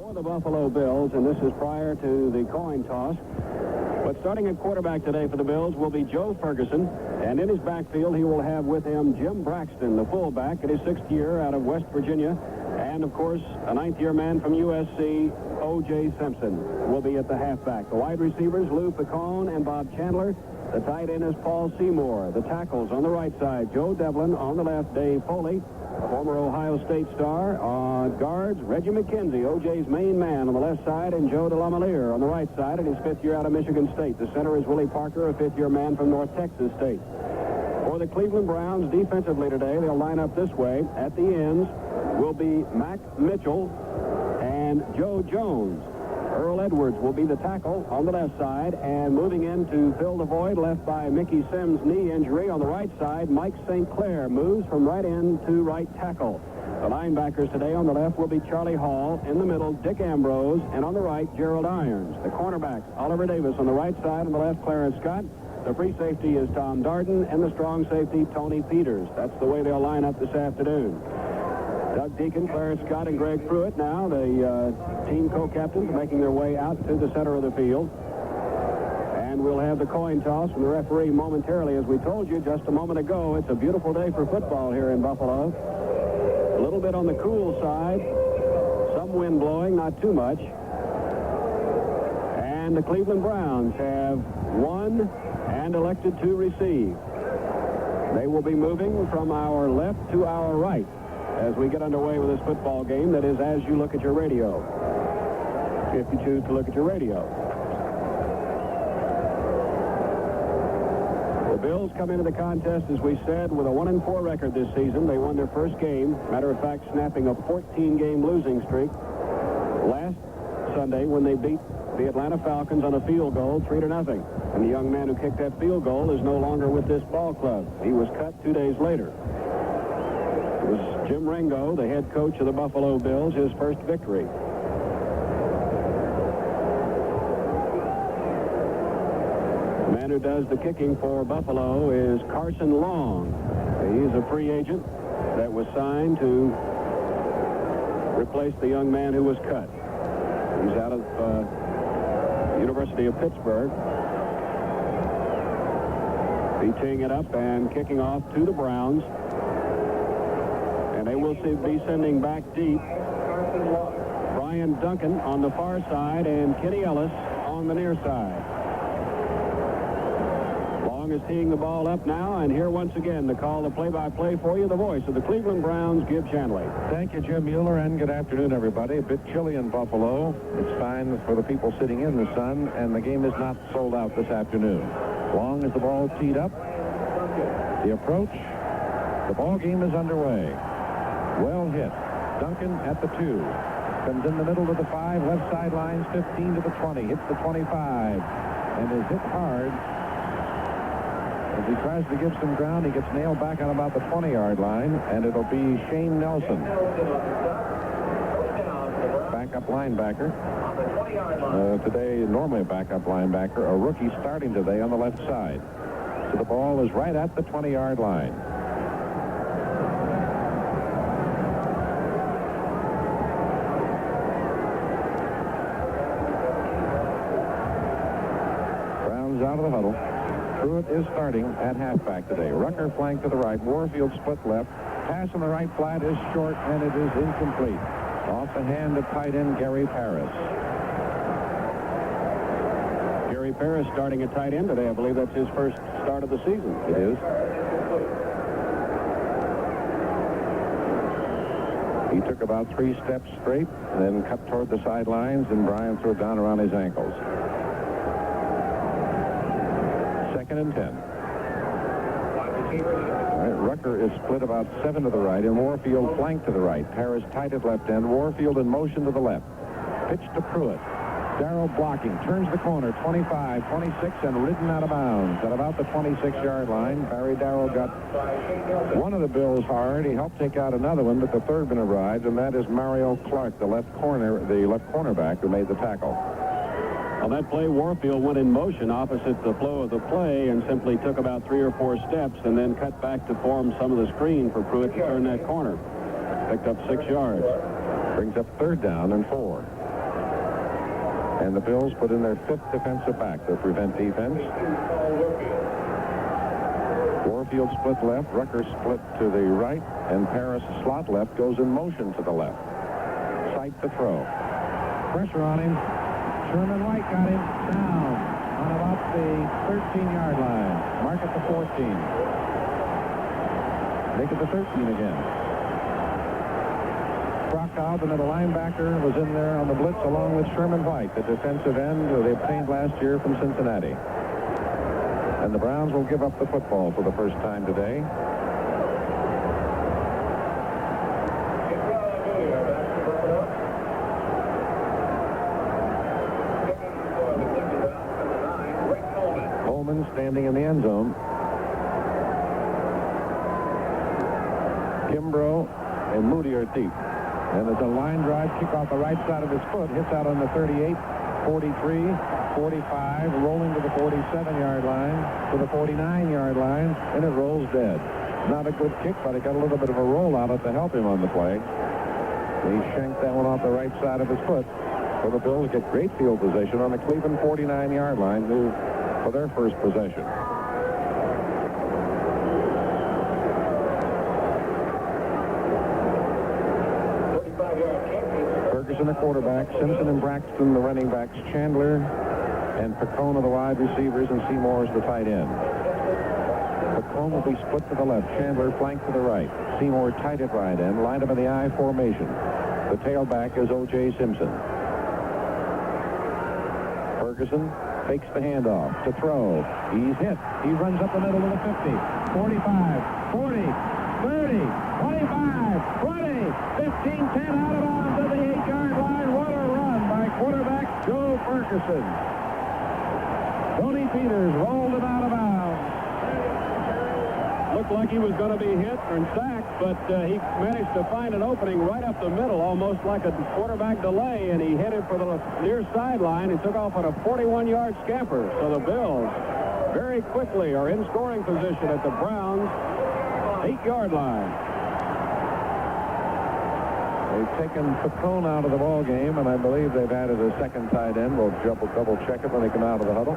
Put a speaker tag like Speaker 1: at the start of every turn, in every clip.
Speaker 1: For the Buffalo Bills, and this is prior to the coin toss. But starting at quarterback today for the Bills will be Joe Ferguson, and in his backfield he will have with him Jim Braxton, the fullback in his 6th year out of West Virginia, and of course a 9th-year man from USC, O.J. Simpson, will be at the halfback. The wide receivers, Lou Picone and Bob Chandler. The tight end is Paul Seymour. The tackles on the right side, Joe Devlin. On the left, Dave Foley, a former Ohio State star. Guards, Reggie McKenzie, O.J.'s main man on the left side, and Joe DeLaMalliere on the right side in his 5th year out of Michigan State. The center is Willie Parker, a 5th-year man from North Texas State. For the Cleveland Browns, defensively today, they'll line up this way. At the ends will be Mac Mitchell and Joe Jones. Earl Edwards will be the tackle on the left side, and moving in to fill the void left by Mickey Sims' knee injury on the right side, Mike St. Clair moves from right end to right tackle. The linebackers today on the left will be Charlie Hall, in the middle Dick Ambrose, and on the right Gerald Irons. The cornerbacks, Oliver Davis on the right side, on the left Clarence Scott. The free safety is Tom Darden, and the strong safety Tony Peters. That's the way they'll line up this afternoon. Doug Deacon, Clarence Scott, and Greg Pruitt now, the team co-captains, making their way out to the center of the field. And we'll have the coin toss from the referee momentarily. As we told you just a moment ago, it's a beautiful day for football here in Buffalo. A little bit on the cool side. Some wind blowing, not too much. And the Cleveland Browns have won and elected to receive. They will be moving from our left to our right as we get underway with this football game. That is, as you look at your radio, if you choose to look at your radio. The Bills come into the contest, as we said, with a 1-4 record this season. They won their first game, matter of fact, snapping a 14-game losing streak last Sunday when they beat the Atlanta Falcons on a field goal, 3-0. And the young man who kicked that field goal is no longer with this ball club. He was cut 2 days later. It was Jim Ringo, the head coach of the Buffalo Bills, his first victory. The man who does the kicking for Buffalo is Carson Long. He's a free agent that was signed to replace the young man who was cut. He's out of University of Pittsburgh. He's teeing it up and kicking off to the Browns. And they will be sending back deep Brian Duncan on the far side and Kenny Ellis on the near side. Long is teeing the ball up now, and here once again to call the play-by-play for you, the voice of the Cleveland Browns, Gib Shanley.
Speaker 2: Thank you, Jim Mueller, and good afternoon, everybody. A bit chilly in Buffalo. It's fine for the people sitting in the sun, and the game is not sold out this afternoon. Long as the ball teed up, the approach, the ball game is underway. Well hit. Duncan at the 2. Comes in the middle to the 5. Left sidelines, 15 to the 20. Hits the 25. And is hit hard. As he tries to give some ground, he gets nailed back on about the 20-yard line. And it'll be Shane Nelson, backup linebacker. Today, normally a backup linebacker. A rookie starting today on the left side. So the ball is right at the 20-yard line. Out of the huddle. Pruitt is starting at halfback today. Rucker flank to the right. Warfield split left. Pass on the right flat is short, and it is incomplete. Off the hand of tight end Gary Parris.
Speaker 1: Gary Parris starting at tight end today. I believe that's his first start of the season.
Speaker 2: It is. He took about 3 steps straight, and then cut toward the sidelines, and Brian threw it down around his ankles. 2nd and 10. All right, Rucker is split about 7 to the right, and Warfield flanked to the right. Parris tight at left end. Warfield in motion to the left. Pitch to Pruitt. Darrow blocking. Turns the corner. 25, 26, and ridden out of bounds at about the 26-yard line. Barry Darrow got one of the Bills hard. He helped take out another one, but the third one arrived, and that is Mario Clark, the left cornerback who made the tackle.
Speaker 1: On that play, Warfield went in motion opposite the flow of the play and simply took about 3 or 4 steps and then cut back to form some of the screen for Pruitt to turn that corner. Picked up 6 yards.
Speaker 2: Brings up 3rd down and 4. And the Bills put in their 5th defensive back to prevent defense. Warfield split left, Rucker split to the right, and Paris slot left goes in motion to the left. Sight to throw.
Speaker 3: Pressure on him. Sherman White got him down on about the 13-yard line. Mark at the 14. Make it the 13 again. Krakow, the middle linebacker, was in there on the blitz along with Sherman White, the defensive end who they obtained last year from Cincinnati. And the Browns will give up the football for the first time today. Coleman standing in the end zone. Kimbrough and Moody are deep. And there's a line drive kick off the right side of his foot. Hits out on the 38, 43, 45, rolling to the 47-yard line, to the 49-yard line, and it rolls dead. Not a good kick, but it got a little bit of a roll out of it to help him on the play. He shanked that one off the right side of his foot. So the Bills get great field position on the Cleveland 49-yard line for their first possession. Ferguson, the quarterback, Simpson and Braxton, the running backs, Chandler and Picone are the wide receivers, and Seymour is the tight end. Picone will be split to the left, Chandler flanked to the right, Seymour tight at right end, lined up in the I formation. The tailback is O.J. Simpson. Ferguson fakes the handoff to throw. He's hit. He runs up the middle of the 50, 45, 40, 30, 25, 20, 15, 10, out of bounds to the 8-yard line. What a run by quarterback Joe Ferguson. Tony Peters rolled him out of bounds.
Speaker 1: Looked like he was going to be hit and sacked, but he managed to find an opening right up the middle, almost like a quarterback delay, and he headed for the near sideline and took off on a 41-yard scamper. So the Bills very quickly are in scoring position at the Browns' 8-yard line.
Speaker 2: They've taken Picone out of the ball game, and I believe they've added a second tight end. We'll double check it when they come out of the huddle.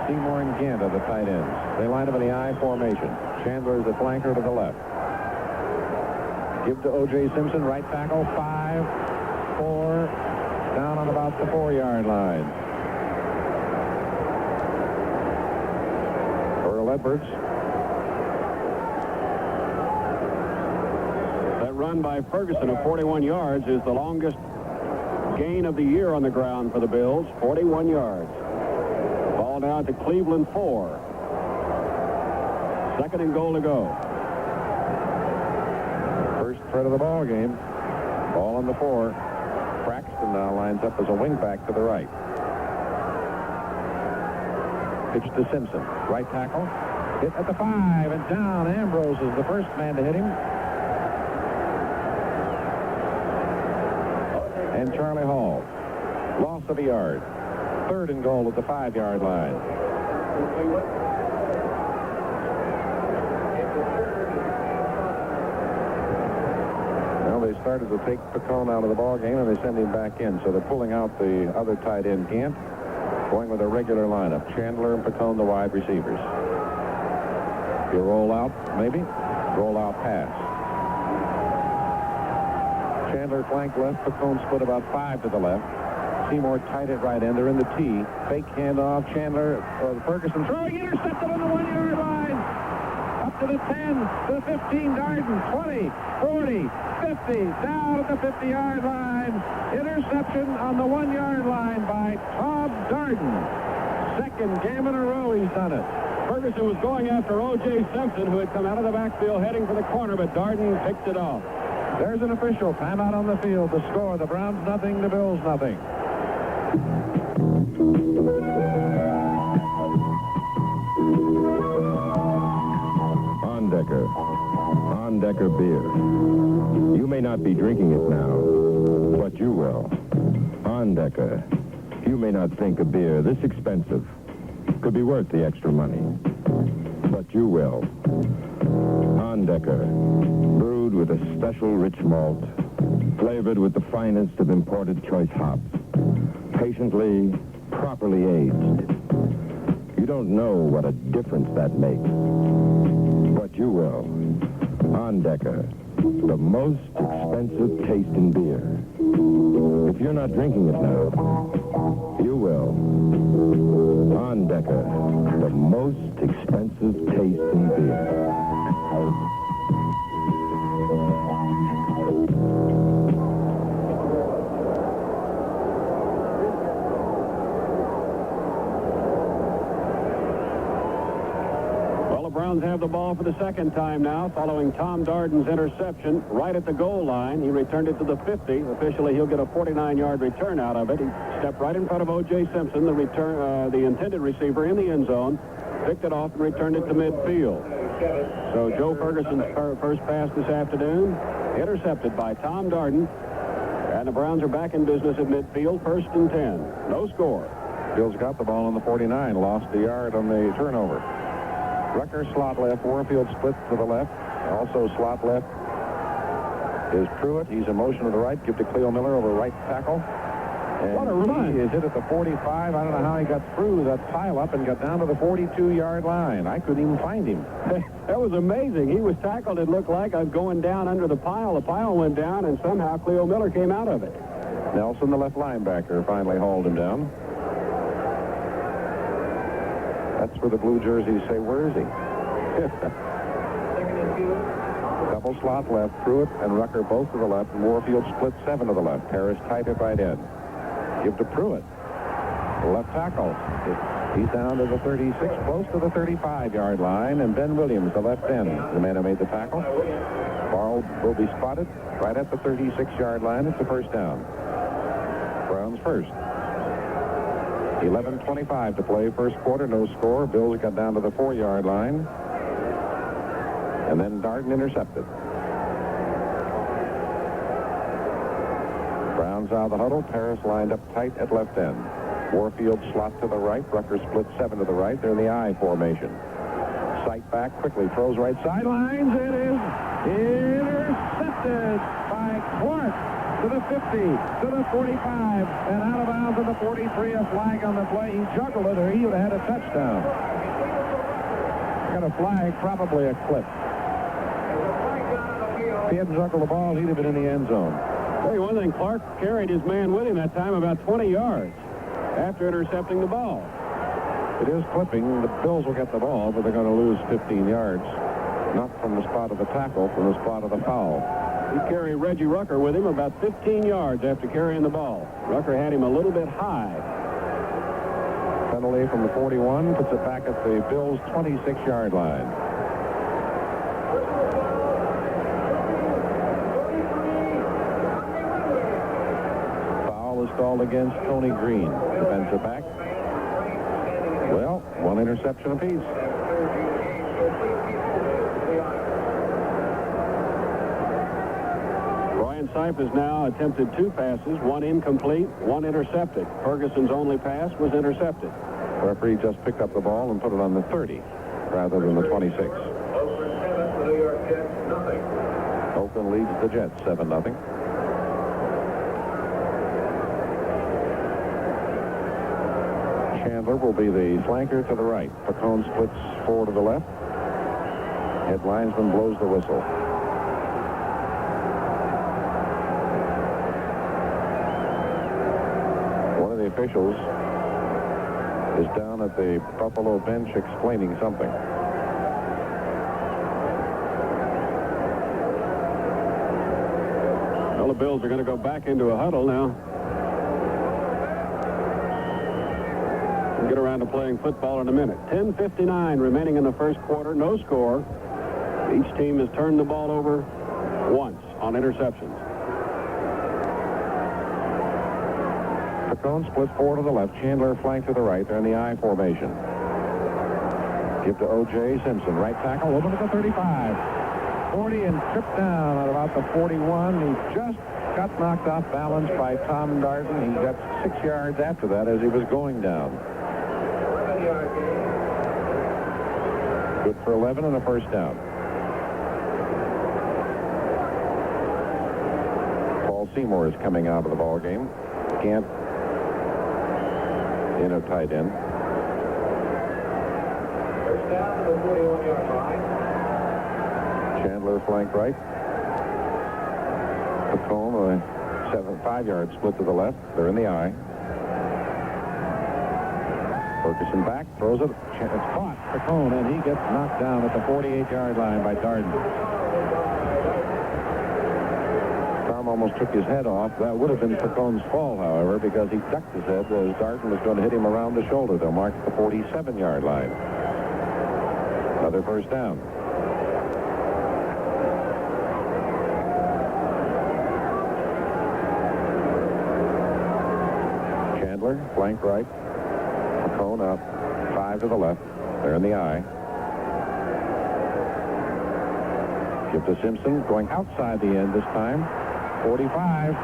Speaker 2: Seymour and Gant are the tight ends. They line up in the I formation. Chandler is the flanker to the left. Give to O.J. Simpson, right tackle, 5, 4, down on about the 4-yard line. Earl Edwards.
Speaker 1: That run by Ferguson of 41 yards is the longest gain of the year on the ground for the Bills, 41 yards. Ball now to Cleveland 4. 2nd and goal to go.
Speaker 2: First threat of the ball game. Ball on the 4. Braxton now lines up as a wingback to the right. Pitch to Simpson. Right tackle. Hit at the 5 and down. Ambrose is the first man to hit him. And Charlie Hall. Loss of a yard. 3rd and goal at the 5-yard line. Well, they started to take Picone out of the ball game, and they send him back in. So they're pulling out the other tight end, Gant, going with a regular lineup. Chandler and Picone, the wide receivers. You roll out, maybe. Roll out pass. Chandler flank left. Picone split about 5 to the left. Seymour tight at right end. They're in the T. Fake handoff. Chandler, Ferguson throwing, intercepted on the 1-yard line. Up to the 10, to the 15, Darden, 20, 40, 50, down at the 50-yard line. Interception on the 1-yard line by Todd Darden. 2nd game in a row he's done it.
Speaker 1: Ferguson was going after O.J. Simpson, who had come out of the backfield heading for the corner, but Darden picked it off.
Speaker 2: There's an official timeout on the field. The score, the Browns nothing, the Bills nothing.
Speaker 4: On-Decker beer. You may not be drinking it now, but you will. On-Decker. You may not think a beer this expensive could be worth the extra money, but you will. On-Decker. Brewed with a special rich malt, flavored with the finest of imported choice hops, patiently, properly aged. You don't know what a difference that makes, but you will. Ondecker, the most expensive taste in beer. If you're not drinking it now, you will. Ondecker, the most expensive taste in beer.
Speaker 1: Browns have the ball for the second time now, following Tom Darden's interception right at the goal line. He returned it to the 50. Officially, he'll get a 49-yard return out of it. He stepped right in front of O.J. Simpson, the intended receiver, in the end zone, picked it off and returned it to midfield. So Joe Ferguson's first pass this afternoon, intercepted by Tom Darden, and the Browns are back in business at midfield, 1st and 10. No score.
Speaker 3: Bills got the ball on the 49, lost the yard on the turnover. Rucker slot left, Warfield split to the left. Also slot left is Pruitt. He's in motion to the right. Give to Cleo Miller over right tackle. And
Speaker 1: what a run.
Speaker 3: He is hit at the 45. I don't know how he got through that pile-up and got down to the 42-yard line. I couldn't even find him.
Speaker 1: That was amazing. He was tackled, it looked like. I was going down under the pile. The pile went down, and somehow Cleo Miller came out of it.
Speaker 3: Nelson, the left linebacker, finally hauled him down. That's where the blue jerseys say, where is he? Double slot left, Pruitt and Rucker both to the left, and Warfield split 7 to the left. Harris tight at right end. Give to Pruitt. Left tackle. He's down to the 36, close to the 35-yard line, and Ben Williams, the left end, the man who made the tackle. Ball will be spotted right at the 36-yard line. It's a first down. Browns first. 11:25 to play, first quarter, no score. Bills got down to the 4-yard line. And then Darden intercepted. Browns out of the huddle. Paris lined up tight at left end. Warfield slot to the right. Rucker split 7 to the right. They're in the I formation. Sight back quickly. Throws right sidelines. It is intercepted by Clark. To the 50, to the 45, and out of bounds to the 43. A flag on the play. He juggled it, or he would have had a touchdown. Got a flag, probably a clip. If he hadn't juggled the ball, he'd have been in the end zone.
Speaker 1: Tell you one thing, Clark carried his man with him that time about 20 yards after intercepting the ball.
Speaker 3: It is clipping. The Bills will get the ball, but they're going to lose 15 yards. Not from the spot of the tackle, from the spot of the foul.
Speaker 1: He carried Reggie Rucker with him about 15 yards after carrying the ball. Rucker had him a little bit high.
Speaker 3: Penalty from the 41 puts it back at the Bills' 26-yard line. Foul is called against Tony Green. Defensive back. Well, one interception apiece.
Speaker 1: Sipe has now attempted 2 passes, 1 incomplete, 1 intercepted. Ferguson's only pass was intercepted.
Speaker 3: The referee just picked up the ball and put it on the 30 rather than the 26. Oakland leads the Jets 7-0. Chandler will be the flanker to the right. Pacone splits 4 to the left. Head linesman blows the whistle. Officials is down at the Buffalo bench explaining something.
Speaker 1: Well, the Bills are going to go back into a huddle now. We'll get around to playing football in a minute. 10:59 remaining in the first quarter. No score. Each team has turned the ball over once on interceptions.
Speaker 3: Pacone splits 4 to the left. Chandler flank to the right. They're in the I formation. Give to O.J. Simpson. Right tackle. Open to the 35. 40 and tripped down at about the 41. He just got knocked off balance by Tom Darden. He got 6 yards after that as he was going down. Good for 11 and a first down.
Speaker 2: Seymour is coming out of the ball game. Gant in a tight end.
Speaker 3: First down to the 41-yard line.
Speaker 2: Chandler flank right. Pacone, a 5-yard split to the left. They're in the eye. Ferguson back, throws it. It's caught. Pacone, and he gets knocked down at the 48-yard line by Darden. Tom almost took his head off. That would have been Pacone's fall, however, because he ducked his head as Darden was going to hit him around the shoulder. They'll mark the 47-yard line. Another first down. Chandler, flank right. Pacone up, 5 to the left. They're in the eye. Give to Simpson, going outside the end this time. 45,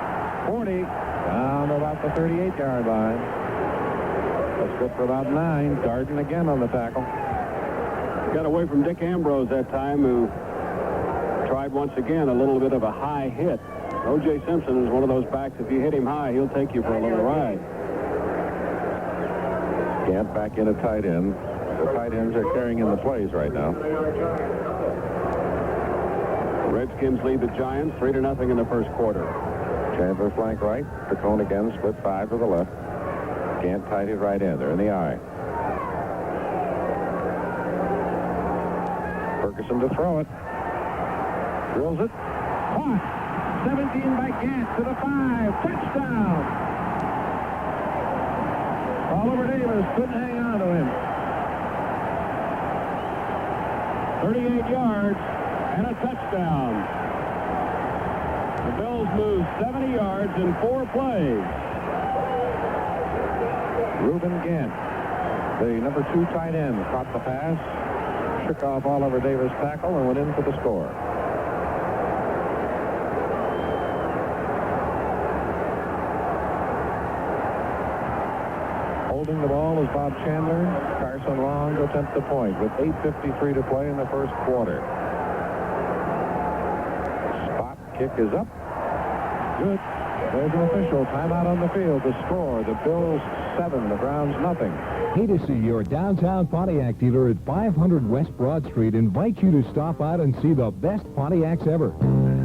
Speaker 2: 40, down to about the 38-yard line. That's good for about 9. Darden again on the tackle.
Speaker 1: Got away from Dick Ambrose that time, who tried once again a little bit of a high hit. O.J. Simpson is one of those backs, if you hit him high, he'll take you for a little ride.
Speaker 2: Gant back in a tight end. The tight ends are carrying in the plays right now.
Speaker 1: Redskins lead the Giants 3-0 in the first quarter.
Speaker 2: Chandler flank right. Pacone again, split 5 to the left. Gant tight at right end. They're in the eye. Ferguson to throw it. Drills it. Caught. 17 by Gant to the 5. Touchdown. Oliver Davis couldn't hang on to him. 38 yards and a touchdown. The Bills move 70 yards in 4 plays. Reuben Gant, the number 2 tight end, caught the pass, shook off Oliver Davis' tackle, and went in for the score. Holding the ball is Bob Chandler. Carson Long to attempt the point with 8:53 to play in the first quarter. Spot kick is up. Good. There's an official timeout on the field. The score, the Bills 7, the Browns nothing.
Speaker 5: Hedesy, your downtown Pontiac dealer at 500 West Broad Street, invites you to stop out and see the best Pontiacs ever.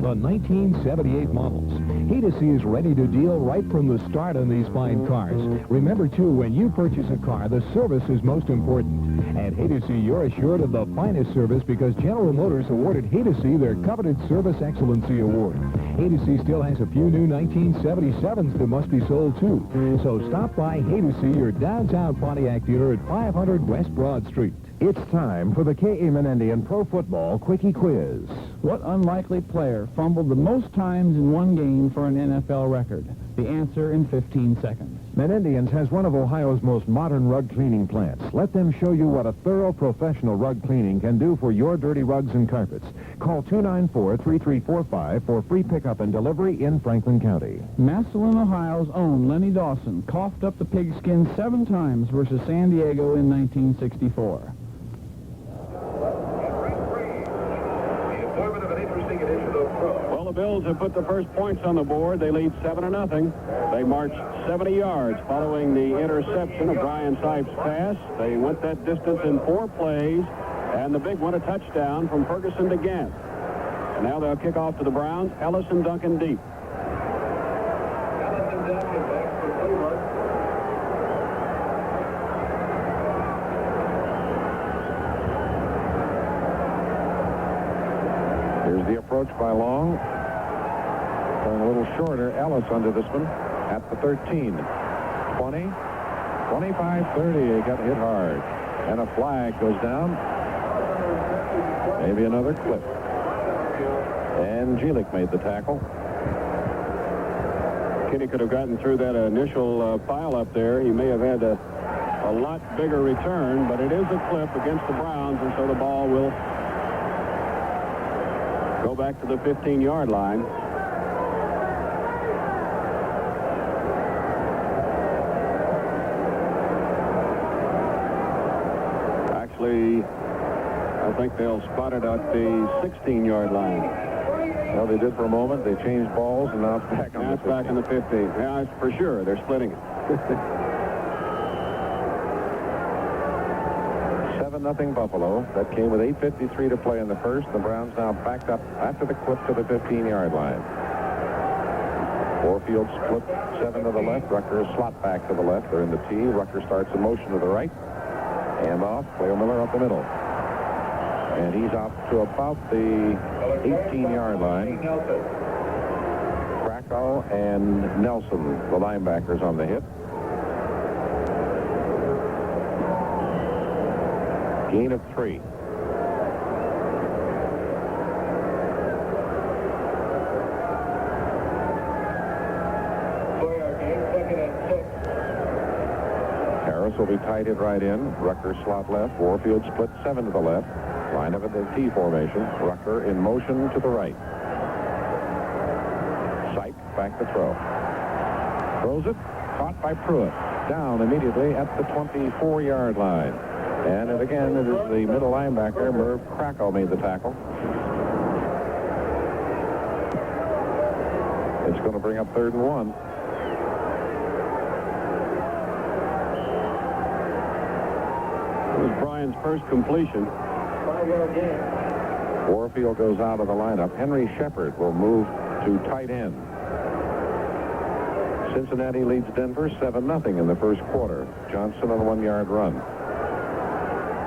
Speaker 5: The 1978 models. Hedesy is ready to deal right from the start on these fine cars. Remember, too, when you purchase a car, the service is most important. At Hedesy, you're assured of the finest service because General Motors awarded Hedesy their coveted Service Excellency Award. Hedesy still has a few new 1977s that must be sold, too. So stop by Hedesy, your downtown Pontiac dealer at 500 West Broad Street.
Speaker 6: It's time for the K.A. Menendian Pro Football Quickie Quiz.
Speaker 7: What unlikely player fumbled the most times in one game for an NFL record? The answer in 15 seconds.
Speaker 6: Menendians has one of Ohio's most modern rug cleaning plants. Let them show you what a thorough professional rug cleaning can do for your dirty rugs and carpets. Call 294-3345 for free pickup and delivery in Franklin County.
Speaker 7: Massillon, Ohio's own Lenny Dawson coughed up the pigskin 7 times versus San Diego in 1964.
Speaker 1: Well, the Bills have put the first points on the board. They lead 7-0. They marched 70 yards following the interception of Brian Sipes' pass. They went that distance in 4 plays, and the big one, a touchdown from Ferguson to Gant. And now they'll kick off to the Browns. Ellison Duncan deep.
Speaker 3: Ellison Duncan back for Cleveland.
Speaker 2: Here's the approach by Long. Going a little shorter. Ellis under this one at the 13. 20, 25, 30. He got hit hard. And a flag goes down. Maybe another clip. And Jelic made the tackle.
Speaker 1: Kenny could have gotten through that initial pile up there. He may have had a lot bigger return, but it is a clip against the Browns, and so the ball will go back to the 15-yard line. Actually, I think they'll spot it at the 16-yard line.
Speaker 2: Well, they did for a moment. They changed balls, and now it's back on
Speaker 1: now
Speaker 2: the
Speaker 1: it's back on the 15. Yeah, for sure. They're splitting it.
Speaker 2: 7-0 Buffalo. That came with 8:53 to play in the first. The Browns now backed up after the clip to the 15-yard line. Warfield split 7 to the left. Rucker slot back to the left. They're in the tee. Rucker starts in motion to the right. And off. Cleo Miller up the middle. And he's off to about the 18-yard line. Krakow and Nelson, the linebackers, on the hit. Gain of 3. Harris will be tight at right end. Rucker slot left. Warfield split 7 to the left. Line up in the T formation. Rucker in motion to the right. Sipe back to throw. Throws it. Caught by Pruitt. Down immediately at the 24-yard line. And again, it is the middle linebacker, Merv Krakow, made the tackle. It's going to bring up 3rd and 1.
Speaker 1: It was Bryant's first completion.
Speaker 3: 5-yard gain.
Speaker 2: Warfield goes out of the lineup. Henry Shepard will move to tight end. Cincinnati leads Denver 7-0 in the first quarter. Johnson on a 1-yard run.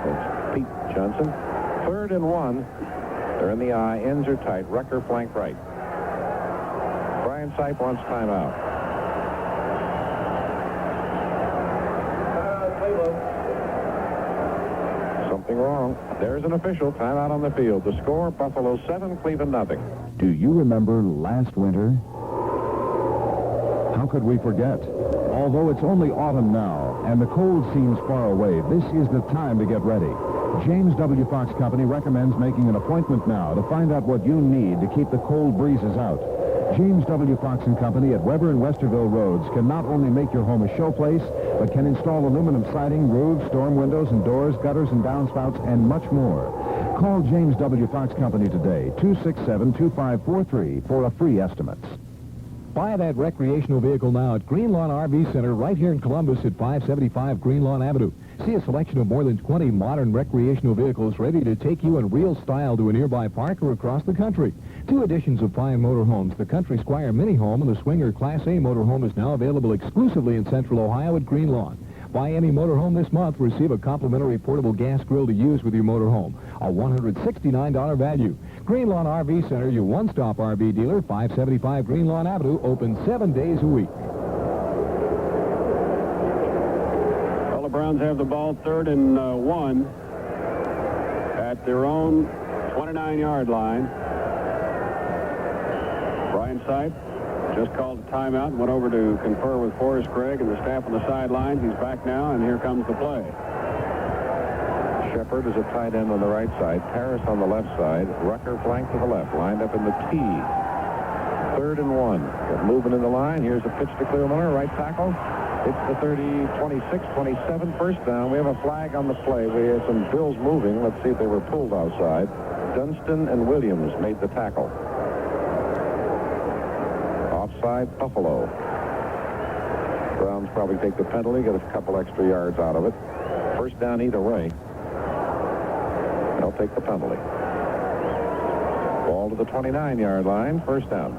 Speaker 2: That's Pete Johnson. 3rd and 1. They're in the eye. Ends are tight. Rucker flank right. Brian Sipe wants timeout. Something wrong. There's an official timeout on the field. The score, Buffalo 7, Cleveland 0.
Speaker 6: Do you remember last winter? How could we forget? Although it's only autumn now, and the cold seems far away, this is the time to get ready. James W. Fox Company recommends making an appointment now to find out what you need to keep the cold breezes out. James W. Fox & Company at Weber and Westerville Roads can not only make your home a showplace, but can install aluminum siding, roofs, storm windows and doors, gutters and downspouts, and much more. Call James W. Fox Company today, 267-2543, for a free estimate.
Speaker 5: Buy that recreational vehicle now at Green Lawn RV Center right here in Columbus at 575 Green Lawn Avenue. See a selection of more than 20 modern recreational vehicles ready to take you in real style to a nearby park or across the country. 2 editions of fine motorhomes. The Country Squire Mini Home and the Swinger Class A motorhome is now available exclusively in Central Ohio at Green Lawn. Buy any motorhome this month, receive a complimentary portable gas grill to use with your motorhome. A $169 value. Green Lawn RV Center, your one-stop RV dealer, 575 Green Lawn Avenue, open 7 days a week.
Speaker 1: Well, the Browns have the ball 3rd and 1 at their own 29-yard line. Brian Sipe just called a timeout and went over to confer with Forrest Gregg and the staff on the sidelines. He's back now, and here comes the play.
Speaker 2: Shepard is a tight end on the right side. Harris on the left side. Rucker flank to the left. Lined up in the T. 3rd and 1. Got movement in the line. Here's a pitch to Cleo Miller. Right tackle. It's the 30, 26, 27. First down. We have a flag on the play. We had some Bills moving. Let's see if they were pulled outside. Dunston and Williams made the tackle. Offside, Buffalo. Browns probably take the penalty, get a couple extra yards out of it. First down either way. They'll take the penalty. Ball to the 29-yard line. First down.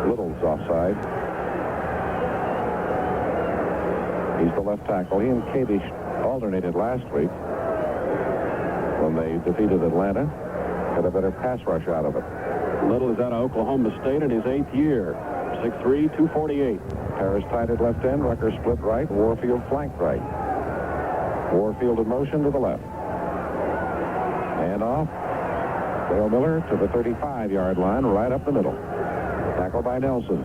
Speaker 2: Little's offside. He's the left tackle. He and Kadish alternated last week when they defeated Atlanta. Got a better pass rush out of it.
Speaker 1: Little is out of Oklahoma State in his 8th year. 6'3", 248.
Speaker 2: Harris tight at left end. Rucker split right. Warfield flanked right. Warfield in motion to the left. And off. Cleo Miller to the 35-yard line, right up the middle. Tackle by Nelson.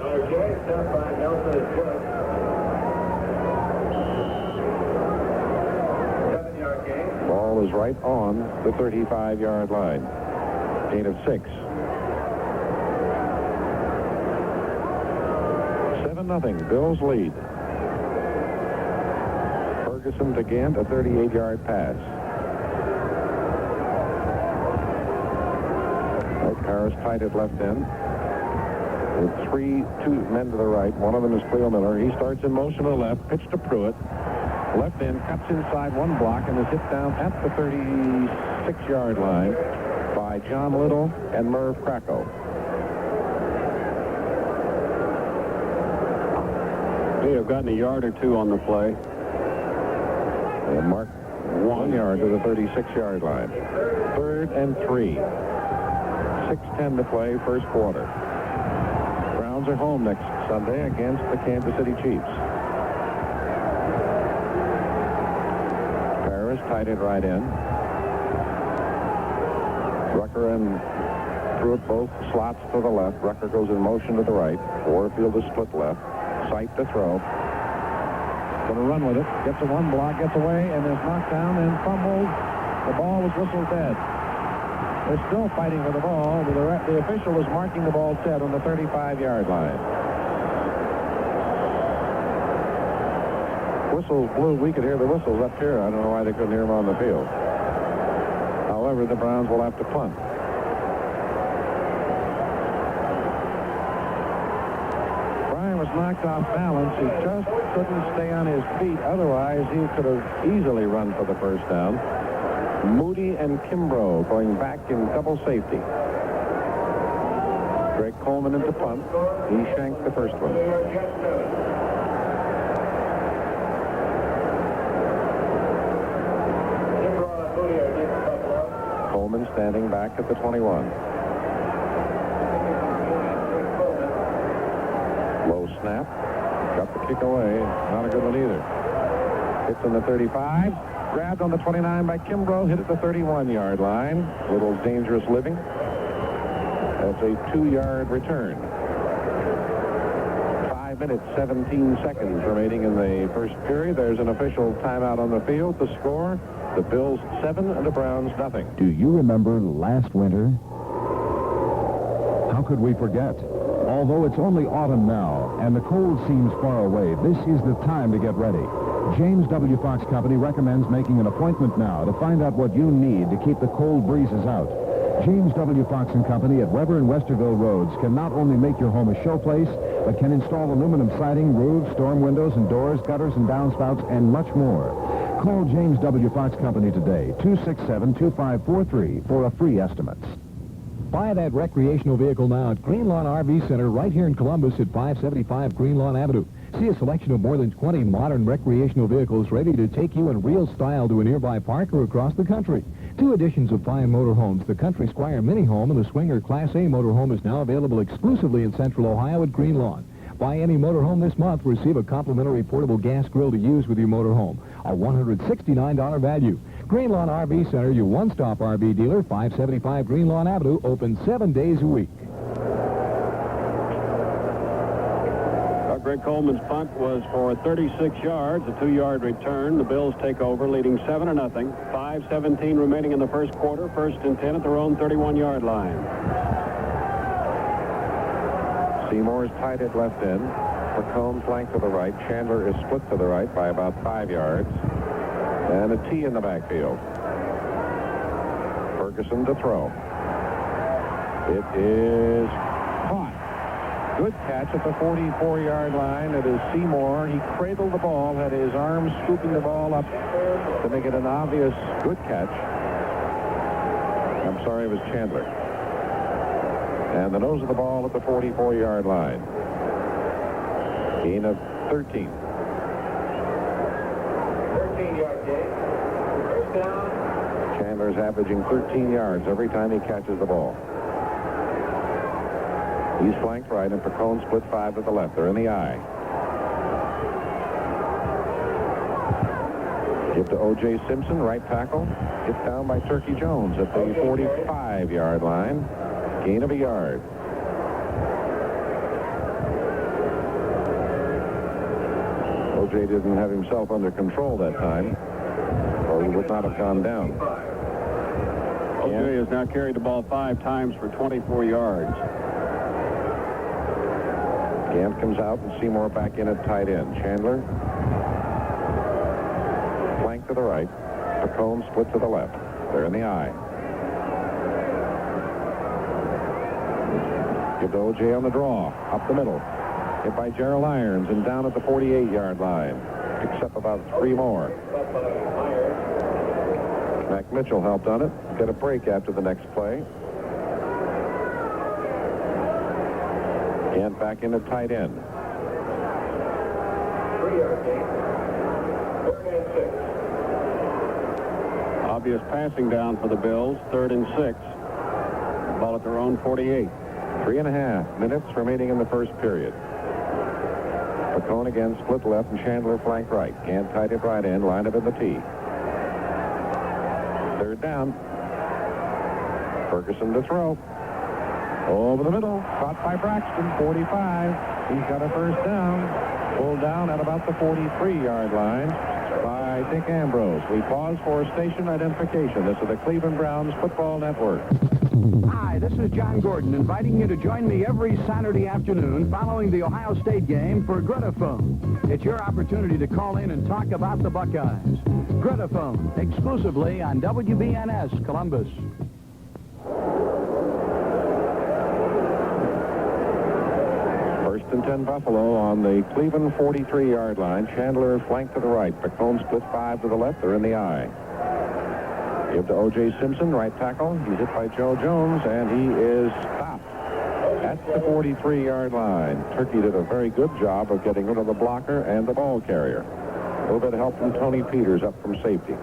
Speaker 2: Ball is right on the 35-yard line. Gain of 6. 7-0. Bills lead. Ferguson to Gant, a 38-yard pass. Harris tight at left end. With two men to the right. One of them is Cleo Mueller. He starts in motion to the left. Pitch to Pruitt. Left end cuts inside one block and is hit down at the 36-yard line by John Little and Merv Krakow.
Speaker 1: They have gotten a yard or two on the play.
Speaker 2: And mark 1 yard to the 36-yard line. 3rd and 3. 6:10 to play, first quarter. Browns are home next Sunday against the Kansas City Chiefs. Paris tight end right end. Rucker and Pruitt both slots to the left. Rucker goes in motion to the right. Warfield is split left. Sight to throw. Going to run with it. Gets a one block, gets away, and is knocked down and fumbled. The ball was whistled dead. They're still fighting for the ball. The official is marking the ball dead on the 35-yard line. Whistles blew. We could hear the whistles up here. I don't know why they couldn't hear them on the field. However, the Browns will have to punt. Brian was knocked off balance. He just couldn't stay on his feet. Otherwise, he could have easily run for the first down. Moody and Kimbrough going back in double safety. Greg Coleman into punt. He shanked the first one. Coleman standing back at the 21. Low snap. Got the kick away. Not a good one either. Hits on the 35. Grabbed on the 29 by Kimbrough. Hit at the 31-yard line. Little dangerous living. That's a 2-yard return. 5 minutes, 17 seconds remaining in the first period. There's an official timeout on the field. The score, the Bills 7 and the Browns nothing.
Speaker 6: Do you remember last winter? How could we forget? Although it's only autumn now and the cold seems far away, this is the time to get ready. James W. Fox Company recommends making an appointment now to find out what you need to keep the cold breezes out. James W. Fox & Company at Weber and Westerville Roads can not only make your home a showplace, but can install aluminum siding, roofs, storm windows and doors, gutters and downspouts, and much more. Call James W. Fox Company today, 267-2543, for a free estimate.
Speaker 5: Buy that recreational vehicle now at Green Lawn RV Center right here in Columbus at 575 Green Lawn Avenue. See a selection of more than 20 modern recreational vehicles ready to take you in real style to a nearby park or across the country. 2 editions of fine motorhomes. The Country Squire Mini Home and the Swinger Class A motorhome is now available exclusively in Central Ohio at Green Lawn. Buy any motorhome this month, receive a complimentary portable gas grill to use with your motorhome. A $169 value. Green Lawn RV Center, your one-stop RV dealer, 575 Green Lawn Avenue, open 7 days a week.
Speaker 1: Greg Coleman's punt was for 36 yards, a 2-yard return. The Bills take over, leading 7-0. 5:17 remaining in the first quarter. 1st and 10 at their own 31-yard line.
Speaker 2: Seymour's tight at left end. McComb flank to the right. Chandler is split to the right by about 5 yards. And a T in the backfield. Ferguson to throw. It is caught. Good catch at the 44-yard line. It is Seymour. He cradled the ball, had his arms scooping the ball up to make it an obvious good catch. I'm sorry, it was Chandler. And the nose of the ball at the 44-yard line. Gain of 13.
Speaker 8: 13-yard gain. First down.
Speaker 2: Chandler's averaging 13 yards every time he catches the ball. He's flanked right, and Pacone split 5 to the left. They're in the eye. Give to O.J. Simpson, right tackle. Hit down by Turkey Jones at the 45-yard line. Gain of a yard. O.J. didn't have himself under control that time, or he would not have gone down.
Speaker 1: O.J. has now carried the ball 5 times for 24 yards.
Speaker 2: Gant comes out and Seymour back in at tight end. Chandler flank to the right. Pacone split to the left. They're in the eye. Give to O.J. on the draw. Up the middle. Hit by Gerald Irons and down at the 48-yard line. Picks up about 3 more. Mac Mitchell helped on it. Get a break after the next play. And back in at tight end.
Speaker 8: 3-yard gain. 3rd and 6.
Speaker 1: Obvious passing down for the Bills. 3rd and 6. Ball at their own 48.
Speaker 2: 3.5 minutes remaining in the first period. Pacone again split left and Chandler flank right. Gant tight at right end, lined up in the T. 3rd down. Ferguson to throw. Over the middle. Caught by Braxton. 45. He's got a first down. Pulled down at about the 43-yard line by Dick Ambrose. We pause for station identification. This is the Cleveland Browns Football Network.
Speaker 9: Hi, this is John Gordon, inviting you to join me every Saturday afternoon following the Ohio State game for Gretaphone. It's your opportunity to call in and talk about the Buckeyes. Gretaphone, exclusively on WBNS Columbus.
Speaker 2: First and 10 Buffalo on the Cleveland 43-yard line. Chandler flanked to the right. Pacone split 5 to the left. They're in the I. Give to O.J. Simpson, right tackle. He's hit by Joe Jones, and he is stopped at the 43-yard line. Turkey did a very good job of getting rid of the blocker and the ball carrier. A little bit of help from Tony Peters up from safety.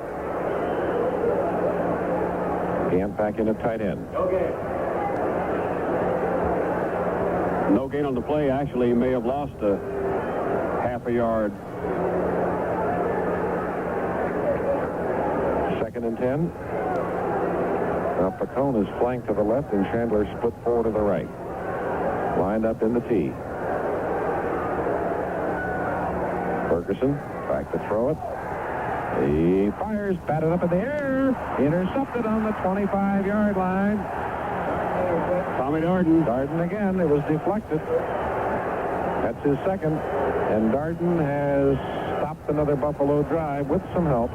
Speaker 2: Gant back in at tight end.
Speaker 1: No gain on the play. Actually, he may have lost a half a yard.
Speaker 2: 2nd and 10. Now Pacone is flanked to the left and Chandler split 4 to the right. Lined up in the T. Ferguson back to throw it. He fires, batted up in the air. Intercepted on the 25-yard line.
Speaker 1: Tommy Darden.
Speaker 2: Darden again. It was deflected. That's his second. And Darden has stopped another Buffalo drive with some help.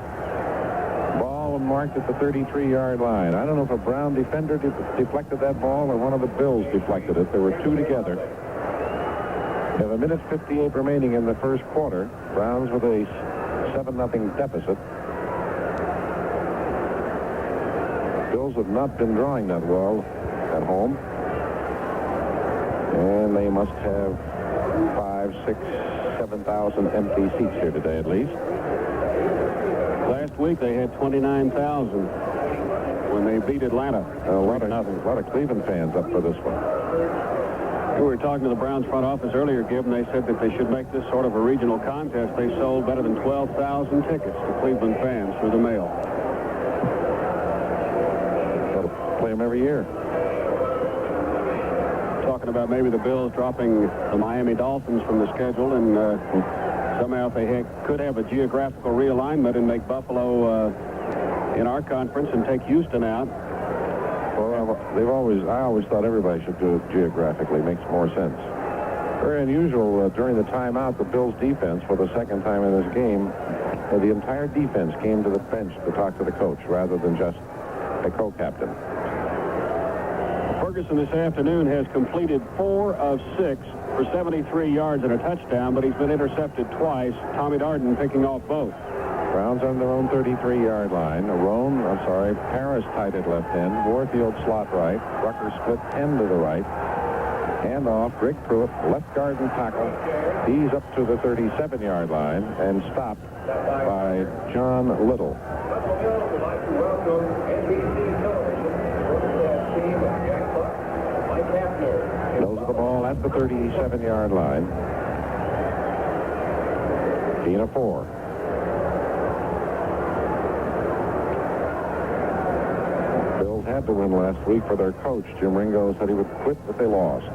Speaker 2: Ball marked at the 33-yard line. I don't know if a Brown defender deflected that ball or one of the Bills deflected it. There were 2 together. We have 1:58 remaining in the first quarter. Browns with a 7-0 deficit. Bills have not been drawing that well at home. And they must have 5, 6, 7,000 empty seats here today at least.
Speaker 1: Last week they had 29,000 when they beat Atlanta.
Speaker 2: A lot of Cleveland fans up for this one.
Speaker 1: We were talking to the Browns front office earlier, Gib, and they said that they should make this sort of a regional contest. They sold better than 12,000 tickets to Cleveland fans through the mail.
Speaker 2: Got to play them every year.
Speaker 1: Talking about maybe the Bills dropping the Miami Dolphins from the schedule, and somehow if they could have a geographical realignment and make Buffalo in our conference and take Houston out.
Speaker 2: Well, I always thought everybody should do it geographically. Makes more sense. Very unusual. During the timeout, the Bills defense, for the second time in this game, the entire defense came to the bench to talk to the coach rather than just a co-captain.
Speaker 1: Ferguson this afternoon has completed 4 of 6 for 73 yards and a touchdown, but he's been intercepted twice. Tommy Darden picking off both.
Speaker 2: Browns on their own 33-yard line. Paris tight at left end. Warfield slot right. Rucker split 10 to the right. Hand off. Greg Pruitt, left guard and tackle. He's up to the 37-yard line and stopped by John Little. Nose of the ball at the 37-yard line. Gain of 4. Bills had to win last week for their coach. Jim Ringo said he would quit, but they lost.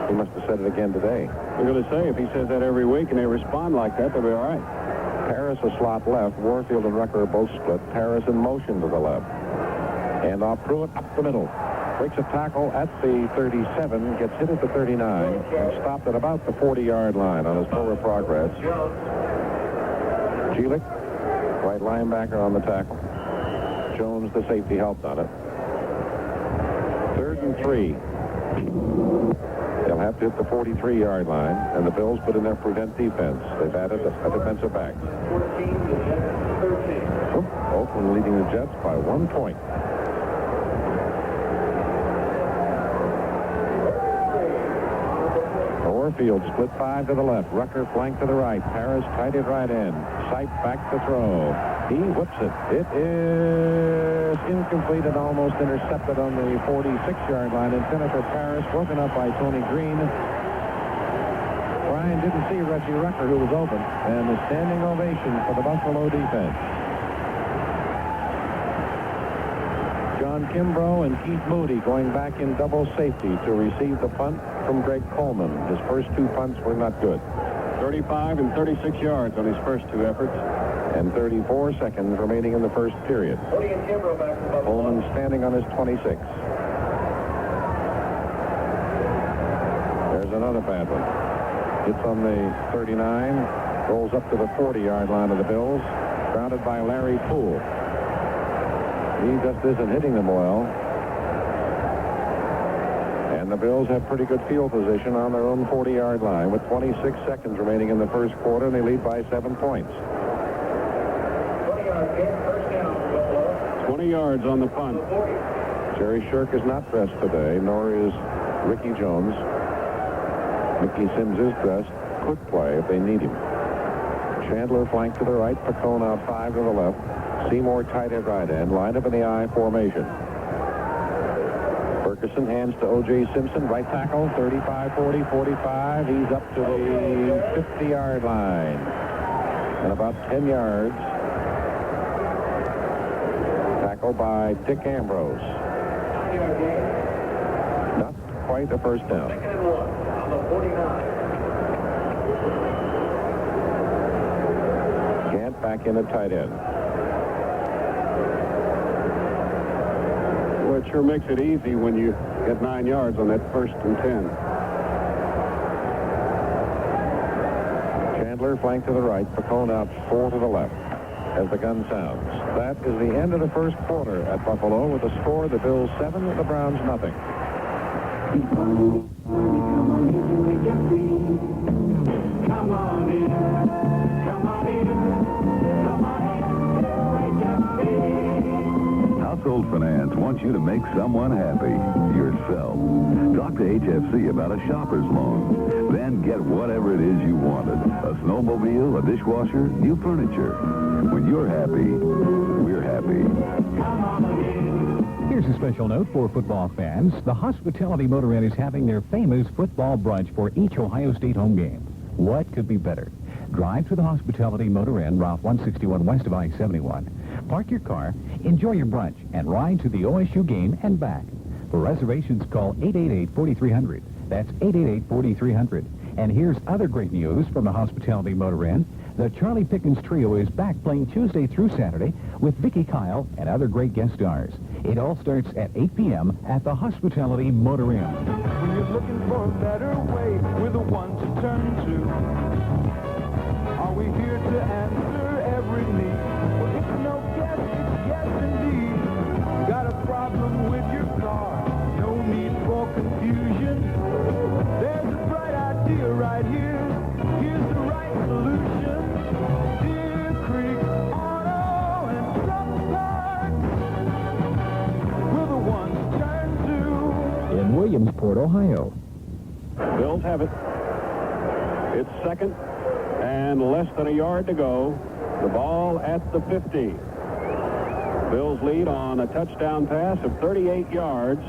Speaker 2: He must have said it again today.
Speaker 1: We're going to say if he says that every week and they respond like that, they'll be all right.
Speaker 2: Paris a slot left. Warfield and Rucker are both split. Paris in motion to the left. And off Pruitt up the middle. Breaks a tackle at the 37, gets hit at the 39, and stopped at about the 40-yard line on his forward progress. Jelic, right linebacker on the tackle. Jones, the safety, helped on it. 3rd and 3. They'll have to hit the 43-yard line, and the Bills put in their prevent defense. They've added a defensive back.
Speaker 8: 14, the Jets 13.
Speaker 2: Oakland leading the Jets by 1 point. Orfield split 5 to the left. Rucker flank to the right. Harris tight at right end. Sight back to throw. He whips it. It is incomplete and almost intercepted on the 46-yard line. Intended for Paris. Broken up by Tony Green. Brian didn't see Reggie Rucker, who was open. And the standing ovation for the Buffalo defense. John Kimbrough and Keith Moody going back in double safety to receive the punt from Greg Coleman. His first 2 punts were not good.
Speaker 1: 35 and 36 yards on his first 2 efforts.
Speaker 2: And 34 seconds remaining in the first period.
Speaker 8: Moody and Kimbrough back to Buffalo.
Speaker 2: Coleman standing on his 26. There's another bad one. Hits on the 39. Rolls up to the 40-yard line of the Bills. Grounded by Larry Poole. He just isn't hitting them well. And the Bills have pretty good field position on their own 40-yard line with 26 seconds remaining in the first quarter, and they lead by 7 points.
Speaker 8: 20-yard kick, first down for Buffalo.
Speaker 1: 20 yards on the punt.
Speaker 2: Jerry Shirk is not dressed today, nor is Ricky Jones. Mickey Sims is dressed. Could play if they need him. Chandler flank to the right. Pacone out 5 to the left. Seymour tight at right end. Line up in the I formation. Ferguson hands to O.J. Simpson. Right tackle. 35, 40, 45. He's up to the 50-yard line. And about 10 yards. Tackle by Dick Ambrose. Not quite a first down.
Speaker 8: 2nd and 1 on the 49.
Speaker 2: Gant back in at tight end.
Speaker 1: Well, it sure makes it easy when you get 9 yards on that 1st and 10.
Speaker 2: Chandler flank to the right. Pacone out 4 to the left as the gun sounds. That is the end of the first quarter at Buffalo with the score: the Bills 7, the Browns nothing.
Speaker 8: Come on in. Come on in. Come on in.
Speaker 10: Household Finance wants you to make someone happy. Yourself. Talk to HFC about a shopper's loan. Then get whatever it is you wanted. A snowmobile, a dishwasher, new furniture. When you're happy, we're happy.
Speaker 5: Here's a special note for football fans. The Hospitality Motor Inn is having their famous football brunch for each Ohio State home game. What could be better? Drive to the Hospitality Motor Inn, Route 161 west of I-71. Park your car, enjoy your brunch, and ride to the OSU game and back. For reservations, call 888-4300. That's 888-4300. And here's other great news from the Hospitality Motor Inn. The Charlie Pickens Trio is back playing Tuesday through Saturday with Vicky Kyle and other great guest stars. It all starts at 8 p.m. at the Hospitality Motor Inn.
Speaker 11: When you're looking for a better way, we're the ones to turn to. Are we here to answer every need? Well, it's no guess, it's yes indeed. Got a problem with your car? No need for confusion. There's a bright idea right here. Here's the right solution. Deer Creek Auto and Truck Parts. We're the ones to turn to.
Speaker 5: In Williamsport, Ohio.
Speaker 1: Bills have it. It's 2nd and less than a yard to go. The ball at the 50. Bills lead on a touchdown pass of 38 yards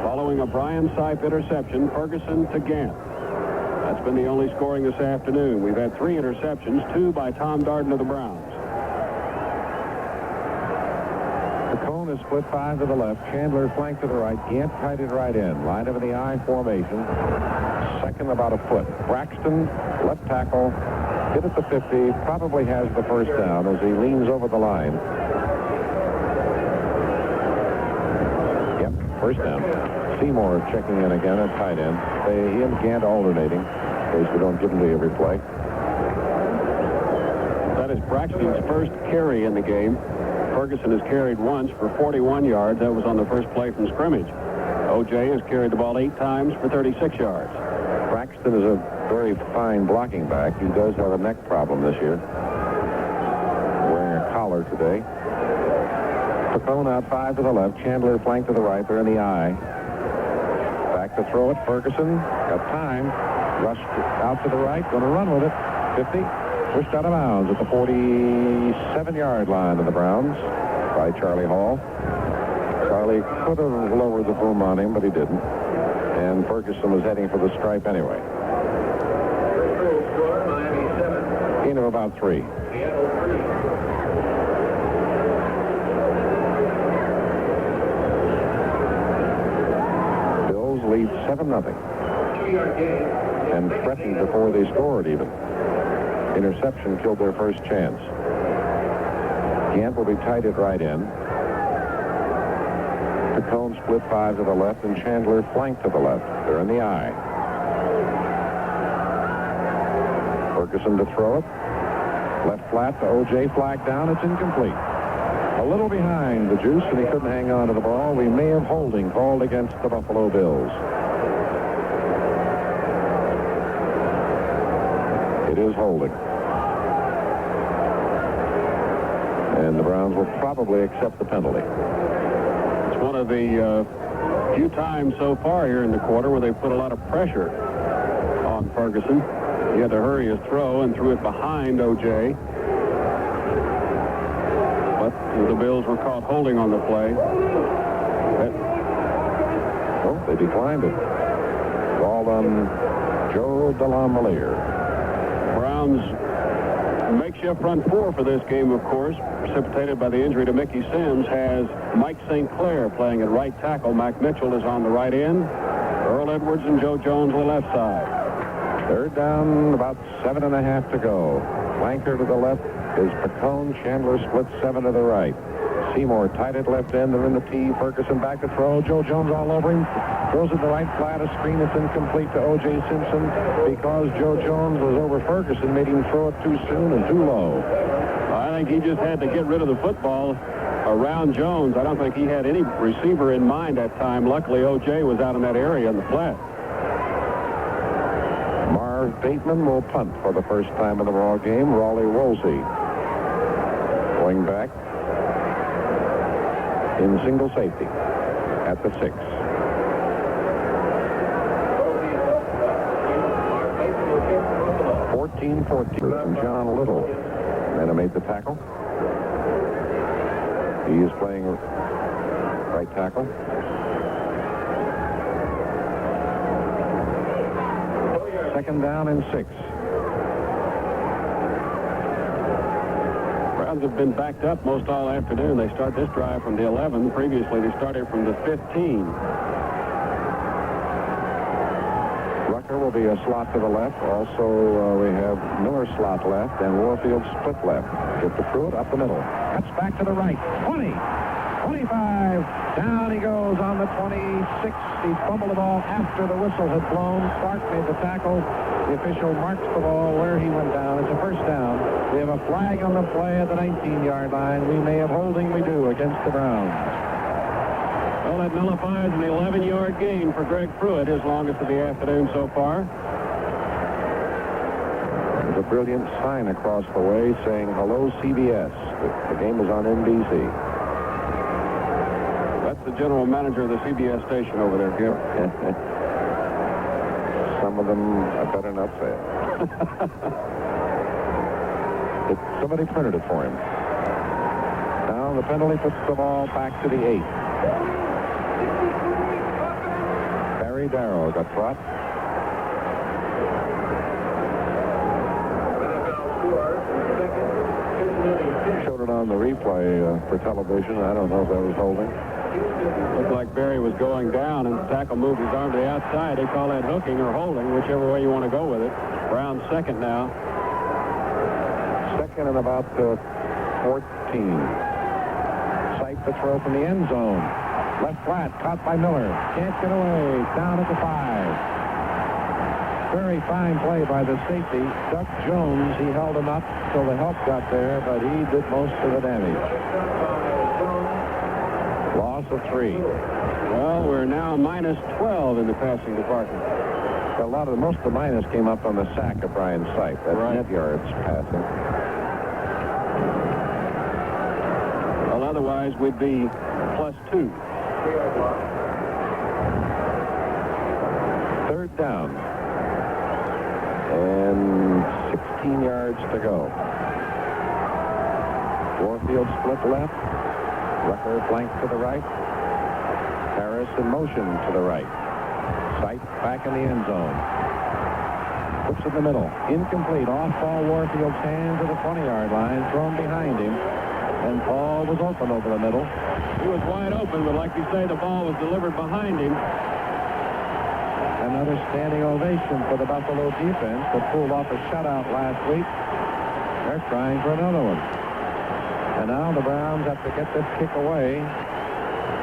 Speaker 1: following a Brian Sipe interception. Ferguson to Gant. That's been the only scoring this afternoon. We've had 3 interceptions, 2 by Tom Darden of the Browns.
Speaker 2: The cone is split 5 to the left. Chandler flank to the right. Gant tight at right end. Line up in the I formation. Second about a foot. Braxton, left tackle, hit at the 50. Probably has the first down as he leans over the line. Yep, first down. Seymour checking in again at tight end. He and Gant alternating. In case we don't give them to you every play.
Speaker 1: That is Braxton's first carry in the game. Ferguson has carried once for 41 yards. That was on the first play from scrimmage. O.J. has carried the ball 8 times for 36 yards.
Speaker 2: Braxton is a very fine blocking back. He does have a neck problem this year. Wearing a collar today. Pacone out 5 to the left. Chandler flank to the right. They're in the eye. Back to throw it. Ferguson got time. Rushed out to the right. Going to run with it. 50. Pushed out of bounds at the 47-yard line of the Browns by Charlie Hall. Charlie could have lowered the boom on him, but he didn't. And Ferguson was heading for the stripe anyway. Gain of about 3. Bills lead 7-0. And threatened before they scored even. Interception killed their first chance. Gant will be tight at right end. Pacone split 5 to the left, and Chandler flanked to the left. They're in the eye. Ferguson to throw it. Left flat to O.J. Flag down. It's incomplete. A little behind the juice, and he couldn't hang on to the ball. We may have holding called against the Buffalo Bills. It is holding. And the Browns will probably accept the penalty.
Speaker 1: It's one of the few times so far here in the quarter where they put a lot of pressure on Ferguson. He had to hurry his throw and threw it behind O.J. But the Bills were caught holding on the play.
Speaker 2: Oh, they declined it. Ball on Joe DeLongmelier.
Speaker 1: Browns makeshift front four for this game, of course, precipitated by the injury to Mickey Sims, has Mike St. Clair playing at right tackle. Mac Mitchell is on the right end. Earl Edwards and Joe Jones on the left side.
Speaker 2: Third down, about 7.5 to go. Flanker to the left is Pacone. Chandler splits 7 to the right. Seymour tight at left end. They're in the T. Ferguson back to throw. Joe Jones all over him. Throws it the right flat. A screen that's incomplete to O.J. Simpson because Joe Jones was over Ferguson, made him throw it too soon and too low.
Speaker 1: I think he just had to get rid of the football around Jones. I don't think he had any receiver in mind that time. Luckily, O.J. was out in that area in the flat.
Speaker 2: Marv Bateman will punt for the first time in the ball game. Raleigh Woolsey going back in single safety at the 6. From John Little. And made the tackle. He is playing right tackle. Second down and 6.
Speaker 1: Browns have been backed up most all afternoon. They start this drive from the 11. Previously, they started from the 15.
Speaker 2: Rucker will be a slot to the left. Also, we have Miller slot left and Warfield split left. Get to Pruitt up the middle. Cuts back to the right. 20. 25. Down he goes on the 26. He fumbled the ball after the whistle had blown. Clark made the tackle. The official marks the ball where he went down. It's a first down. We have a flag on the play at the 19-yard line. We may have holding. We do against the Browns.
Speaker 1: Well, that nullifies an 11-yard gain for Greg Pruitt, his longest of the afternoon so far.
Speaker 2: There's a brilliant sign across the way saying, "Hello, CBS." The game is on NBC.
Speaker 1: That's the general manager of the CBS station over there, Gib.
Speaker 2: Some of them, I better not say it. Somebody printed it for him. Now the penalty puts the ball back to the 8. Barry Darrow got caught. Showed it on the replay for television. I don't know if that was holding.
Speaker 1: Looked like Barry was going down, and the tackle moved his arm to the outside. They call that hooking or holding, whichever way you want to go with it. Brown's second now.
Speaker 2: Second and about 14. Sight to throw from the end zone. Left flat, caught by Miller. Can't get away. Down at the 5. Very fine play by the safety. Duck Jones, he held him up till the help got there, but he did most of the damage. Loss of 3.
Speaker 1: Well, we're now minus 12 in the passing department.
Speaker 2: Most of the minus came up on the sack of Brian Sipe. That's
Speaker 1: Right.
Speaker 2: net yards passing.
Speaker 1: Well, otherwise, we'd be plus 2.
Speaker 2: Third down. And 16 yards to go. Warfield split left. Rucker flank to the right. Harris in motion to the right. Sipe back in the end zone. Puts in the middle. Incomplete. Off ball Warfield's hand to the 20-yard line. Thrown behind him. And Paul was open over the middle.
Speaker 1: He was wide open, but like you say, the ball was delivered behind him.
Speaker 2: Another standing ovation for the Buffalo defense that pulled off a shutout last week. They're trying for another one. And now the Browns have to get this kick away.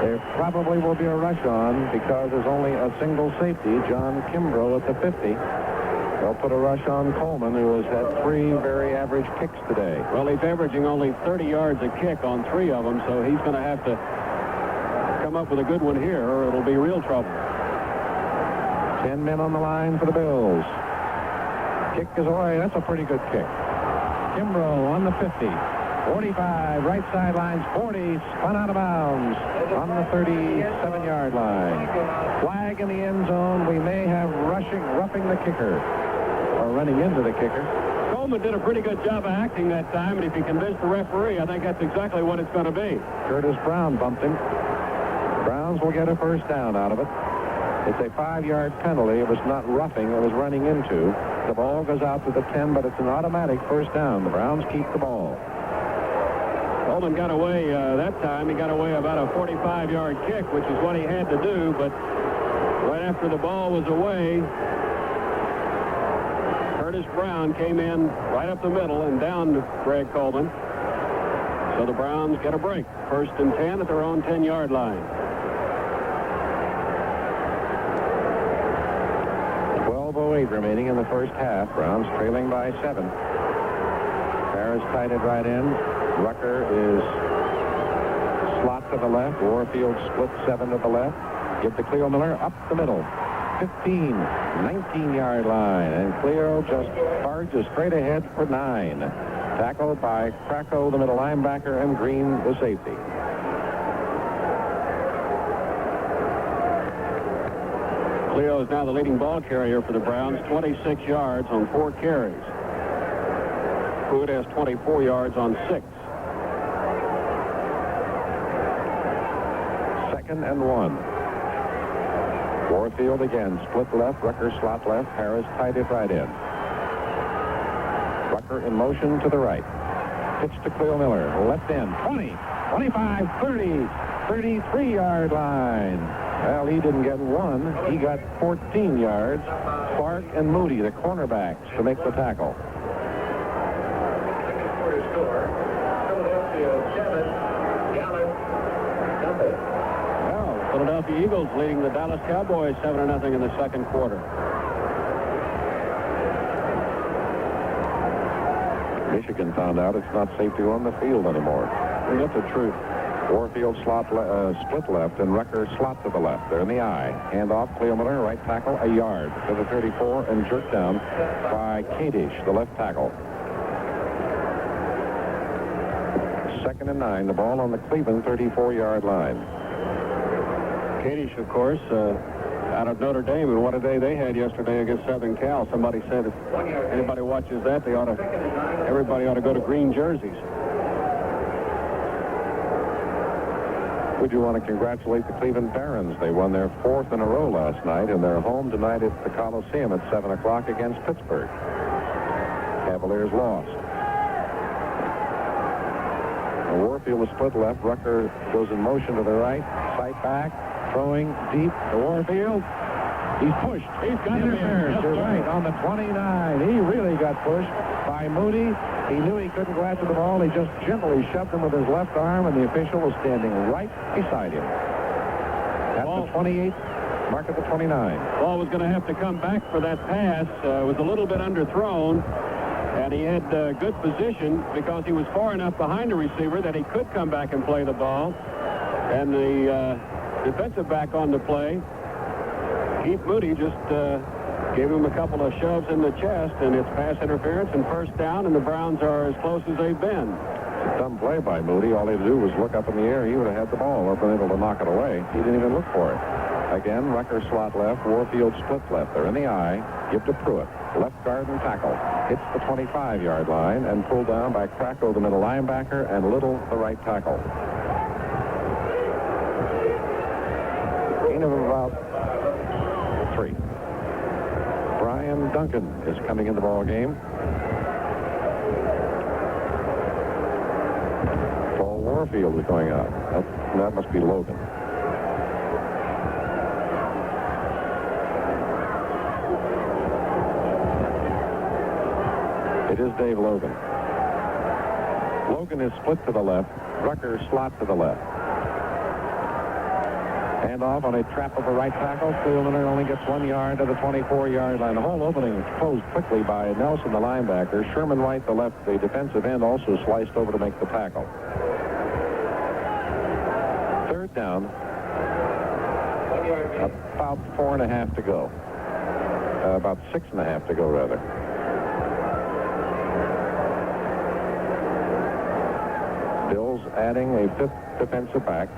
Speaker 2: There probably will be a rush on because there's only a single safety, John Kimbrough at the 50. They'll put a rush on Coleman, who has had 3 very average kicks today.
Speaker 1: Well, he's averaging only 30 yards a kick on 3 of them, so he's going to have to come up with a good one here, or it'll be real trouble.
Speaker 2: 10 men on the line for the Bills. Kick is away. That's a pretty good kick. Kimbrough on the 50. 45, right sidelines, 40, spun out of bounds on the 37-yard line. Flag in the end zone. We may have roughing the kicker, or running into the kicker.
Speaker 1: Coleman did a pretty good job of acting that time, and if he convinced the referee, I think that's exactly what it's going to be.
Speaker 2: Curtis Brown bumped him. Browns will get a first down out of it. It's a 5-yard penalty. It was not roughing, it was running into. The ball goes out to the 10, but it's an automatic first down. The Browns keep the ball.
Speaker 1: Coleman got away that time. He got away about a 45-yard kick, which is what he had to do, but right after the ball was away, Curtis Brown came in right up the middle and downed Greg Coleman. So the Browns get a break. First and 10 at their own 10-yard line.
Speaker 2: 12:08 remaining in the first half. Browns trailing by 7. Harris tight at right end. Rucker is slot to the left. Warfield split 7 to the left. Give to Cleo Miller up the middle. 15, 19-yard line. And Cleo just barges straight ahead for 9. Tackled by Krakow, the middle linebacker, and Green, the safety.
Speaker 1: Cleo is now the leading ball carrier for the Browns, 26 yards on 4 carries. Hood has 24 yards on 6. 2nd and 1.
Speaker 2: Warfield again, split left, Rucker slot left, Harris tight at right end. Rucker in motion to the right. Pitch to Cleo Miller, left end, 20, 25, 30, 33-yard line. Well, he didn't get 1. He got 14 yards. Clark and Moody, the cornerbacks, to make the tackle.
Speaker 1: Philadelphia Eagles leading the Dallas Cowboys 7-0 in the second quarter.
Speaker 2: Michigan found out it's not safe to go on the field anymore.
Speaker 1: That's the truth.
Speaker 2: Warfield split left and Rucker slot to the left. They're in the eye. Hand off Cleo Miller, right tackle, a yard to the 34 and jerked down by Kadish, the left tackle. 2nd and 9. The ball on the Cleveland 34-yard line.
Speaker 1: Kadish, of course, out of Notre Dame, and what a day they had yesterday against Southern Cal. Somebody said if anybody watches that, everybody ought to go to green jerseys.
Speaker 2: Would you want to congratulate the Cleveland Barons? They won their 4th in a row last night, and they're home tonight at the Coliseum at 7 o'clock against Pittsburgh. Cavaliers lost. Warfield was split left. Rucker goes in motion to the right. Sight back. Throwing deep to Warfield. He's pushed.
Speaker 1: He's got him here.
Speaker 2: You're right. On the 29. He really got pushed by Moody. He knew he couldn't go after the ball. He just gently shoved him with his left arm, and the official was standing right beside him. At the 28, mark at the 29.
Speaker 1: Ball was going to have to come back for that pass. It was a little bit underthrown, and he had good position because he was far enough behind the receiver that he could come back and play the ball. And the defensive back on the play, Keith Moody, just gave him a couple of shoves in the chest, and it's pass interference and first down, and the Browns are as close as they've been.
Speaker 2: It's a dumb play by Moody. All he had to do was look up in the air. He would have had the ball or been able to knock it away. He didn't even look for it. Again, Rucker slot left, Warfield split left. They're in the eye. Give to Pruitt. Left guard and tackle. Hits the 25-yard line and pulled down by Kracko, the middle linebacker, and Little, the right tackle. Gain of about 3. Brian Duncan is coming in the ball game. Paul Warfield is going out. That must be Logan. It is Dave Logan. Logan is split to the left. Rucker slot to the left. Hand off on a trap of a right tackle. Miller only gets 1 yard to the 24-yard line. The whole opening closed quickly by Nelson, the linebacker. Sherman White, the left, the defensive end, also sliced over to make the tackle. Third down. About 4.5 to go. About 6.5 to go, rather. Bills adding a 5th defensive back.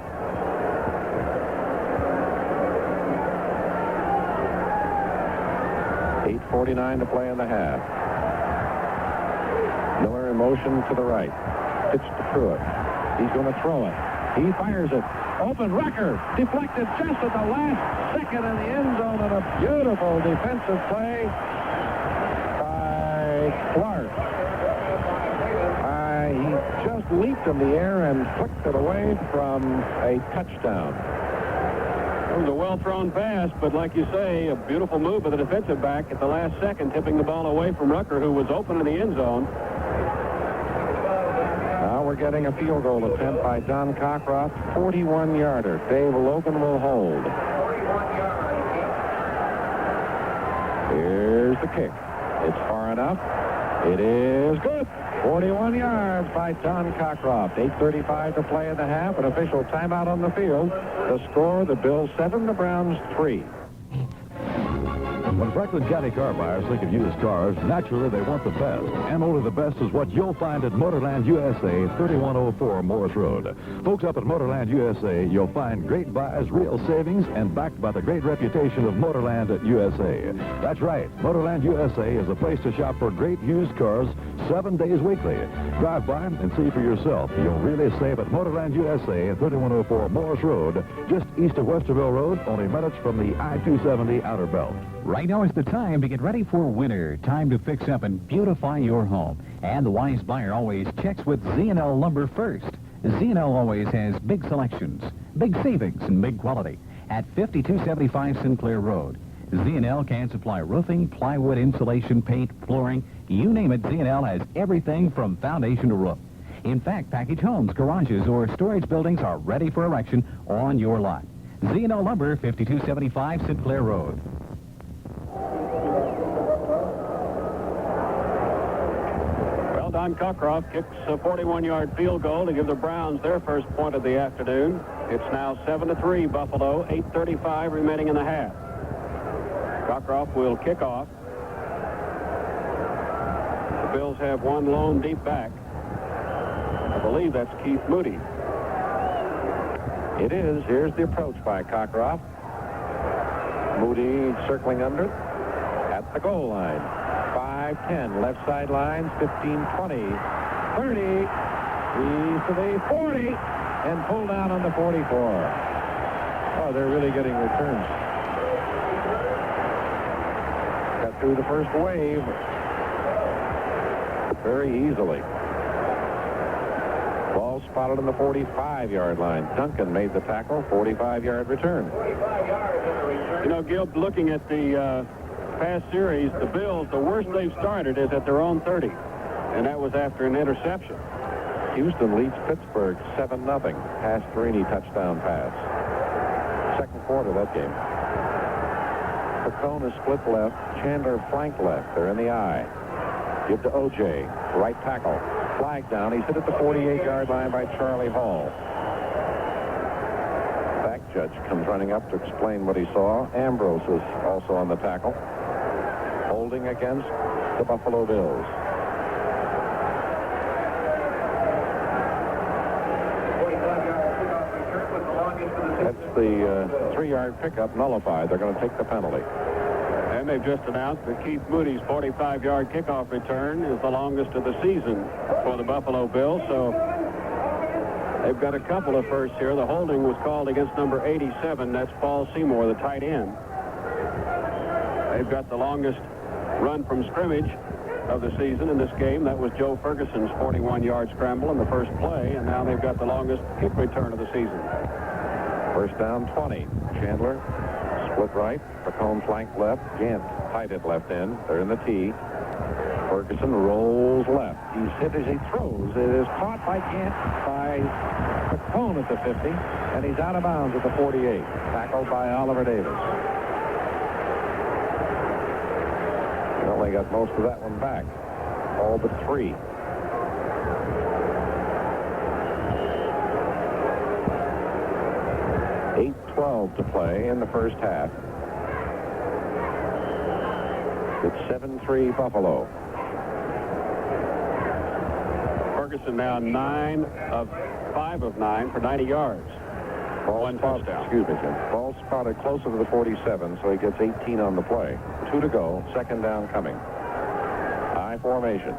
Speaker 2: .49 to play in the half. Miller in motion to the right. Pitch to Pruitt. He's going to throw it. He fires it. Open Rucker. Deflected just at the last second in the end zone, and a beautiful defensive play by Clark. He just leaped in the air and flicked it away from a touchdown.
Speaker 1: It was a well-thrown pass, but like you say, a beautiful move by the defensive back at the last second, tipping the ball away from Rucker, who was open in the end zone.
Speaker 2: Now we're getting a field goal attempt by Don Cockcroft, 41-yarder. Dave Logan will hold. Here's the kick. It's far enough. It is good. 41 yards by Don Cockcroft. 8:35 to play in the half. An official timeout on the field. The score, the Bills 7, the Browns 3.
Speaker 6: When Franklin County car buyers think of used cars, naturally they want the best. And only the best is what you'll find at Motorland USA, 3104 Morris Road. Folks, up at Motorland USA, you'll find great buys, real savings, and backed by the great reputation of Motorland USA. That's right. Motorland USA is a place to shop for great used cars 7 days weekly. Drive by and see for yourself. You'll really save at Motorland USA, 3104 Morris Road, just east of Westerville Road, only minutes from the I-270 outer belt.
Speaker 12: Right now is the time to get ready for winter. Time to fix up and beautify your home. And the wise buyer always checks with Z&L Lumber first. Z&L always has big selections, big savings, and big quality at 5275 Sinclair Road. Z&L can supply roofing, plywood, insulation, paint, flooring, you name it. Z&L has everything from foundation to roof. In fact, package homes, garages, or storage buildings are ready for erection on your lot. Z&L Lumber, 5275 Sinclair Road.
Speaker 1: Well, Don Cockcroft kicks a 41-yard field goal to give the Browns their first point of the afternoon. It's now 7-3 Buffalo, 8:35 remaining in the half. Cockcroft will kick off. The Bills have one lone deep back. I believe that's Keith Moody.
Speaker 2: It is. Here's the approach by Cockcroft. Moody circling under at the goal line. 5-10, left sideline, 15-20, 30. He's to the 40 and pulled down on the 44. Oh, they're really getting returns. Got through the first wave very easily. Ball spotted on the 45-yard line. Duncan made the tackle, 45-yard return.
Speaker 1: You know, Gib, looking at the past series, the Bills, the worst they've started is at their own 30, and that was after an interception.
Speaker 2: Houston leads Pittsburgh 7-0. Pastorini touchdown pass. Second quarter of that game. Pacone is split left. Chandler flank left. They're in the eye. Give to O.J. Right tackle. Flag down. He's hit at the 48-yard line by Charlie Hall. judge comes running up to explain what he saw. Ambrose was also on the tackle, holding against the Buffalo Bills. That's the 3-yard pickup nullified. They're going to take the penalty.
Speaker 1: And they've just announced that Keith Moody's 45-yard kickoff return is the longest of the season for the Buffalo Bills. So they've got a couple of firsts here. The holding was called against number 87. That's Paul Seymour, the tight end. They've got the longest run from scrimmage of the season in this game. That was Joe Ferguson's 41-yard scramble in the first play. And now they've got the longest kick return of the season.
Speaker 2: First down, 20. Chandler split right. Pacone flank left. Gant tight at left end. They're in the T. Ferguson rolls left. He's hit as he throws. It is caught by Gant by Pacone at the 50, and he's out of bounds at the 48. Tackled by Oliver Davis. He only got most of that one back. All but 3. .12 to play in the first half. It's 7-3 Buffalo.
Speaker 1: Ferguson now 5 of 9 for 90 yards. One touchdown.
Speaker 2: Excuse me, Jim. Ball spotted closer to the 47, so he gets 18 on the play. 2 to go. Second down coming. I formation.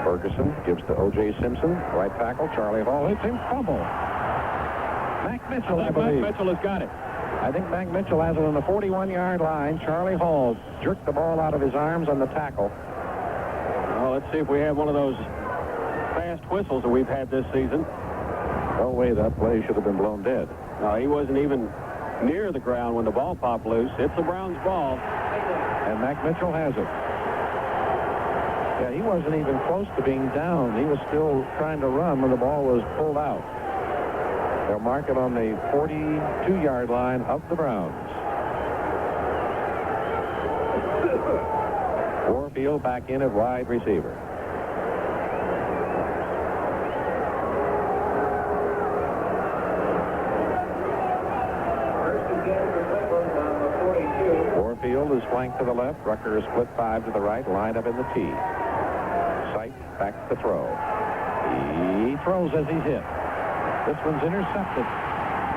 Speaker 2: Ferguson gives to O.J. Simpson. Right tackle. Charlie Hall hits him. Fumble. Mac Mitchell, I believe.
Speaker 1: Mac Mitchell has got it.
Speaker 2: I think Mac Mitchell has it on the 41-yard line. Charlie Hall jerked the ball out of his arms on the tackle.
Speaker 1: Well, let's see if we have one of those fast whistles that we've had this season.
Speaker 2: No way that play should have been blown dead.
Speaker 1: No, he wasn't even near the ground when the ball popped loose. It's the Browns' ball.
Speaker 2: And Mac Mitchell has it. Yeah, he wasn't even close to being down. He was still trying to run when the ball was pulled out. They'll mark it on the 42-yard line of the Browns. Warfield back in at wide receiver. Warfield is flanked to the left. Rucker is split 5 to the right. Line up in the T. Sight back to throw. He throws as he's hit. This one's intercepted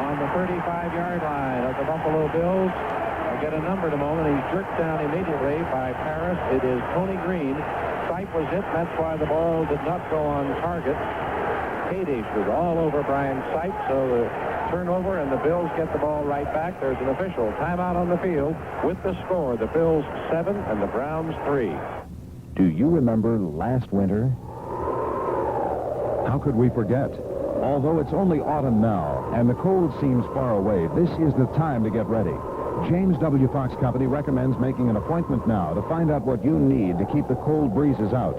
Speaker 2: on the 35-yard line of the Buffalo Bills. I get a number in a moment. He's jerked down immediately by Paris. It is Tony Green. Sight was hit. That's why the ball did not go on target. Kadish was all over Brian Sight, so the turnover, and the Bills get the ball right back. There's an official timeout on the field with the score. The Bills 7 and the Browns 3.
Speaker 6: Do you remember last winter? How could we forget? Although it's only autumn now, and the cold seems far away, this is the time to get ready. James W. Fox Company recommends making an appointment now to find out what you need to keep the cold breezes out.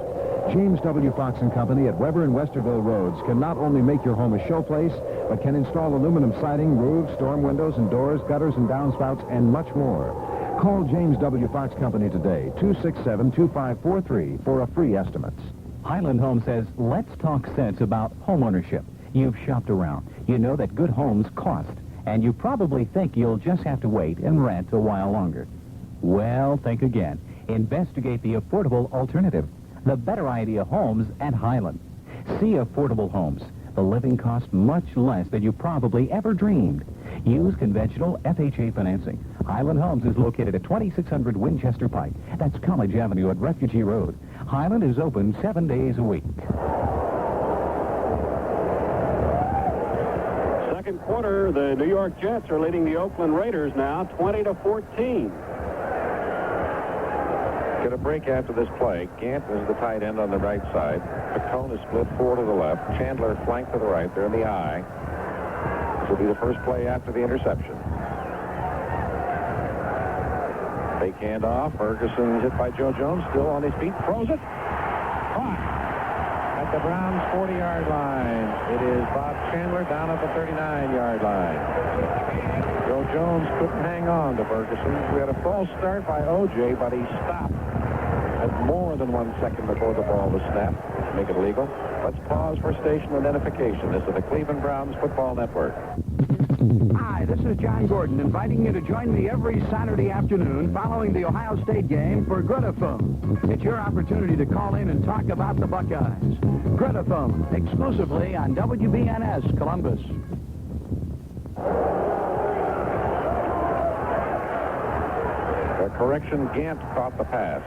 Speaker 6: James W. Fox & Company at Weber and Westerville Roads can not only make your home a showplace, but can install aluminum siding, roofs, storm windows and doors, gutters and downspouts, and much more. Call James W. Fox Company today, 267-2543, for a free estimate.
Speaker 12: Highland Home says, let's talk sense about home ownership. You've shopped around. You know that good homes cost, and you probably think you'll just have to wait and rent a while longer. Well, think again. Investigate the affordable alternative, the Better Idea Homes at Highland. See affordable homes. The living costs much less than you probably ever dreamed. Use conventional FHA financing. Highland Homes is located at 2600 Winchester Pike. That's College Avenue at Refugee Road. Highland is open 7 days a week.
Speaker 1: Second quarter, the New York Jets are leading the Oakland Raiders now 20-14.
Speaker 2: Get a break after this play. Gant is the tight end on the right side. Pacone is split 4 to the left. Chandler flanked to the right. They're in the I. This will be the first play after the interception. Fake handoff. Ferguson hit by Joe Jones. Still on his feet. Throws it. Caught at the Browns' 40-yard line. It is Bob Chandler down at the 39-yard line. Joe Jones couldn't hang on to Ferguson. We had a false start by O.J., but he stopped at more than 1 second before the ball was snapped, make it legal. Let's pause for station identification. This is the Cleveland Browns Football Network.
Speaker 9: Hi, this is John Gordon, inviting you to join me every Saturday afternoon following the Ohio State game for Gretaphone. It's your opportunity to call in and talk about the Buckeyes. Gretaphone, exclusively on WBNS Columbus.
Speaker 2: Correction, Gant caught the pass.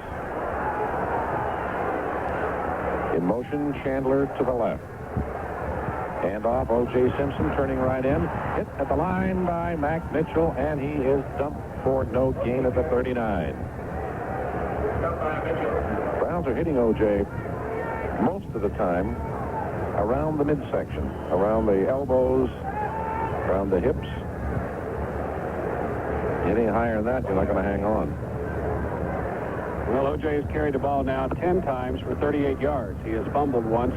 Speaker 2: In motion, Chandler to the left. And off, O.J. Simpson turning right in. Hit at the line by Mac Mitchell, and he is dumped for no gain at the 39. Browns are hitting O.J. most of the time around the midsection, around the elbows, around the hips. Any higher than that, you're not going to hang on.
Speaker 1: Well, O.J. has carried the ball now 10 times for 38 yards. He has fumbled once.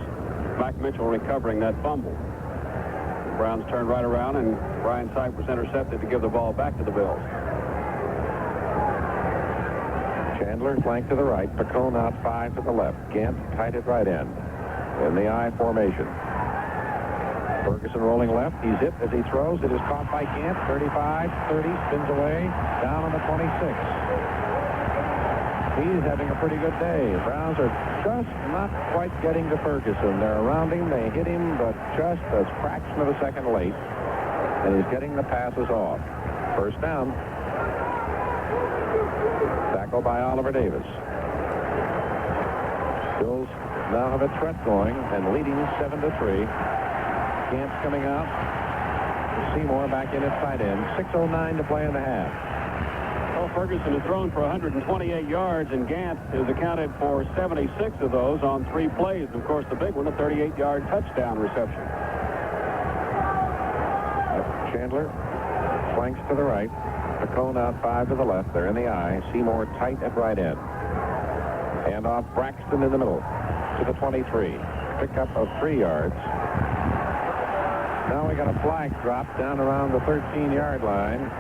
Speaker 1: Mac Mitchell recovering that fumble. The Browns turned right around, and Brian Sipe was intercepted to give the ball back to the Bills.
Speaker 2: Chandler flank to the right. Pacone out 5 to the left. Gant tight at right end. In the I formation. Ferguson rolling left. He's hit as he throws. It is caught by Gant. 35, 30, spins away. Down on the 26. He's having a pretty good day. The Browns are just not quite getting to Ferguson. They're around him. They hit him, but just a fraction of a second late. And he's getting the passes off. First down. Tackle by Oliver Davis. Bills now have a threat going and leading 7-3. Gant's coming out. Seymour back in at tight end. 6:09 to play in the half.
Speaker 1: Well, Ferguson has thrown for 128 yards, and Gant has accounted for 76 of those on 3 plays. Of course, the big one, a 38-yard touchdown reception.
Speaker 2: Chandler flanks to the right. Pacone out 5 to the left. They're in the I. Seymour tight at right end. And off Braxton in the middle to the 23. Pickup of 3 yards. Now we got a flag drop down around the 13-yard line.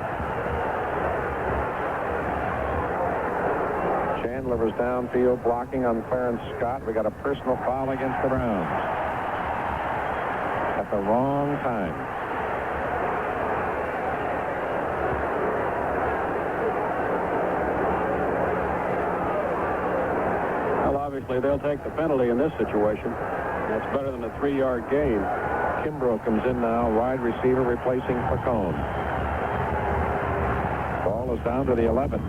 Speaker 2: Chandler was downfield blocking on Clarence Scott. We got a personal foul against the Browns. At the wrong time.
Speaker 1: Well, obviously, they'll take the penalty in this situation. That's better than a 3-yard gain.
Speaker 2: Kimbrough comes in now, wide receiver replacing Pacone. Ball is down to the 11.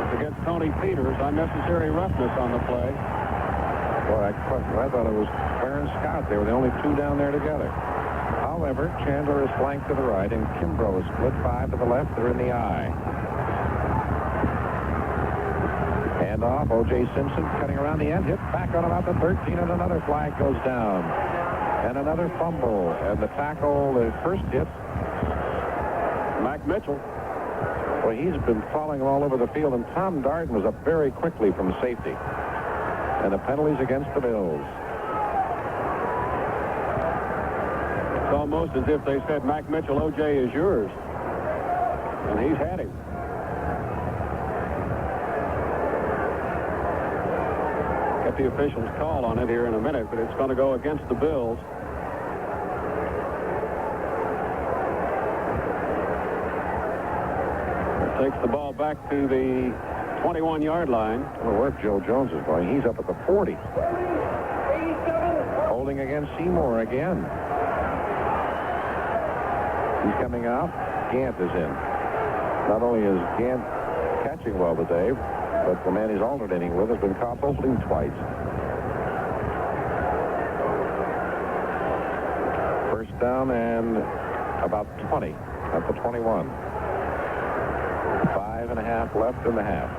Speaker 1: It's against Tony Peters. Unnecessary roughness on the play.
Speaker 2: Boy, I thought it was Clarence Scott. They were the only 2 down there together. However, Chandler is flanked to the right, and Kimbrough is split 5 to the left. They're in the I. And off, O.J. Simpson cutting around the end, hit back on about the 13, and another flag goes down. And another fumble, and the tackle, the first hit.
Speaker 1: Mac Mitchell.
Speaker 2: Well, he's been falling all over the field, and Tom Darden was up very quickly from safety. And the penalties against the Bills.
Speaker 1: It's almost as if they said, Mac Mitchell, O.J. is yours. And he's had him. Get the officials' call on it here in a minute, but it's going to go against the Bills. It takes the ball back to the 21-yard line.
Speaker 2: I don't know where Joe Jones is going. He's up at the 40. Holding against Seymour again. He's coming out. Gant is in. Not only is Gant catching well today, but the man he's alternating with has been caught holding twice. First down and about 20 at the 21. 5.5 left in the half.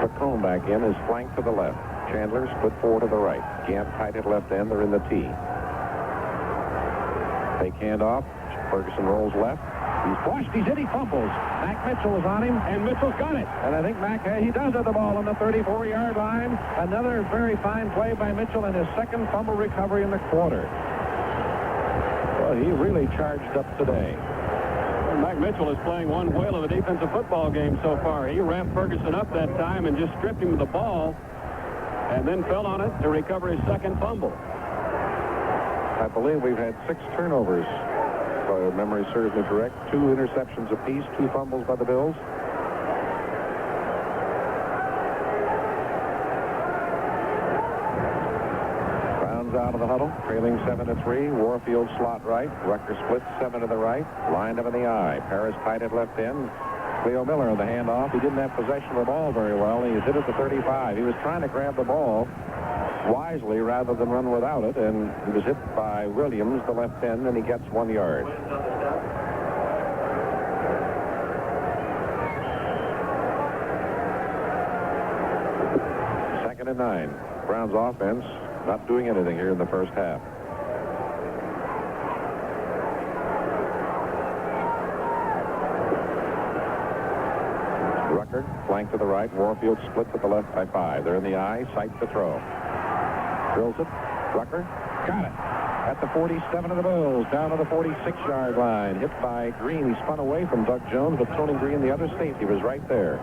Speaker 2: Pacone back in is flanked to the left. Chandler split 4 to the right. Gant tight at left end. They're in the T. Fake handoff. Ferguson rolls left. He's flushed. He's hit. He fumbles. Mac Mitchell is on him, and Mitchell's got it. And I think he does have the ball on the 34-yard line. Another very fine play by Mitchell and his second fumble recovery in the quarter.
Speaker 1: Well,
Speaker 2: Well, he really charged up today.
Speaker 1: Well, Mac Mitchell is playing one whale of a defensive football game so far. He wrapped Ferguson up that time and just stripped him of the ball and then fell on it to recover his second fumble.
Speaker 2: I believe we've had 6 turnovers, if memory serves me correct. 2 interceptions apiece, 2 fumbles by the Bills. Browns out of the huddle, trailing 7-3. Warfield slot right. Rucker splits 7 to the right. Lined up in the eye. Paris tight at left end. Cleo Miller on the handoff. He didn't have possession of the ball very well. He was hit at the 35. He was trying to grab the ball wisely rather than run without it, and he was hit by Williams, the left end, and he gets 1 yard. Second and 9. Browns offense not doing anything here in the first half. Rucker flank to the right. Warfield split to the left by 5. They're in the eye. Sight to throw. Drills it. Rucker. Got it. At the 47 of the Bills. Down to the 46-yard line. Hit by Green. He spun away from Doug Jones, but Tony Green, the other safety, was right there.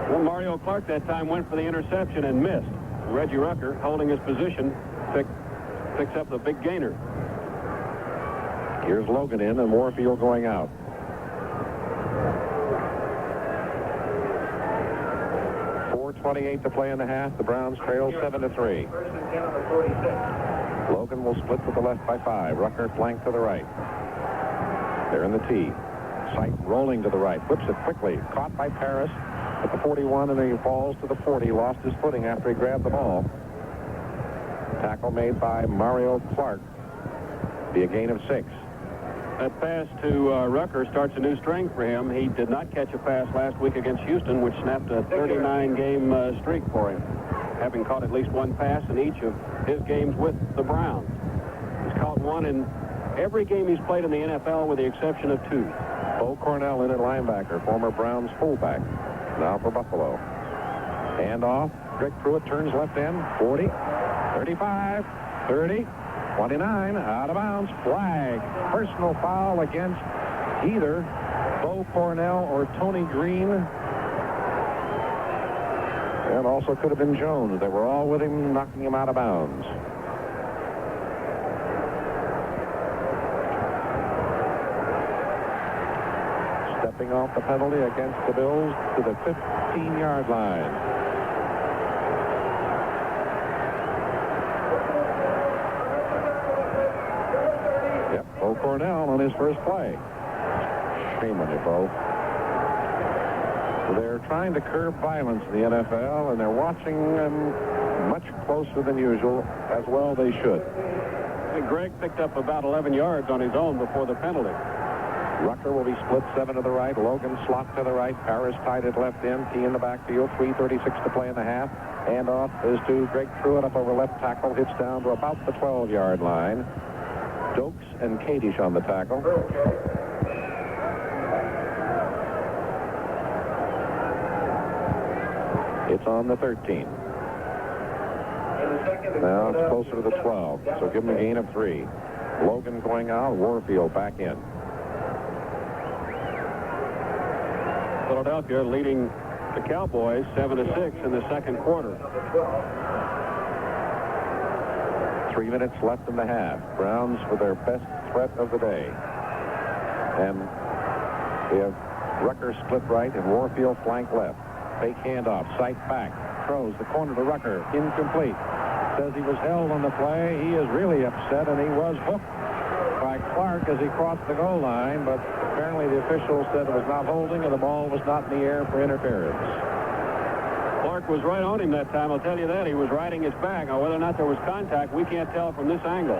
Speaker 1: Well, Mario Clark that time went for the interception and missed. Reggie Rucker, holding his position, picks up the big gainer.
Speaker 2: Here's Logan in and Warfield going out. .28 to play in the half. The Browns trail 7-3. Logan will split to the left by 5. Rucker flank to the right. They're in the T. Sight rolling to the right. Whips it quickly. Caught by Paris at the 41, and then he falls to the 40. Lost his footing after he grabbed the ball. Tackle made by Mario Clark. Be a gain of 6.
Speaker 1: That pass to Rucker starts a new string for him. He did not catch a pass last week against Houston, which snapped a 39-game streak for him, having caught at least 1 pass in each of his games with the Browns. He's caught 1 in every game he's played in the NFL with the exception of 2.
Speaker 2: Bo Cornell in at linebacker, former Browns fullback, now for Buffalo. Hand off. Greg Pruitt turns left end. 40, 35, 30. 29, out of bounds, flag. Personal foul against either Bo Cornell or Tony Green. And also could have been Jones. They were all with him, knocking him out of bounds. Stepping off the penalty against the Bills to the 15-yard line. Bo Cornell on his first play. Shame on you, Bo. They're trying to curb violence in the NFL, and they're watching them much closer than usual. As well they should.
Speaker 1: And Greg picked up about 11 yards on his own before the penalty.
Speaker 2: Rucker will be split 7 to the right. Logan slot to the right. Paris tied at left end. T in the backfield. 3:36 to play in the half. Handoff is to Greg Pruitt up over left tackle. Hits down to about the 12-yard line. Dokes and Kadish on the tackle. It's on the 13. Now it's closer to the 12, so give him a gain of 3. Logan going out, Warfield back in.
Speaker 1: Philadelphia leading the Cowboys 7-6 in the second quarter.
Speaker 2: 3 minutes left in the half. Browns with their best threat of the day. And we have Rucker split right and Warfield flank left. Fake handoff. Sight back. Throws the corner to Rucker. Incomplete. Says he was held on the play. He is really upset, and he was hooked by Clark as he crossed the goal line, but apparently the official said it was not holding and the ball was not in the air for interference.
Speaker 1: Clark was right on him that time, I'll tell you that. He was riding his back. Now, whether or not there was contact, we can't tell from this angle.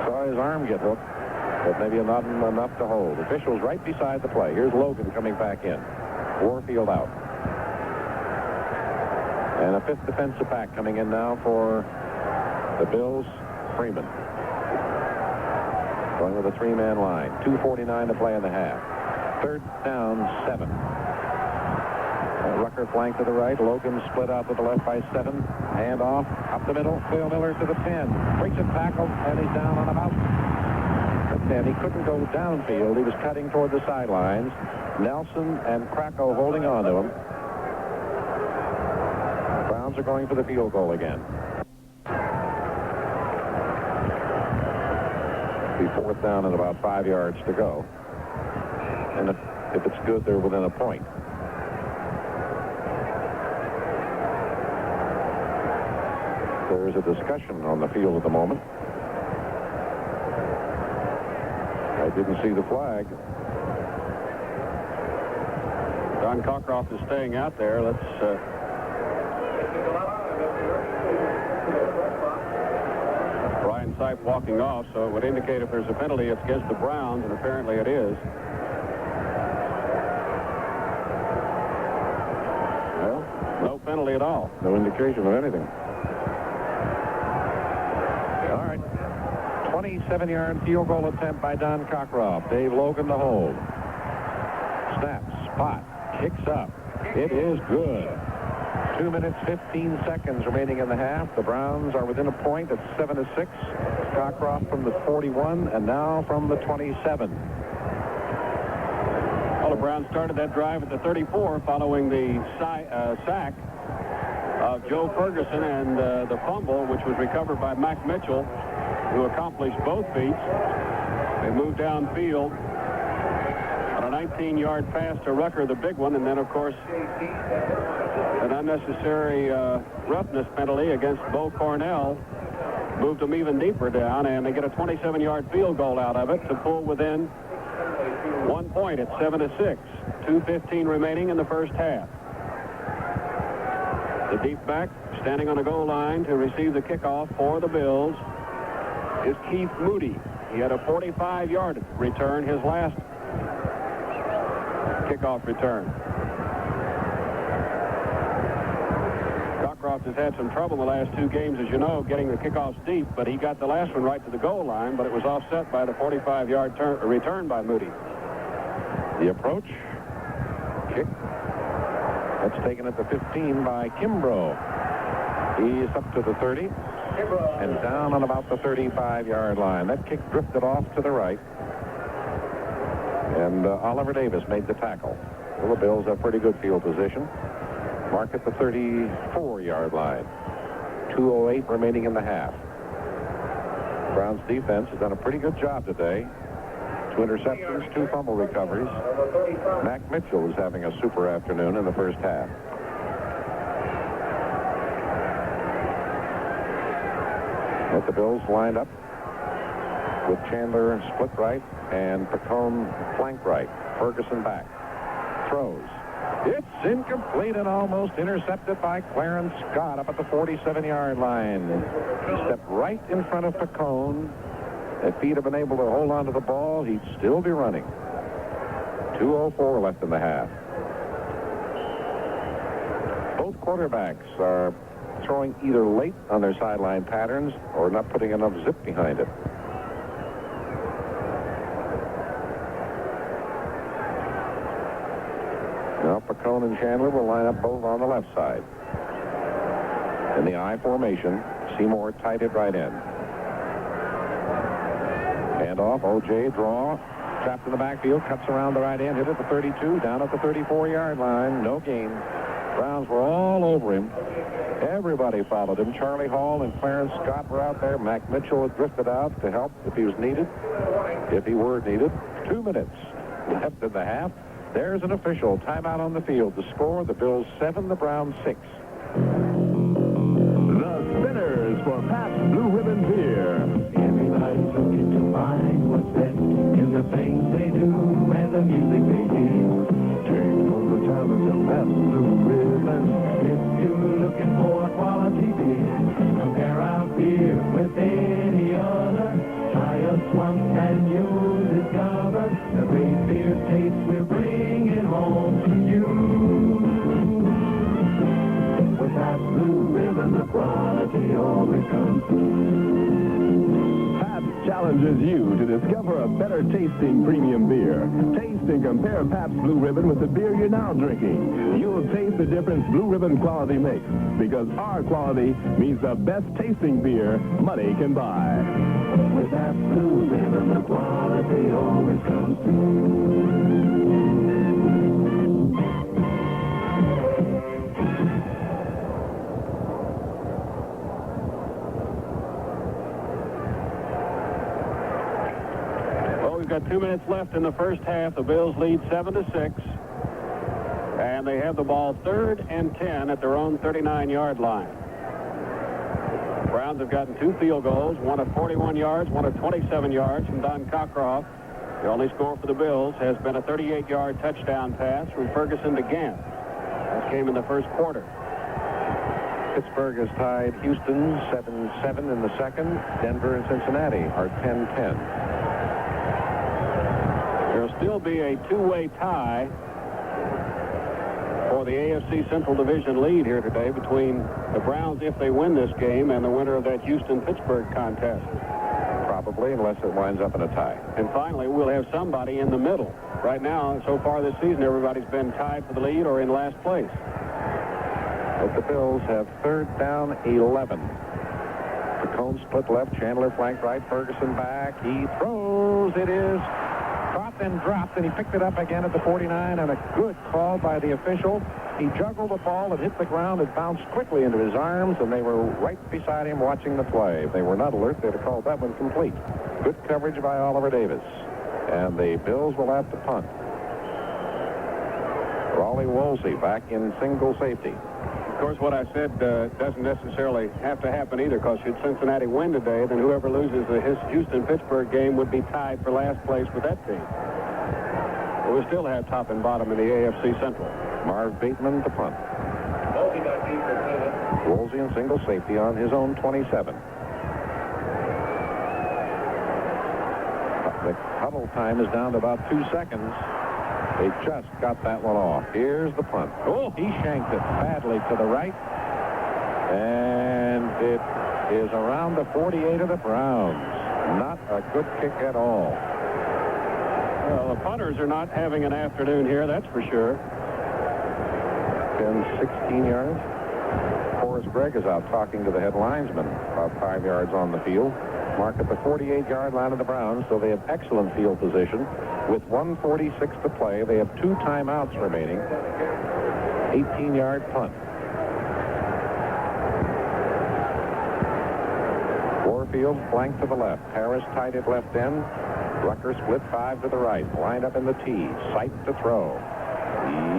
Speaker 2: Saw his arm get hooked, but maybe not enough to hold. Officials right beside the play. Here's Logan coming back in. Warfield out. And a 5th defensive back coming in now for the Bills, Freeman. Going with a 3-man line. 2:49 to play in the half. 3rd down, 7. Rucker flank to the right. Logan split out to the left by 7. Hand off. Up the middle. Cleo Miller to the 10. Breaks a tackle, and he's down on about 10. He couldn't go downfield. He was cutting toward the sidelines. Nelson and Krakow holding on to him. Browns are going for the field goal again. Be fourth down and about 5 yards to go. And if it's good, they're within a point. There's a discussion on the field at the moment. I didn't see the flag.
Speaker 1: Don Cockcroft is staying out there. Let's Brian Sipe walking off, so it would indicate if there's a penalty, it's against the Browns, and apparently it is. Well, no penalty at all.
Speaker 2: No indication of anything. All right. 27-yard field goal attempt by Don Cockcroft. Dave Logan to hold. Snap, spot, kicks up. It is good. 2 minutes, 15 seconds remaining in the half. The Browns are within a point at 7-6. Cockcroft from the 41 and now from the 27.
Speaker 1: Well, the Browns started that drive at the 34 following the sack of Joe Ferguson and the fumble, which was recovered by Mac Mitchell, who accomplished both feats. They moved downfield on a 19-yard pass to Rucker, the big one, and then, of course, an unnecessary roughness penalty against Bo Cornell moved them even deeper down, and they get a 27-yard field goal out of it to pull within 1 point at 7-6. 2:15 remaining in the first half. The deep back standing on the goal line to receive the kickoff for the Bills is Keith Moody. He had a 45-yard return, his last kickoff return. Cockcroft has had some trouble the last 2 games, as you know, getting the kickoffs deep, but he got the last one right to the goal line, but it was offset by the 45-yard return by Moody.
Speaker 2: The approach. Kick. That's taken at the 15 by Kimbrough. He's up to the 30 and down on about the 35-yard line. That kick drifted off to the right. And Oliver Davis made the tackle. Well, the Bills have pretty good field position. Mark at the 34-yard line. 2:08 remaining in the half. Browns defense has done a pretty good job today. 2 interceptions, 2 fumble recoveries. Mac Mitchell is having a super afternoon in the first half. With the Bills lined up with Chandler split right and Pacone flank right. Ferguson back. Throws. It's incomplete and almost intercepted by Clarence Scott up at the 47-yard line. He stepped right in front of Pacone. If he'd have been able to hold on to the ball, he'd still be running. 2:04 left in the half. Both quarterbacks are throwing either late on their sideline patterns or not putting enough zip behind it. Now Pacone and Chandler will line up both on the left side. In the I formation, Seymour tight at right end. Hand off, O.J. draw, trapped in the backfield, cuts around the right end, hit at the 32, down at the 34-yard line, no gain. Browns were all over him. Everybody followed him. Charlie Hall and Clarence Scott were out there. Mac Mitchell had drifted out to help if he was needed, if he were needed. 2 minutes left in the half. There's an official timeout on the field. The score, the Bills 7, the Browns 6.
Speaker 13: The Spinners for Pabst Blue Ribbon Beer.
Speaker 8: Everybody's looking to find what's best in the things they do and the music they hear. Turn for the talent of Pabst Blue Ribbon. If you're looking for quality beer, compare our beer with any other. Try us once and you'll discover the great beer taste we're bringing home to you. With Pabst Blue Ribbon, the quality always comes through.
Speaker 13: Pabst challenges you to discover a better tasting premium beer. Taste and compare Pabst Blue Ribbon with the beer you're now drinking. You'll taste the difference Blue Ribbon quality makes, because our quality means the best tasting beer money can buy.
Speaker 8: With that blue ribbon, the quality always comes through.
Speaker 1: We've got 2 minutes left in the first half. The Bills lead 7-6. And they have the ball 3rd and 10 at their own 39-yard line. Browns have gotten 2 field goals, one at 41 yards, one at 27 yards from Don Cockcroft. The only score for the Bills has been a 38-yard touchdown pass from Ferguson to Gant. That came in the first quarter.
Speaker 2: Pittsburgh has tied Houston 7-7 in the second. Denver and Cincinnati are 10-10.
Speaker 1: There'll still be a 2-way tie for the AFC Central Division lead here today between the Browns, if they win this game, and the winner of that Houston-Pittsburgh contest.
Speaker 2: Probably, unless it winds up in a tie.
Speaker 1: And finally, we'll have somebody in the middle. Right now, so far this season, everybody's been tied for the lead or in last place.
Speaker 2: But the Bills have 3rd down 11. The cone split left, Chandler flanked right, Ferguson back. He throws. It is caught and dropped, and he picked it up again at the 49, and a good call by the official. He juggled the ball. It hit the ground. It bounced quickly into his arms, and they were right beside him watching the play. If they were not alert, they'd have called that one complete. Good coverage by Oliver Davis. And the Bills will have to punt. Raleigh Woolsey back in single safety.
Speaker 1: Of course, what I said doesn't necessarily have to happen either, because should Cincinnati win today, then whoever loses the Houston-Pittsburgh game would be tied for last place with that team. But we still have top and bottom in the AFC Central.
Speaker 2: Marv Bateman to punt. Woolsey in single safety on his own 27. The huddle time is down to about 2 seconds. They just got that one off. Here's the punt. Oh, he shanked it badly to the right. And it is around the 48 of the Browns. Not a good kick at all.
Speaker 1: Well, the punters are not having an afternoon here, that's for sure.
Speaker 2: 10, 16 yards. Forrest Gregg is out talking to the head linesman about 5 yards on the field. Mark at the 48-yard line of the Browns, so they have excellent field position. With 1:46 to play, they have 2 timeouts remaining. 18-yard punt. Warfield flanked to the left. Harris tight at left end. Rucker split 5 to the right. Lined up in the T. Sight to throw.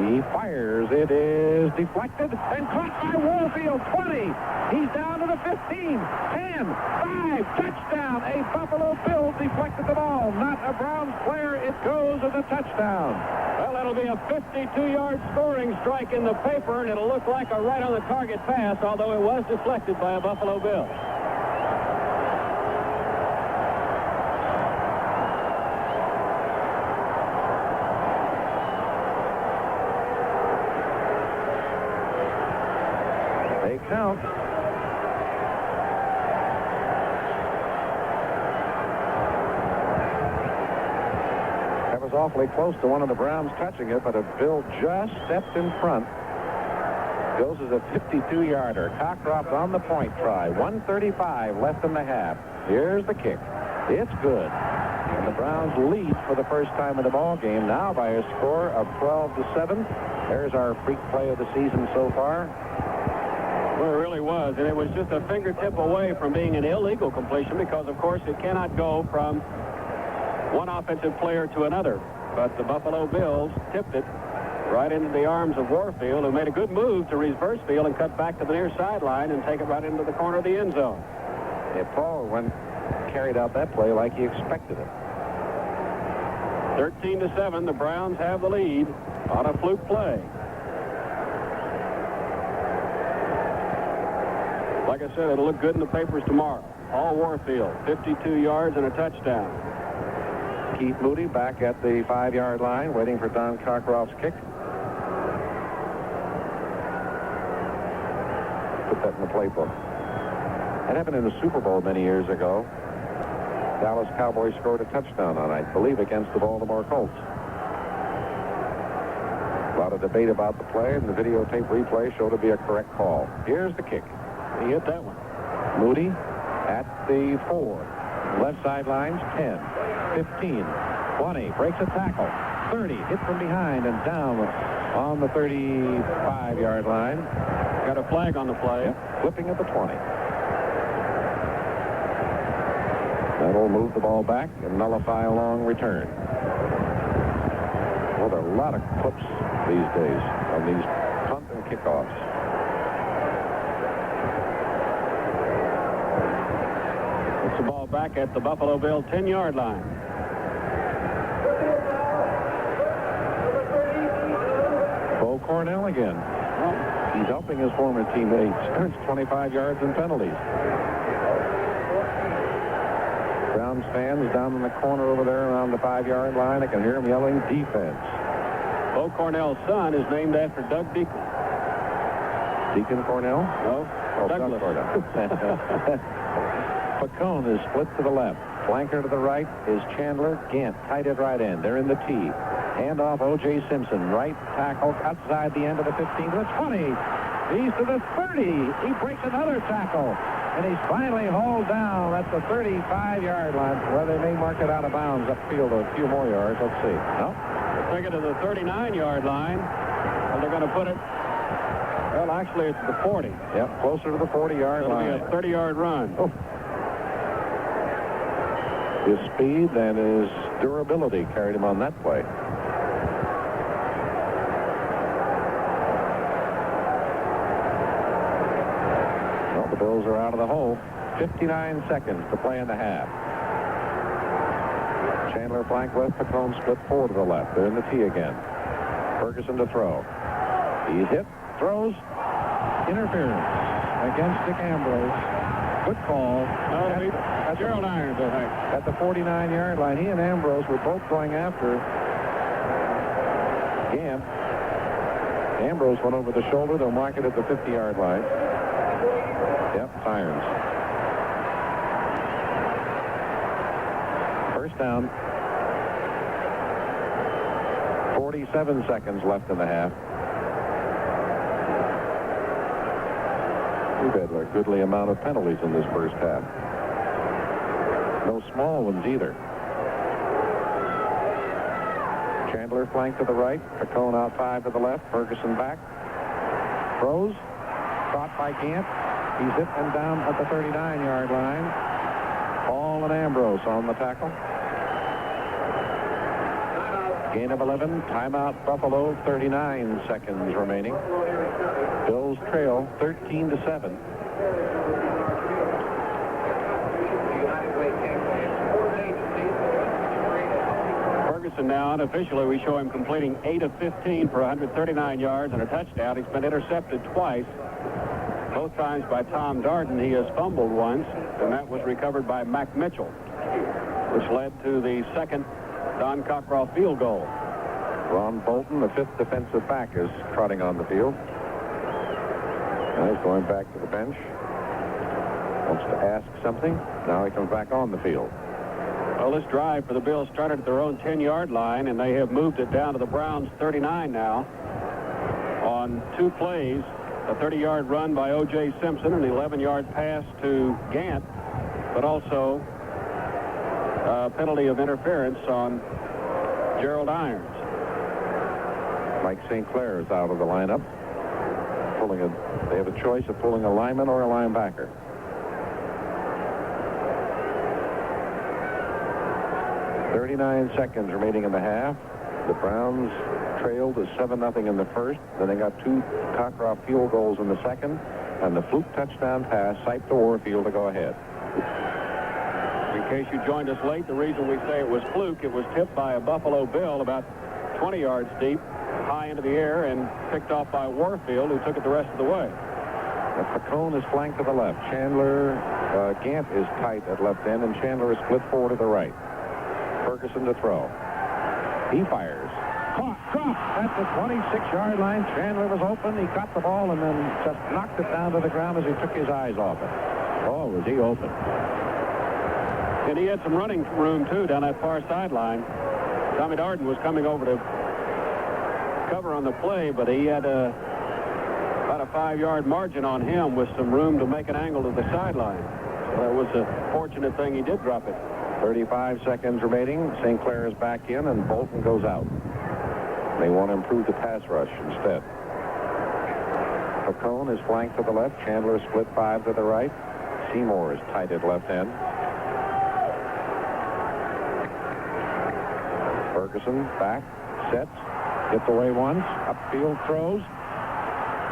Speaker 2: He fires. It is deflected and caught by Warfield. 20. He's down to the 15. 10. 5. Touchdown. A Buffalo Bills deflected the ball. Not a Browns player. It goes as a touchdown.
Speaker 1: Well, that'll be a 52-yard scoring strike in the paper, and it'll look like a right-on-the-target pass, although it was deflected by a Buffalo Bill.
Speaker 2: They count. That was awfully close to one of the Browns touching it, but Bill just stepped in front. Bills is a 52-yarder. Cockcroft on the point try. 1:35 left in the half. Here's the kick. It's good. And the Browns lead for the first time in the ball game now by a score of 12-7. There's our freak play of the season so far.
Speaker 1: Well, it really was, and it was just a fingertip away from being an illegal completion because, of course, it cannot go from one offensive player to another. But the Buffalo Bills tipped it right into the arms of Warfield, who made a good move to reverse field and cut back to the near sideline and take it right into the corner of the end zone.
Speaker 2: Yeah, Paul carried out that play like he expected it.
Speaker 1: 13-7, the Browns have the lead on a fluke play. Like I said, it'll look good in the papers tomorrow. Paul Warfield, 52 yards and a touchdown.
Speaker 2: Keith Moody back at the 5-yard line, waiting for Don Cockcroft's kick. Put that in the playbook. That happened in the Super Bowl many years ago. Dallas Cowboys scored a touchdown on, I believe, against the Baltimore Colts. A lot of debate about the play, and the videotape replay showed it to be a correct call. Here's the kick.
Speaker 1: He hit that one.
Speaker 2: Moody at the 4. Left sidelines, 10, 15, 20, breaks a tackle, 30, hit from behind and down on the 35-yard line.
Speaker 1: Got a flag on the play.
Speaker 2: Yep, flipping at the 20. That'll move the ball back and nullify a long return. Well, there are a lot of clips these days on these punt and kickoffs.
Speaker 1: It's the ball back at the Buffalo Bill 10-yard line.
Speaker 2: Bo Cornell again. He's helping his former teammates. Earns 25 yards in penalties. Browns fans down in the corner over there around the 5-yard line. I can hear them yelling defense.
Speaker 1: Bo Cornell's son is named after Doug Deacon.
Speaker 2: Deacon Cornell?
Speaker 1: No,
Speaker 2: Douglas Cornell. Pacone is split to the left. Flanker to the right is Chandler. Gant, tight at right end. They're in the T. Hand off O.J. Simpson. Right tackle outside the end of the 15 to the 20. He's to the 30. He breaks another tackle. And he's finally hauled down at the 35-yard line. Well, they may mark it out of bounds upfield a few more yards. Let's see. No.
Speaker 1: They take it to the 39-yard line. And they're going to put it, well, actually, it's the 40.
Speaker 2: Yep, closer to the 40-yard line.
Speaker 1: It'll be a 30-yard run.
Speaker 2: Oh. His speed and his durability carried him on that play. Well, the Bills are out of the hole. 59 seconds to play in the half. Chandler flank left, Pacone split 4 to the left. They're in the T again. Ferguson to throw. He's hit, throws, interference against Dick Ambrose. Good call.
Speaker 1: That's Gerald Irons, I think.
Speaker 2: At the 49-yard line, he and Ambrose were both going after Gant. Ambrose went over the shoulder. They'll mark it at the 50-yard line. Yep, Irons. First down. 47 seconds left in the half. We've had a goodly amount of penalties in this first half. No small ones either. Chandler flank to the right. Pacone out 5 to the left. Ferguson back. Throws. Caught by Gant. He's hit and down at the 39-yard line. Hall and Ambrose on the tackle. Gain of 11. Timeout Buffalo. 39 seconds remaining. Bills trail 13-7.
Speaker 1: Ferguson now, unofficially, we show him completing 8 of 15 for 139 yards and a touchdown. He's been intercepted twice. Both times by Tom Darden. He has fumbled once, and that was recovered by Mac Mitchell, which led to the second Don Cockcroft field goal.
Speaker 2: Ron Bolton, the 5th defensive back, is trotting on the field. Now he's going back to the bench. Wants to ask something. Now he comes back on the field.
Speaker 1: Well, this drive for the Bills started at their own 10-yard line, and they have moved it down to the Browns' 39 now. On 2 plays, a 30-yard run by O.J. Simpson, an 11-yard pass to Gant, but also a penalty of interference on Gerald Irons.
Speaker 2: Mike St. Clair is out of the lineup. They have a choice of pulling a lineman or a linebacker. .39 seconds remaining in the half. The Browns trailed to 7-0 in the first. Then they got 2 Cockcroft field goals in the second, and the fluke touchdown pass siped to Warfield to go ahead.
Speaker 1: In case you joined us late, the reason we say it was fluke, it was tipped by a Buffalo Bill about 20 yards deep, high into the air, and picked off by Warfield, who took it the rest of the way.
Speaker 2: And Pacone is flanked to the left. Chandler, Gant is tight at left end, and Chandler is split 4 to the right. Ferguson to throw. He fires. Caught at the 26-yard line. Chandler was open. He caught the ball and then just knocked it down to the ground as he took his eyes off it. Oh, was he open.
Speaker 1: And he had some running room, too, down that far sideline. Tommy Darden was coming over to cover on the play, but he had about a 5-yard margin on him with some room to make an angle to the sideline. Well, it was a fortunate thing he did drop it.
Speaker 2: 35 seconds remaining. St. Clair is back in, and Bolton goes out. They want to improve the pass rush instead. Pacone is flanked to the left. Chandler split 5 to the right. Seymour is tight at left end. Ferguson back, sets, gets away once, upfield throws,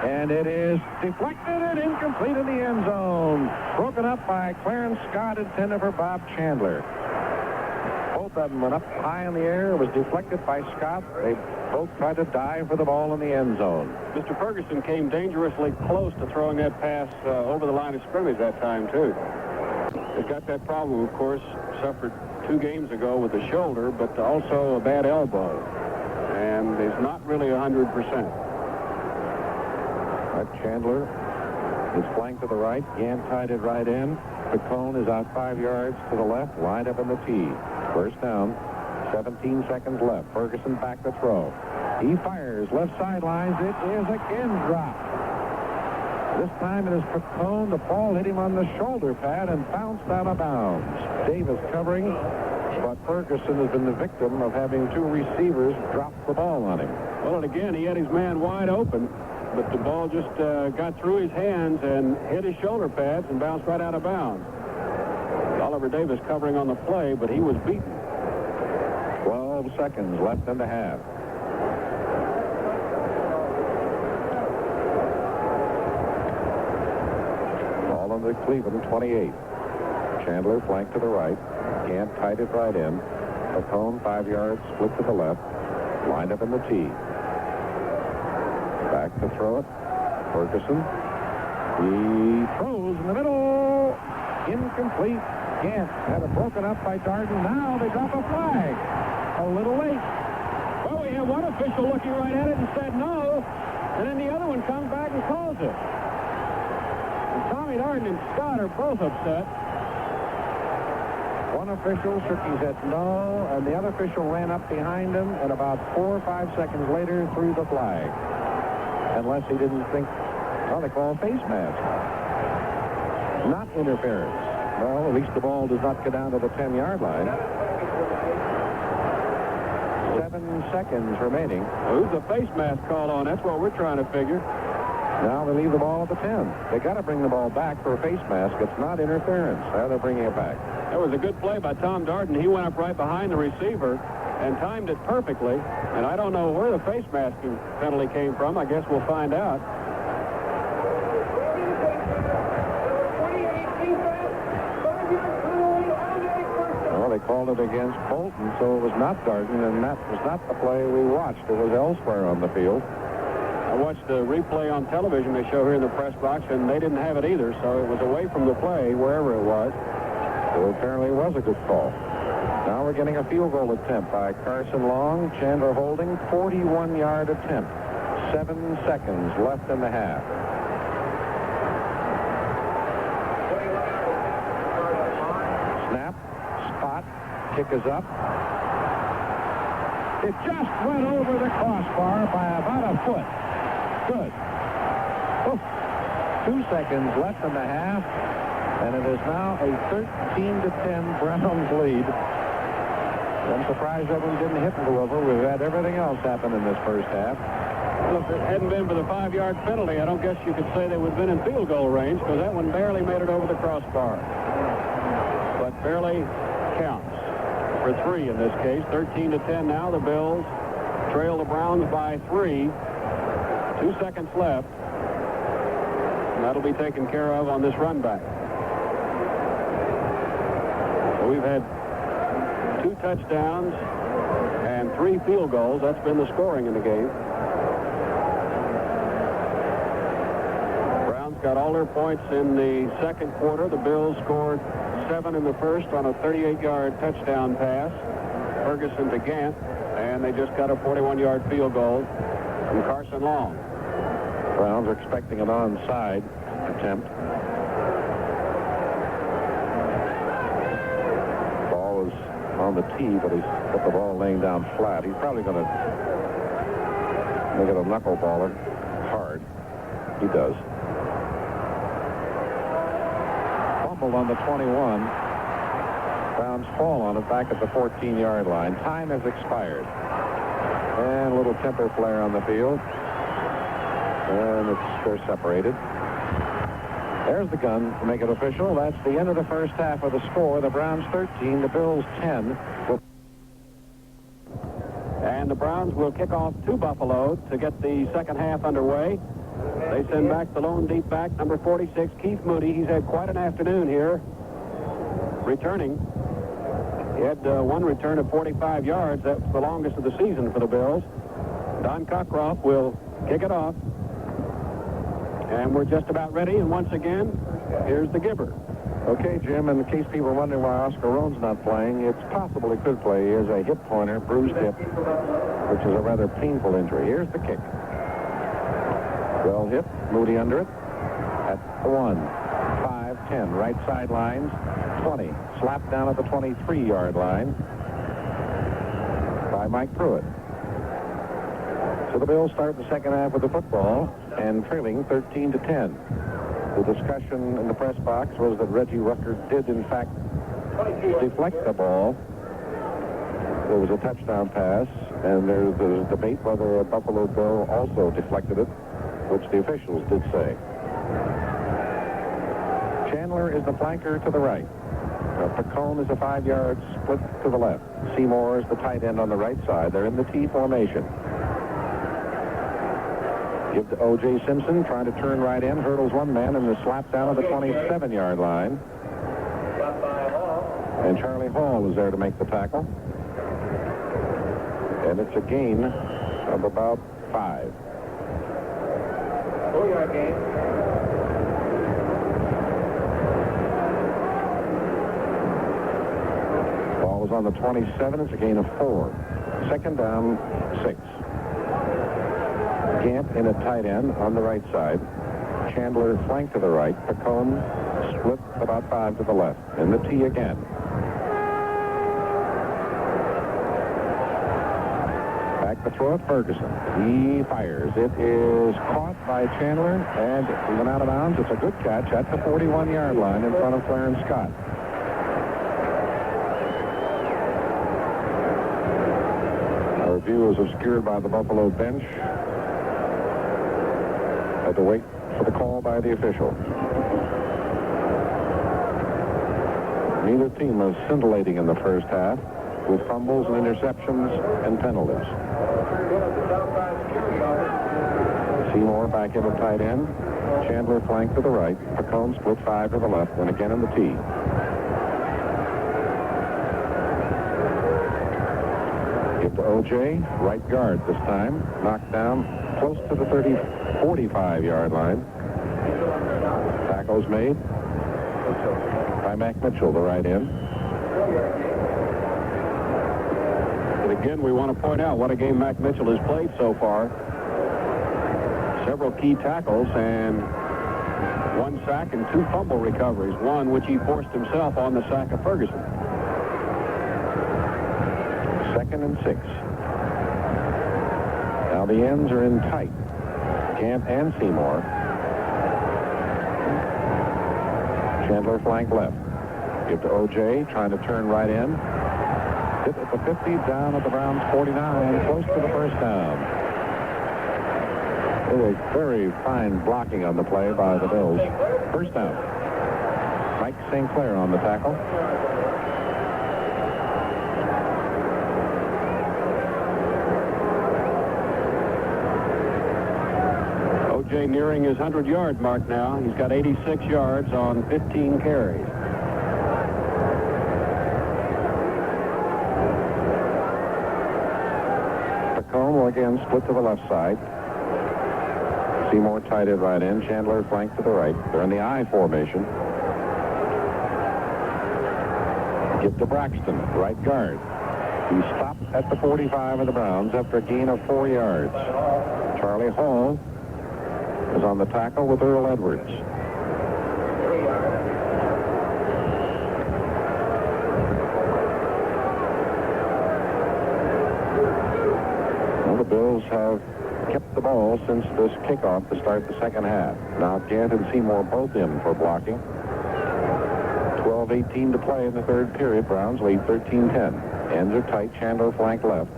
Speaker 2: and it is deflected and incomplete in the end zone. Broken up by Clarence Scott, intended for Bob Chandler. Both of them went up high in the air. It was deflected by Scott. They both tried to dive for the ball in the end zone.
Speaker 1: Mr. Ferguson came dangerously close to throwing that pass over the line of scrimmage that time, too. He's got that problem, of course, suffered 2 games ago with the shoulder, but also a bad elbow. And he's not really 100%.
Speaker 2: Chandler is flanked to the right. Gant tied at right end. Pacone is out 5 yards to the left, lined up in the tee. First down, 17 seconds left. Ferguson back to throw. He fires left sidelines. It is again dropped. This time it is Pacone. The ball hit him on the shoulder pad and bounced out of bounds. Davis covering, but Ferguson has been the victim of having 2 receivers drop the ball on him.
Speaker 1: Well, and again, he had his man wide open, but the ball just got through his hands and hit his shoulder pads and bounced right out of bounds. Oliver Davis covering on the play, but he was beaten.
Speaker 2: 12 seconds left in the half. Ball under Cleveland, 28. Chandler flanked to the right. Gant tight at right end. Pacone 5 yards, split to the left. Lined up in the tee. Back to throw it. Ferguson. He throws in the middle. Incomplete. Gant had it broken up by Darden. Now they drop a flag. A little late.
Speaker 1: Well, we have one official looking right at it and said no, and then the other one comes back and calls it. And Tommy Darden and Scott are both upset.
Speaker 2: One official shook his head no, and the other official ran up behind him, and about 4 or 5 seconds later threw the flag. Unless he didn't think, well, they call a face mask. Not interference. Well, at least the ball does not go down to the 10-yard line. 7 seconds remaining.
Speaker 1: Who's the face mask call on? That's what we're trying to figure.
Speaker 2: Now they leave the ball at the 10. They got to bring the ball back for a face mask. It's not interference. Now they're bringing it back.
Speaker 1: That was a good play by Tom Darden. He went up right behind the receiver and timed it perfectly. And I don't know where the face masking penalty came from. I guess we'll find out.
Speaker 2: Well, they called it against Bolton, so it was not Darden, and that was not the play we watched. It was elsewhere on the field.
Speaker 1: I watched the replay on television they show here in the press box, and they didn't have it either, so it was away from the play, wherever it was.
Speaker 2: So apparently it was a good call. Now we're getting a field goal attempt by Carson Long. Chandler holding, 41-yard attempt. 7 seconds left in the half. Snap, spot, kick is up. It just went over the crossbar by about a foot. Good. Oof. 2 seconds left in the half, and it is now a 13-10 Browns lead. I'm surprised that one didn't hit and go over. We've had everything else happen in this first half.
Speaker 1: Well, if it hadn't been for the 5-yard penalty, I don't guess you could say they would have been in field goal range, because that one barely made it over the crossbar. But barely counts for 3 in this case. 13-10 now. The Bills trail the Browns by 3. 2 seconds left. And that'll be taken care of on this run back. So we've had 2 touchdowns and 3 field goals. That's been the scoring in the game. Browns got all their points in the second quarter. The Bills scored 7 in the first on a 38-yard touchdown pass. Ferguson to Gant, and they just got a 41-yard field goal from Carson Long.
Speaker 2: Browns are expecting an onside attempt. Ball is on the tee, but he's got the ball laying down flat. He's probably going to make it a knuckleballer hard. He does. Bump fumbled on the 21. Browns fall on it back at the 14-yard line. Time has expired. And a little temper flare on the field. And they're separated. There's the gun to make it official. That's the end of the first half of the score. The Browns 13, the Bills 10.
Speaker 1: And the Browns will kick off to Buffalo to get the second half underway. They send back the lone deep back, number 46, Keith Moody. He's had quite an afternoon here, returning. He had one return of 45 yards. That's the longest of the season for the Bills. Don Cockcroft will kick it off. And we're just about ready. And once again, here's the Gibber.
Speaker 2: Okay, Jim, in case people are wondering why Oscar Rohn's not playing, it's possible he could play. He has a hip pointer, bruised hip, which is a rather painful injury. Here's the kick. Well hit, Moody under it. At the 1, 5, 10, right sidelines, 20. Slapped down at the 23-yard line by Mike Pruitt. So the Bills start the second half with the football and trailing 13-10. The discussion in the press box was that Reggie Rucker did, in fact, deflect the ball. There was a touchdown pass, and there's a debate whether a Buffalo Bill also deflected it, which the officials did say. Chandler is the flanker to the right. Pacone is a 5-yard split to the left. Seymour is the tight end on the right side. They're in the T formation. Give to O.J. Simpson, trying to turn right in, hurdles one man, and is slapped down at the 27-yard line. And Charlie Hall was there to make the tackle. And it's a gain of about 5. 4-yard gain. Ball was on the 27. It's a gain of 4. Second down, 6. Gant in a tight end on the right side. Chandler flank to the right. Pacone split about 5 to the left. And the T again. Back to throw at Ferguson. He fires. It is caught by Chandler, and he went out of bounds. It's a good catch at the 41-yard line in front of Clarence Scott. Our view is obscured by the Buffalo bench. Had to wait for the call by the official. Neither team was scintillating in the first half, with fumbles and interceptions and penalties. Seymour back in the tight end. Chandler flank to the right. Pacone split 5 to the left, and again in the T. Give to O.J. Right guard this time. Knocked down close to the 45-yard line. Tackles made by Mac Mitchell, the right end.
Speaker 1: And again, we want to point out what a game Mac Mitchell has played so far. Several key tackles and 1 sack and 2 fumble recoveries. One which he forced himself on the sack of Ferguson.
Speaker 2: 2nd and 6. Now the ends are in tight. Gant and Seymour. Chandler flank left. Give to O.J. trying to turn right in. Hit at the 50, down at the Browns 49, close to the first down. It was very fine blocking on the play by the Bills. First down. Mike St. Clair on the tackle.
Speaker 1: O.J. nearing his 100-yard mark now. He's got 86 yards on 15 carries.
Speaker 2: Pacone will again split to the left side. Seymour tight end right in. Chandler flank to the right. They're in the I formation. Give to Braxton, right guard. He stopped at the 45 of the Browns after a gain of 4 yards. Charlie Hall is on the tackle with Earl Edwards. Well, the Bills have kept the ball since this kickoff to start the second half. Now Gant and Seymour both in for blocking. 12:18 to play in the third period. Browns lead 13-10. Ends are tight. Chandler flank left.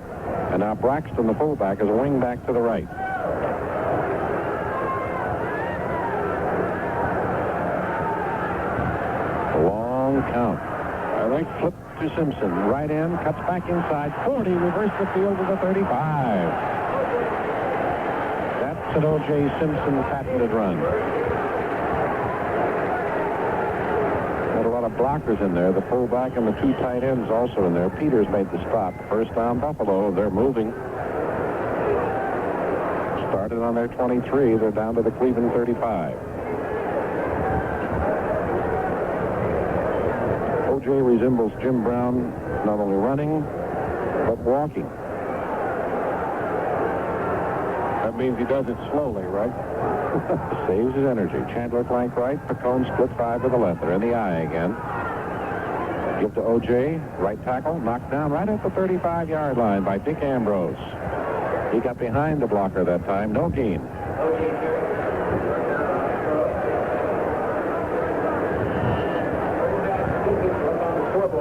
Speaker 2: And now Braxton, the fullback, is a wing back to the right. Long count. A right flip to Simpson. Right end, cuts back inside. 40, reverse the field to the 35. That's an O.J. Simpson patented run. Had a lot of blockers in there. The fullback and the two tight ends also in there. Peters made the stop. First down, Buffalo. They're moving. Started on their 23. They're down to the Cleveland 35. O.J. resembles Jim Brown, not only running, but walking.
Speaker 3: That means he does it slowly, right?
Speaker 2: Saves his energy. Chandler flank right. Pacone split 5 to the left. They're in the eye again. Give to O.J. Right tackle. Knocked down right at the 35-yard line by Dick Ambrose. He got behind the blocker that time. No gain.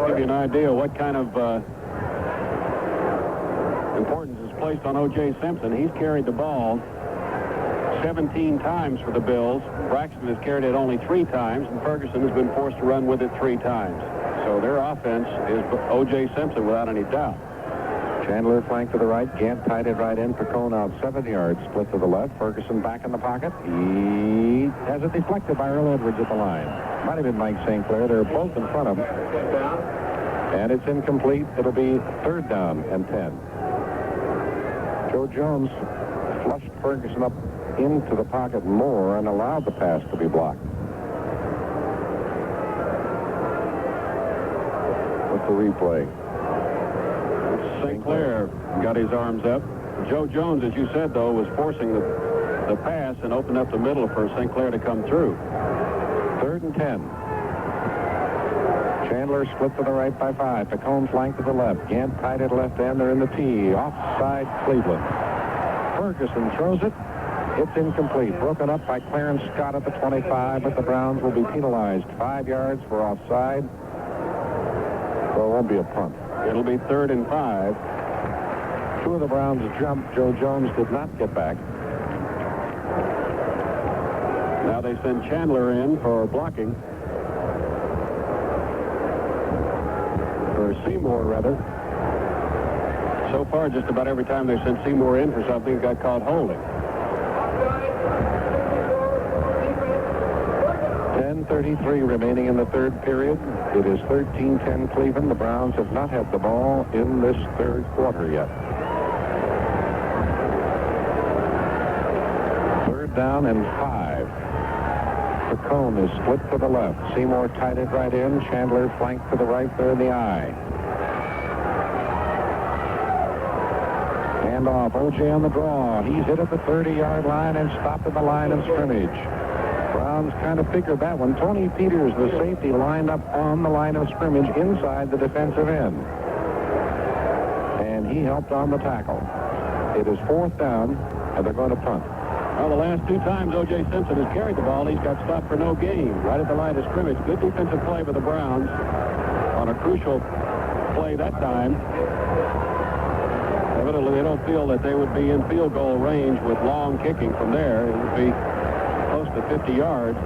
Speaker 1: Give you an idea what kind of importance is placed on O.J. Simpson. He's carried the ball 17 times for the Bills. Braxton has carried it only 3 times, and Ferguson has been forced to run with it 3 times. So their offense is O.J. Simpson without any doubt.
Speaker 2: Chandler flank to the right. Gant tied it right in. Pacone out 7 yards. Split to the left. Ferguson back in the pocket. He has it deflected by Earl Edwards at the line. Might have been Mike St. Clair. They're both in front of him. And it's incomplete. It'll be 3rd down and 10. Joe Jones flushed Ferguson up into the pocket more and allowed the pass to be blocked. What's the replay?
Speaker 1: St. Clair got his arms up. Joe Jones, as you said, though, was forcing the pass and opened up the middle for St. Clair to come through.
Speaker 2: 3rd and 10. Chandler split to the right by 5. Pacone flank to the left. Gant tied at left end. They're in the T. Offside Cleveland. Ferguson throws it. It's incomplete. Broken up by Clarence Scott at the 25, but the Browns will be penalized. 5 yards for offside. So it won't be a punt.
Speaker 1: It'll be 3rd and 5.
Speaker 2: 2 of the Browns jumped. Joe Jones did not get back.
Speaker 1: Now they send Chandler in for blocking. Or Seymour, rather. So far, just about every time they sent Seymour in for something, he got caught holding.
Speaker 2: 10:33 remaining in the third period. It is 13-10 Cleveland. The Browns have not had the ball in this third quarter yet. 3rd down and 5. Pacone is split to the left. Seymour tied it right in. Chandler flanked to the right there in the eye. Hand off. O.J. on the draw. He's hit at the 30-yard line and stopped at the line of scrimmage. Browns kind of figured that one. Tony Peters, the safety, lined up on the line of scrimmage inside the defensive end. And he helped on the tackle. It is 4th down, and they're going to punt.
Speaker 1: Well, the last 2 times O.J. Simpson has carried the ball, he's got stopped for no gain. Right at the line of scrimmage. Good defensive play by the Browns on a crucial play that time. Evidently, they don't feel that they would be in field goal range with long kicking from there. It would be close to 50 yards.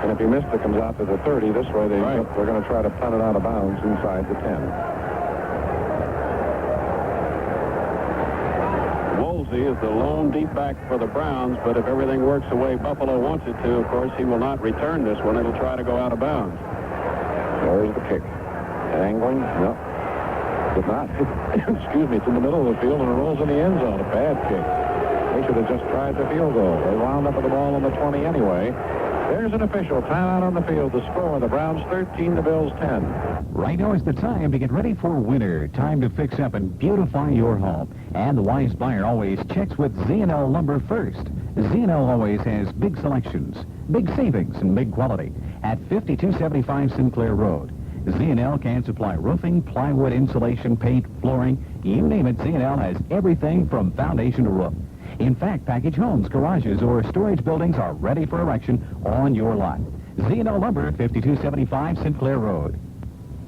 Speaker 2: And if he missed it, comes out to the 30. This way, they're going to try to punt it out of bounds inside the 10.
Speaker 1: Is the lone deep back for the Browns, but if everything works the way Buffalo wants it to, of course, he will not return this one. It'll try to go out of bounds.
Speaker 2: There's the kick. Angling? No. Did not. Excuse me. It's in the middle of the field, and it rolls in the end zone. A bad kick. They should have just tried the field goal. They wound up with the ball on the 20 anyway. There's an official timeout on the field. The score, the Browns 13, the Bills 10.
Speaker 12: Right now is the time to get ready for winter. Time to fix up and beautify your home. And the wise buyer always checks with Z&L Lumber first. Z&L always has big selections, big savings, and big quality at 5275 Sinclair Road. Z&L can supply roofing, plywood, insulation, paint, flooring. You name it, Z&L has everything from foundation to roof. In fact, package homes, garages, or storage buildings are ready for erection on your lot. Z&L Lumber, 5275 Sinclair Road.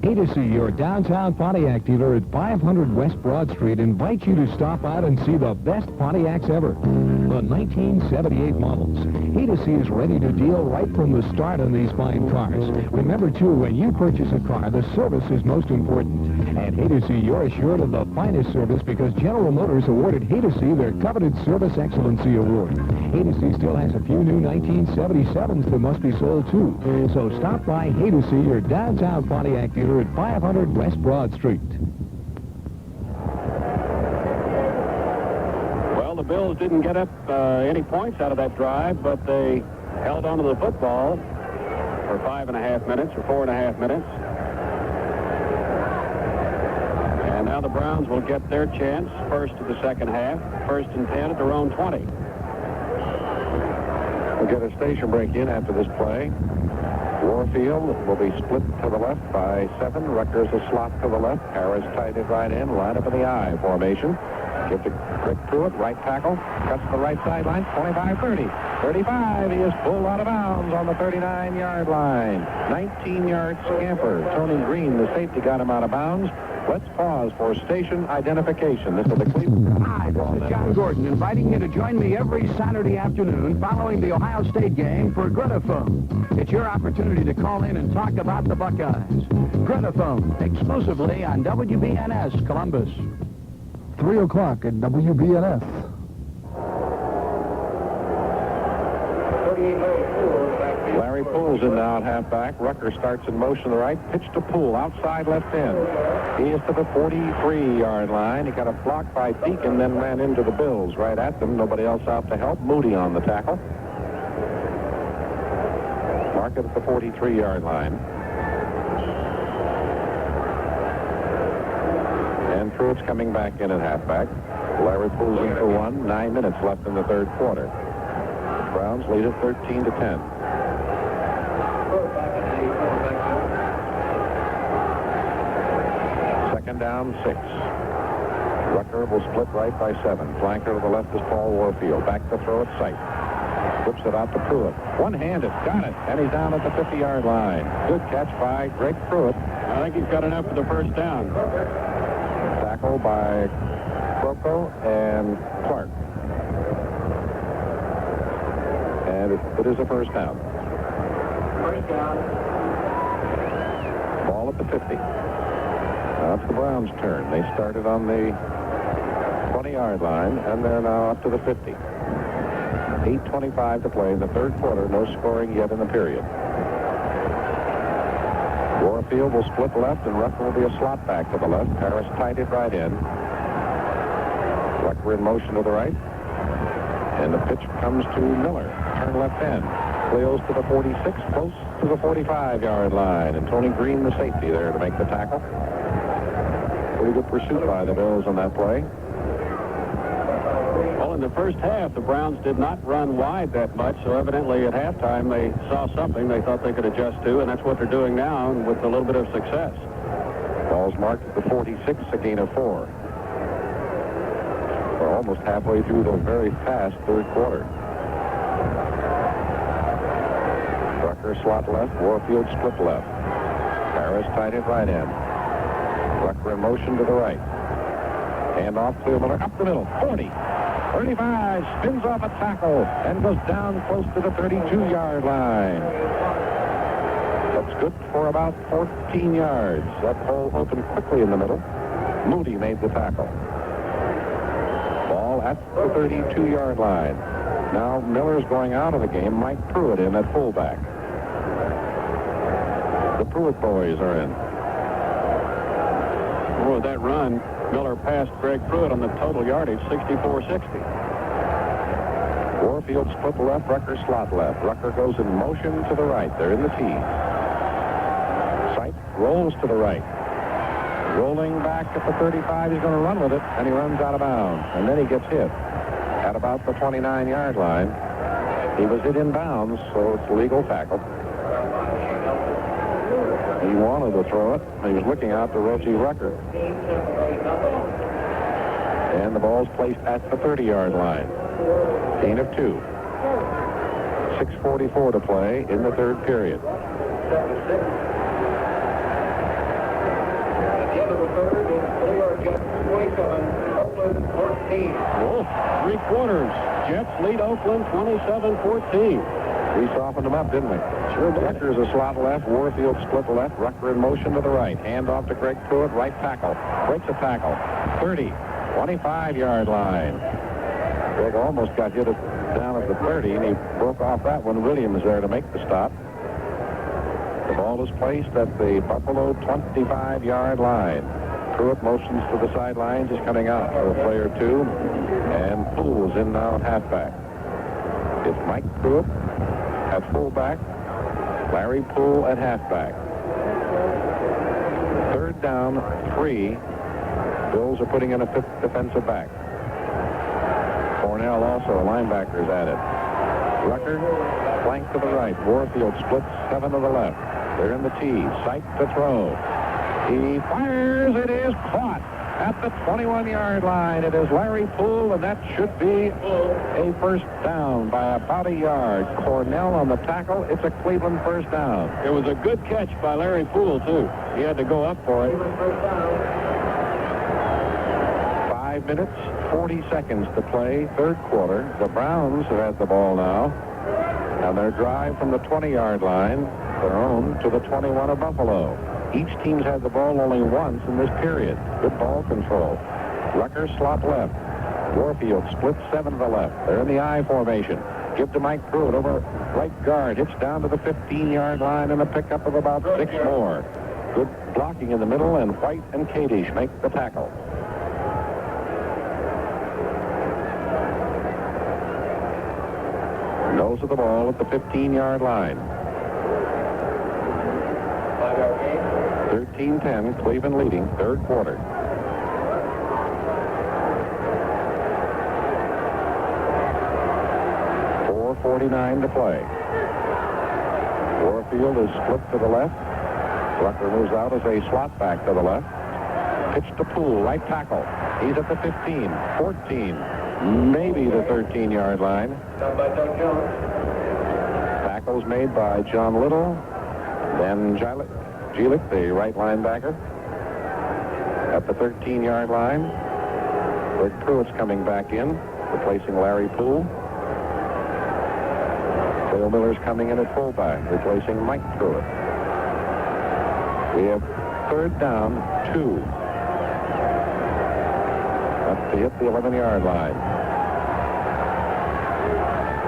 Speaker 5: A to C, your downtown Pontiac dealer at 500 West Broad Street, invites you to stop out and see the best Pontiacs ever. The 1978 models. A to C is ready to deal right from the start on these fine cars. Remember, too, when you purchase a car, the service is most important. At A to C, you're assured of the finest service because General Motors awarded A to C their coveted Service Excellency Award. A to C still has a few new 1977s that must be sold, too. So stop by A to C, your downtown Pontiac dealer at 500 West Broad Street.
Speaker 1: Well, the Bills didn't get up any points out of that drive, but they held onto the football for 5.5 minutes or 4.5 minutes. And now the Browns will get their chance first of the second half, 1st and 10 at their own 20.
Speaker 2: We'll get a station break in after this play. Warfield will be split to the left by 7. Rutgers a slot to the left. Harris tight at right end. Line up in the I formation. Give to Rick Pruitt, right tackle. Cuts the right sideline. 25-30. 35. He is pulled out of bounds on the 39-yard line. 19-yard scamper. Tony Green, the safety, got him out of bounds. Let's pause for station identification. This is the Cleveland.
Speaker 9: Hi, this is John Gordon, inviting you to join me every Saturday afternoon following the Ohio State game for Gretaphone. It's your opportunity to call in and talk about the Buckeyes. Gretaphone, exclusively on WBNS Columbus.
Speaker 7: 3 o'clock at WBNS.
Speaker 2: Larry Poole's in now at halfback. Rucker starts in motion to the right. Pitch to Poole, outside left end. He is to the 43-yard line. He got a block by Deacon, then ran into the Bills right at them. Nobody else out to help. Moody on the tackle. Mark it at the 43-yard line. And Pruitt's coming back in at halfback. Larry Poole's in for 1. 9 minutes left in the third quarter. Browns lead it 13-10. Second down, 6. Rucker will split right by 7. Flanker to the left is Paul Warfield. Back to throw at sight. Whips it out to Pruitt. One-handed. Got it. And he's down at the 50-yard line. Good catch by Greg Pruitt.
Speaker 1: I think he's got enough for the first down.
Speaker 2: Tackle by Crocco and Clark. And it is a first down.
Speaker 8: First down.
Speaker 2: Ball at the 50. Now it's the Browns' turn. They started on the 20-yard line, and they're now up to the 50. 8:25 to play in the third quarter. No scoring yet in the period. Warfield will split left, and Rucker will be a slot back to the left. Harris tight at right end. Rucker in motion to the right. And the pitch comes to Mueller. Turn left end. Cleos to the 46, close to the 45-yard line. And Tony Green, the safety, there to make the tackle. Pretty good pursuit by the Bills on that play.
Speaker 1: Well, in the first half, the Browns did not run wide that much, so evidently at halftime they saw something they thought they could adjust to, and that's what they're doing now, and with a little bit of success.
Speaker 2: Ball's marked at the 46, a gain of 4. We're almost halfway through the very fast third quarter. Rucker slot left, Warfield split left. Harris tight at right end. Rucker in motion to the right. Hand off to Miller, up the middle, 40. 35, spins off a tackle and goes down close to the 32-yard line. That's good for about 14 yards. That hole opened quickly in the middle. Moody made the tackle. Ball at the 32-yard line. Now Miller's going out of the game. Mike Pruitt in at fullback. The Pruitt boys are in.
Speaker 1: Oh, that run, Miller passed Greg Pruitt on the total yardage, 64-60.
Speaker 2: Warfield split left, Rucker slot left. Rucker goes in motion to the right. They're in the T. Sight rolls to the right. Rolling back at the 35, he's going to run with it, and he runs out of bounds. And then he gets hit at about the 29-yard line. He was hit in bounds, so it's a legal tackle. He wanted to throw it. He was looking out to Reggie Rucker. And the ball's placed at the 30-yard line. Gain of 2. 6:44 to play in the third period.
Speaker 11: At the end of the third, Mueller gets 27, Oakland 14.
Speaker 1: Oh, 3 quarters. Jets lead Oakland 27-14.
Speaker 2: We softened them up, didn't we?
Speaker 1: Sure did.
Speaker 2: Rucker's a slot left. Warfield split left. Rucker in motion to the right. Hand off to Greg Pruitt, right tackle. Breaks a tackle. 30, 25-yard line. Greg almost got hit down at the 30, and he broke off that one. Williams there to make the stop. The ball is placed at the Buffalo 25-yard line. Pruitt motions to the sidelines. He's coming out for a play or two. And Poole's in now at halfback. It's Mike Pruitt at fullback. Larry Poole at halfback. Third down, 3. Bills are putting in a 5th defensive back. Cornell also, a linebacker's at it. Rucker, flank to the right. Warfield splits 7 to the left. They're in the tee. Sight to throw. He fires. It is caught at the 21-yard line. It is Larry Poole, and that should be a first down by about a yard. Cornell on the tackle. It's a Cleveland first down.
Speaker 1: It was a good catch by Larry Poole, too. He had to go up for it.
Speaker 2: 5 minutes, 40 seconds to play, third quarter. The Browns have had the ball now, and their drive from the 20-yard line, their own, to the 21 of Buffalo. Each team's had the ball only once in this period. Good ball control. Rucker slot left. Warfield splits 7 to the left. They're in the I formation. Give to Mike Pruitt over right guard. Hits down to the 15-yard line and a pickup of about 6 more. Good blocking in the middle, and White and Kadish make the tackle. Nose of the ball at the 15-yard line. 13-10, Cleveland leading, third quarter. .4:49 to play. Warfield is split to the left. Rucker moves out as a slot back to the left. Pitch to Poole, right tackle. He's at the 15, 14, maybe the 13-yard line. Tackles made by John Little, then Jelic, the right linebacker, at the 13-yard line. Greg Pruitt's coming back in, replacing Larry Poole. Dale Miller's coming in at fullback, replacing Mike Pruitt. We have third down, 2. Up to hit the 11-yard line.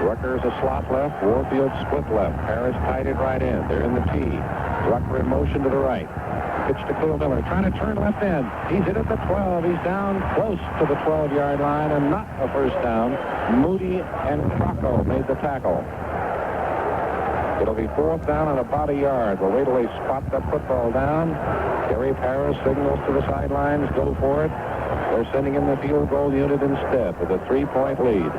Speaker 2: Rucker's a slot left, Warfield split left. Harris tied it right in. They're in the tee. Rucker in motion to the right. Pitch to Cleo Miller, trying to turn left end. He's in at the 12. He's down close to the 12-yard line, and not a first down. Moody and Crocco made the tackle. It'll be 4th down and about a yard. We'll wait till they spot that football down. Gary Parrish signals to the sidelines, go for it. They're sending in the field goal unit instead with a 3-point lead.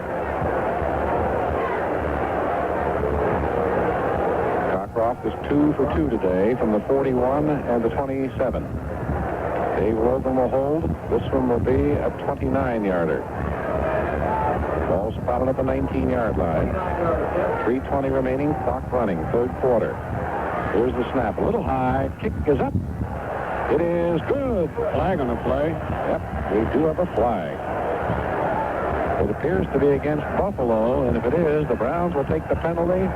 Speaker 2: Cockcroft is 2 for 2 today from the 41 and the 27. Dave Logan will hold. This one will be a 29-yarder. Ball spotted at the 19-yard line. 3:20 remaining, clock running, third quarter. Here's the snap, a little high. Kick is up. It is good.
Speaker 1: Flag on the play.
Speaker 2: Yep, we do have a flag. It appears to be against Buffalo, and if it is, the Browns will take the penalty.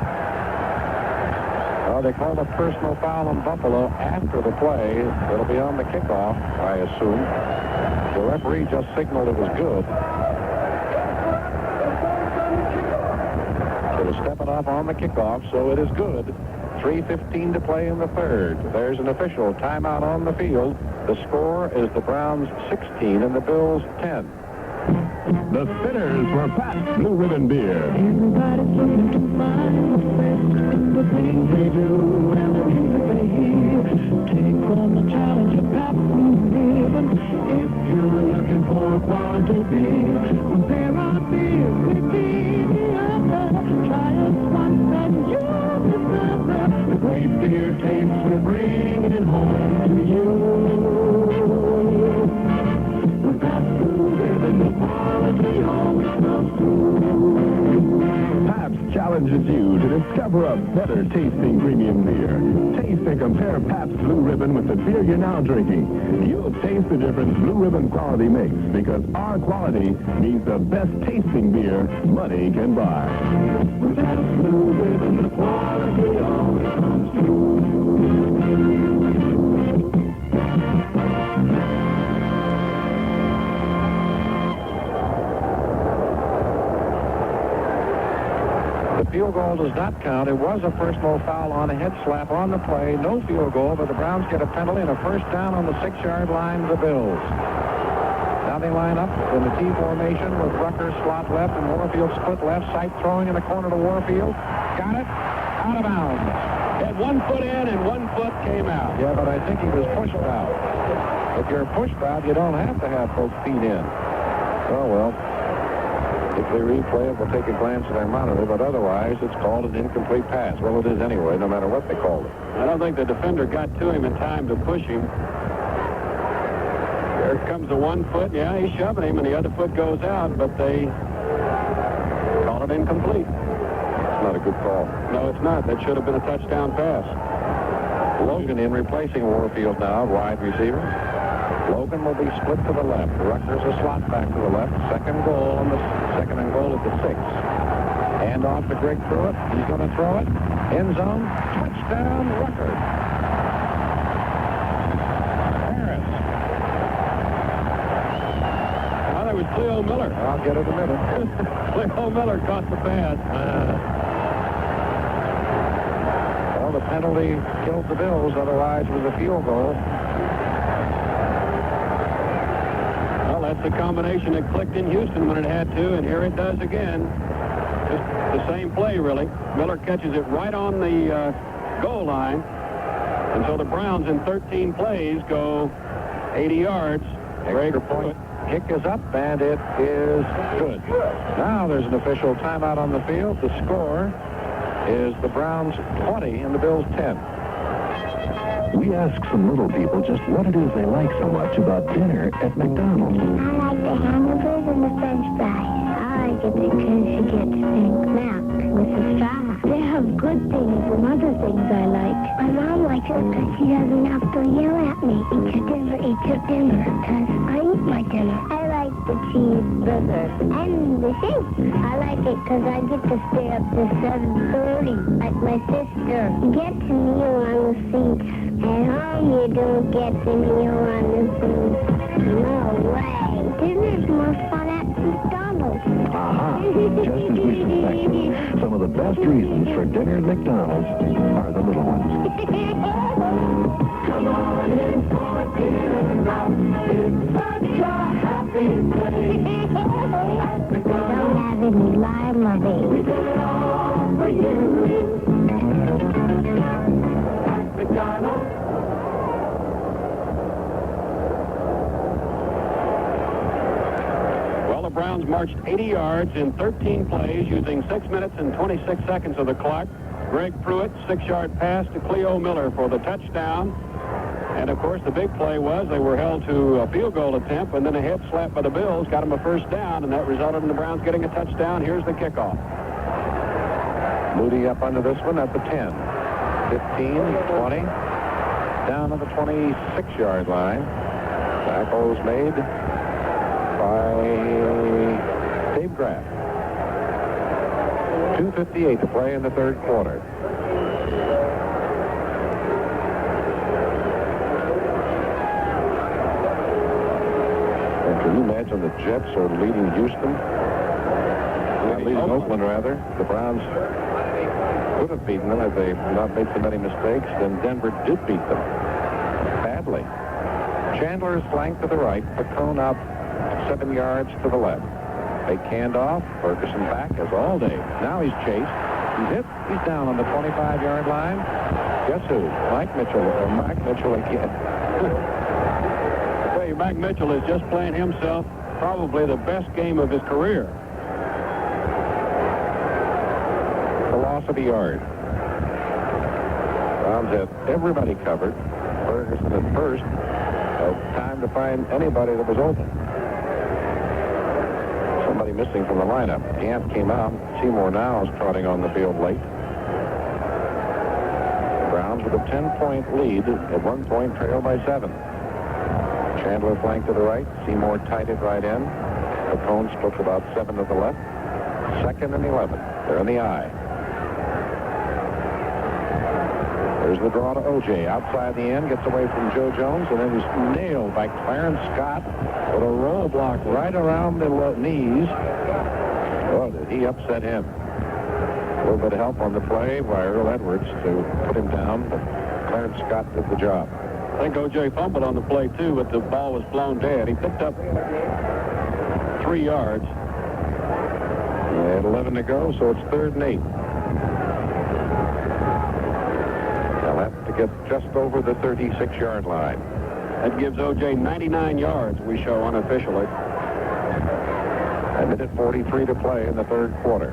Speaker 2: They called a personal foul on Buffalo after the play. It'll be on the kickoff, I assume. The referee just signaled it was good. It was stepping off on the kickoff, so it is good. 3:15 to play in the third. There's an official timeout on the field. The score is the Browns 16 and the Bills 10.
Speaker 13: The Spinners for Pabst Blue Ribbon Beer.
Speaker 8: Everybody's looking to find the best in the things they do and the music they hear. Take on the challenge of Pabst Blue Ribbon. If you're looking for a quality beer, compare our beer with the other. Try us once and you'll discover the great beer taste we're bringing home to you. With Pabst Blue Ribbon, the quality always comes through.
Speaker 13: Pabst challenge challenges you to discover a better tasting premium beer. Taste and compare Pabst Blue Ribbon with the beer you're now drinking. You'll taste the difference Blue Ribbon quality makes, because our quality means the best tasting beer money can buy.
Speaker 8: With Pabst Blue Ribbon, the quality always comes through.
Speaker 3: The field goal does not count. It was a personal foul on a head slap on the play. No field goal, but the Browns get a penalty and a first down on the 6-yard line of the Bills. Now they line up in the T formation with Rucker slot left and Warfield split left. Sight throwing in the corner to Warfield. Got it. Out of bounds.
Speaker 1: Had 1 foot in and 1 foot came out.
Speaker 3: Yeah, but I think he was pushed out. If you're pushed out, you don't have to have both feet in. Oh, well. If they replay it, we'll take a glance at their monitor, but otherwise it's called an incomplete pass. Well, it is anyway, no matter what they called it.
Speaker 1: I don't think the defender got to him in time to push him. There comes the 1 foot. Yeah, he's shoving him, and the other foot goes out, but they call it incomplete.
Speaker 3: It's not a good call.
Speaker 1: No, it's not. That should have been a touchdown pass.
Speaker 3: Logan in replacing Warfield now, wide receiver. Logan will be split to the left. Rutgers a slot back to the left. Second goal on the second and goal at the 6. Hand off to Greg Pruitt. He's going to throw it. End zone. Touchdown, Rutgers. Harris.
Speaker 1: Well, there was Cleo Miller.
Speaker 3: I'll get it in a minute.
Speaker 1: Cleo Miller caught the pass.
Speaker 3: Well, the penalty killed the Bills. Otherwise, it was a field goal.
Speaker 1: That's the combination that clicked in Houston when it had to, and here it does again. Just the same play, really. Miller catches it right on the goal line, and so the Browns in 13 plays go 80 yards.
Speaker 3: Extra point kick is up, and it is good. Now there's an official timeout on the field. The score is the Browns 20 and the Bills 10.
Speaker 10: We ask some little people just what it is they like so much about dinner at McDonald's.
Speaker 14: I like the hamburgers and the french fries. I like it because you get pink milk with the straw. They have good things and other things I like. My mom likes it because she doesn't have to yell at me. Eat your dinner, because I eat my dinner. I like the cheeseburger and the shake. I like it because I get to stay up to 7:30 like my sister. You get to kneel on the seat. At home, you don't get to kneel on the seat. No way. Dinner's more fun at McDonald's.
Speaker 10: Aha, just as we suspected. Some of the best reasons for dinner at McDonald's are the little ones.
Speaker 8: Come on in for dinner now. It's such a happy day.
Speaker 14: Don't have any lime or baby.
Speaker 8: We did it all for you. McDonald's.
Speaker 1: Well, the Browns marched 80 yards in 13 plays using 6 minutes and 26 seconds of the clock. Greg Pruitt, 6-yard pass to Cleo Miller for the touchdown. And, of course, the big play was they were held to a field goal attempt, and then a head slap by the Bills got them a first down, and that resulted in the Browns getting a touchdown. Here's the kickoff.
Speaker 3: Moody up under this one at the 10. 15, 20. Down to the 26-yard line. Tackle was made by Dave Graff. 2:58 to play in the third quarter. And can you imagine the Jets are leading Houston? Leading Oakland, rather. The Browns could have beaten them if they not made so many mistakes. Then Denver did beat them badly. Chandler is flanked to the right. Pacone up 7 yards to the left. Fake handoff. Ferguson back as all day. Now he's chased. He's hit. He's down on the 25-yard line. Guess who? Mike Mitchell. Or Mike Mitchell again.
Speaker 1: I tell you, Mike Mitchell is just playing himself probably the best game of his career.
Speaker 3: The loss of a yard. Browns had everybody covered. Ferguson at first had time to find anybody that was open. So somebody missing from the lineup. Gant came out. Seymour now is trotting on the field late. Browns with a 10-point lead. At one point, trailed by 7. Chandler flanked to the right. Seymour tight at right end. The cone split about 7 to the left. 2nd and 11. They're in the eye. There's the draw to O.J. Outside the end, gets away from Joe Jones, and then he's nailed by Clarence Scott with a roll block right around the knees. Oh, did he upset him. A little bit of help on the play by Earl Edwards to put him down, but Clarence Scott did the job.
Speaker 1: I think O.J. fumbled on the play, too, but the ball was blown dead. He picked up 3 yards.
Speaker 3: At 11 to go, so it's 3rd and 8. They'll have to get just over the 36-yard line.
Speaker 1: That gives O.J. 99 yards, we show unofficially.
Speaker 3: A minute 43 to play in the 3rd quarter.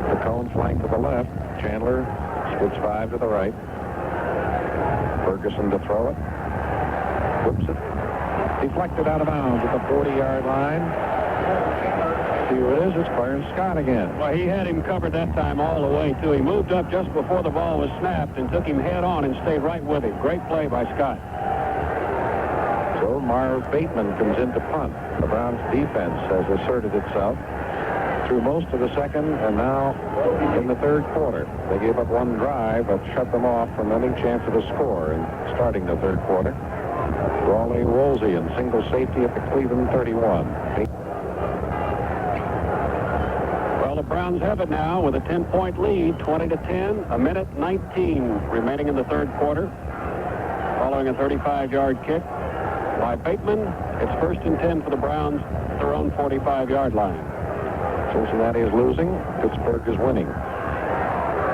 Speaker 3: The cone flank to the left. Chandler splits 5 to the right. Ferguson to throw it. Whips it. Deflected out of bounds at the 40-yard line. See who it is? It's Clarence Scott again.
Speaker 1: Well, he had him covered that time all the way, too. He moved up just before the ball was snapped and took him head on and stayed right with him. Great play by Scott.
Speaker 3: So Marv Bateman comes in to punt. The Browns defense has asserted itself through most of the 2nd and now in the 3rd quarter. They gave up 1 drive but shut them off from any chance of a score in starting the 3rd quarter. Raleigh Woolsey in single safety at the Cleveland 31.
Speaker 1: Well, the Browns have it now with a 10-point lead, 20-10, a minute 19 remaining in the 3rd quarter. Following a 35-yard kick by Bateman, it's 1st and 10 for the Browns at their own 45-yard line.
Speaker 3: Cincinnati is losing. Pittsburgh is winning.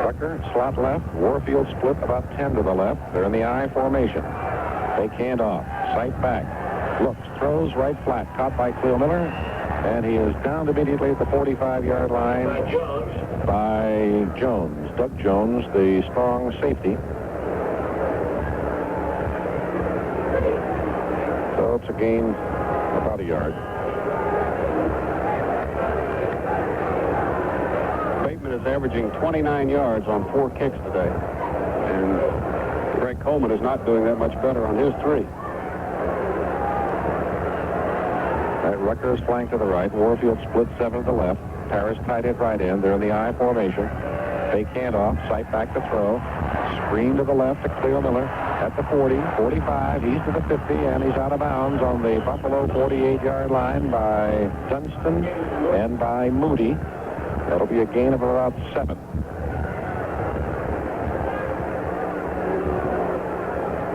Speaker 3: Rucker, slot left. Warfield split about 10 to the left. They're in the I formation. Fake handoff. Sight back. Looks. Throws right flat. Caught by Cleo Miller. And he is downed immediately at the 45-yard line by Jones. Doug Jones, the strong safety. So it's a gain about a yard.
Speaker 1: Bateman is averaging 29 yards on 4 kicks today. And Greg Coleman is not doing that much better on his 3.
Speaker 3: Rucker is flanked to the right. Warfield split 7 to the left. Paris tight at right end. They're in the I formation. Fake handoff. Sight back to throw. Screen to the left to Cleo Miller at the 40, 45. He's to the 50, and he's out of bounds on the Buffalo 48-yard line by Dunston and by Moody. That'll be a gain of about 7.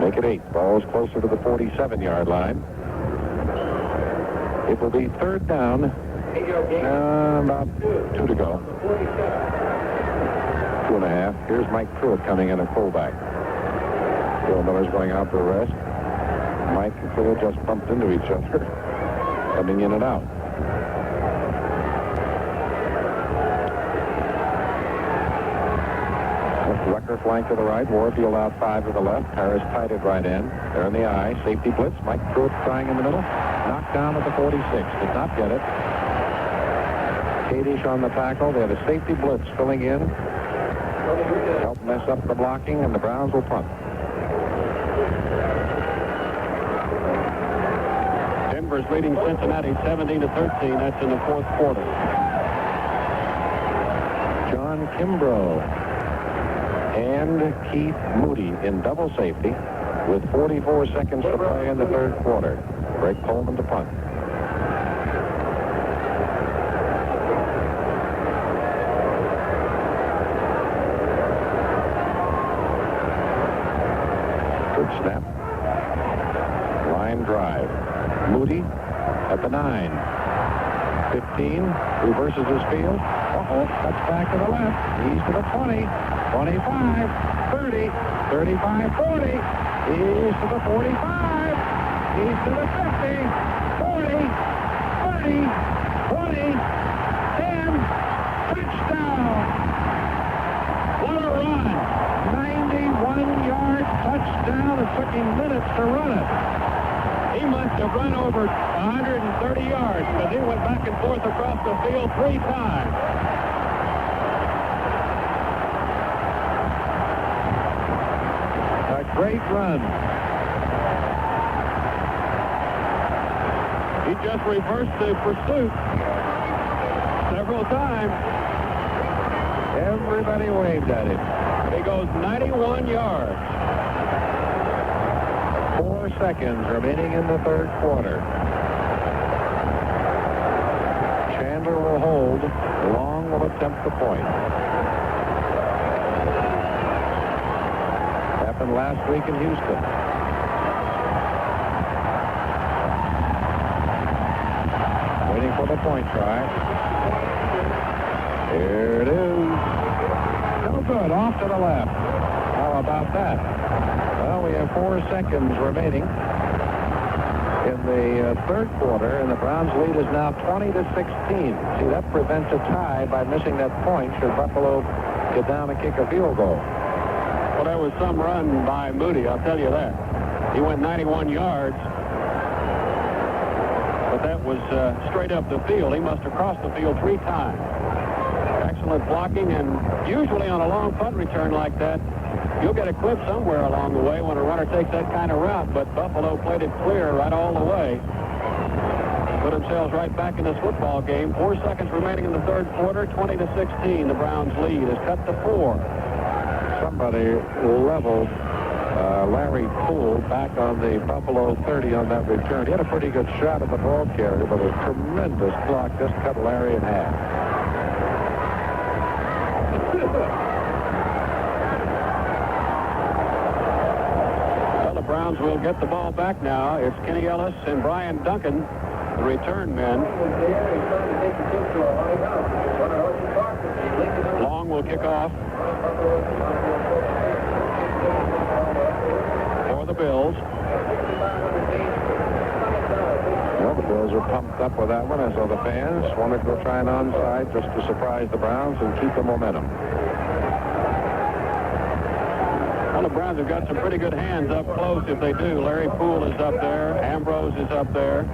Speaker 3: Make it 8. Ball is closer to the 47-yard line. It will be 3rd down. About 2 to go. 2.5. Here's Mike Pruitt coming in at fullback. Bill Miller's going out for a rest. Mike and Pruitt just bumped into each other, coming in and out. Rucker flank to the right. Warfield out 5 to the left. Harris tight at right end. They're in the I. Safety blitz. Mike Pruitt trying in the middle. Knocked down at the 46. Did not get it. Kadish on the tackle. They have a safety blitz filling in. Help mess up the blocking, and the Browns will punt.
Speaker 1: Denver's leading Cincinnati 17-13. That's in the 4th quarter.
Speaker 3: John Kimbrough and Keith Moody in double safety with 44 seconds to play in the 3rd quarter. Greg Coleman to punt. Good snap. Line drive. Moody at the 9. 15. Reverses his field. Cuts back to the left. He's to the 20. 25. 30. 35. 40. He's to the 45. He's to the 50, 40, 30, 20, 10, touchdown. What a run. 91-yard touchdown. It took him minutes to run it.
Speaker 1: He must have run over 130 yards because he went back and forth across the field 3 times.
Speaker 2: A great run.
Speaker 1: He just reversed the pursuit several times.
Speaker 2: Everybody waved at him.
Speaker 1: He goes 91 yards.
Speaker 2: 4 seconds remaining in the third quarter. Chandler will hold. Long will attempt the point. Happened last week in Houston. Waiting for the point try. Here it is. No good. Off to the left. How about that? Well, we have 4 seconds remaining in the third quarter, and the Browns' lead is now 20-16. See, that prevents a tie by missing that point should Buffalo get down and kick a field goal.
Speaker 1: Well, there was some run by Moody, I'll tell you that. He went 91 yards, but that was straight up the field. He must have crossed the field 3 times. Excellent blocking, and usually on a long punt return like that, you'll get a clip somewhere along the way when a runner takes that kind of route, but Buffalo played it clear right all the way. Put themselves right back in this football game. 4 seconds remaining in the third quarter, 20-16. The Browns' lead is cut to 4.
Speaker 2: Somebody leveled Larry Poole back on the Buffalo 30 on that return. He had a pretty good shot at the ball carrier, but a tremendous block just cut Larry in half.
Speaker 1: Well, the Browns will get the ball back now. It's Kenny Ellis and Brian Duncan, the return men. Long will kick off for the Bills.
Speaker 2: Well, the Bills are pumped up with that one, as are the fans. Want to go try an onside just to surprise the Browns and keep the momentum.
Speaker 1: Well, the Browns have got some pretty good hands up close if they do. Larry Poole is up there. Ambrose is up there.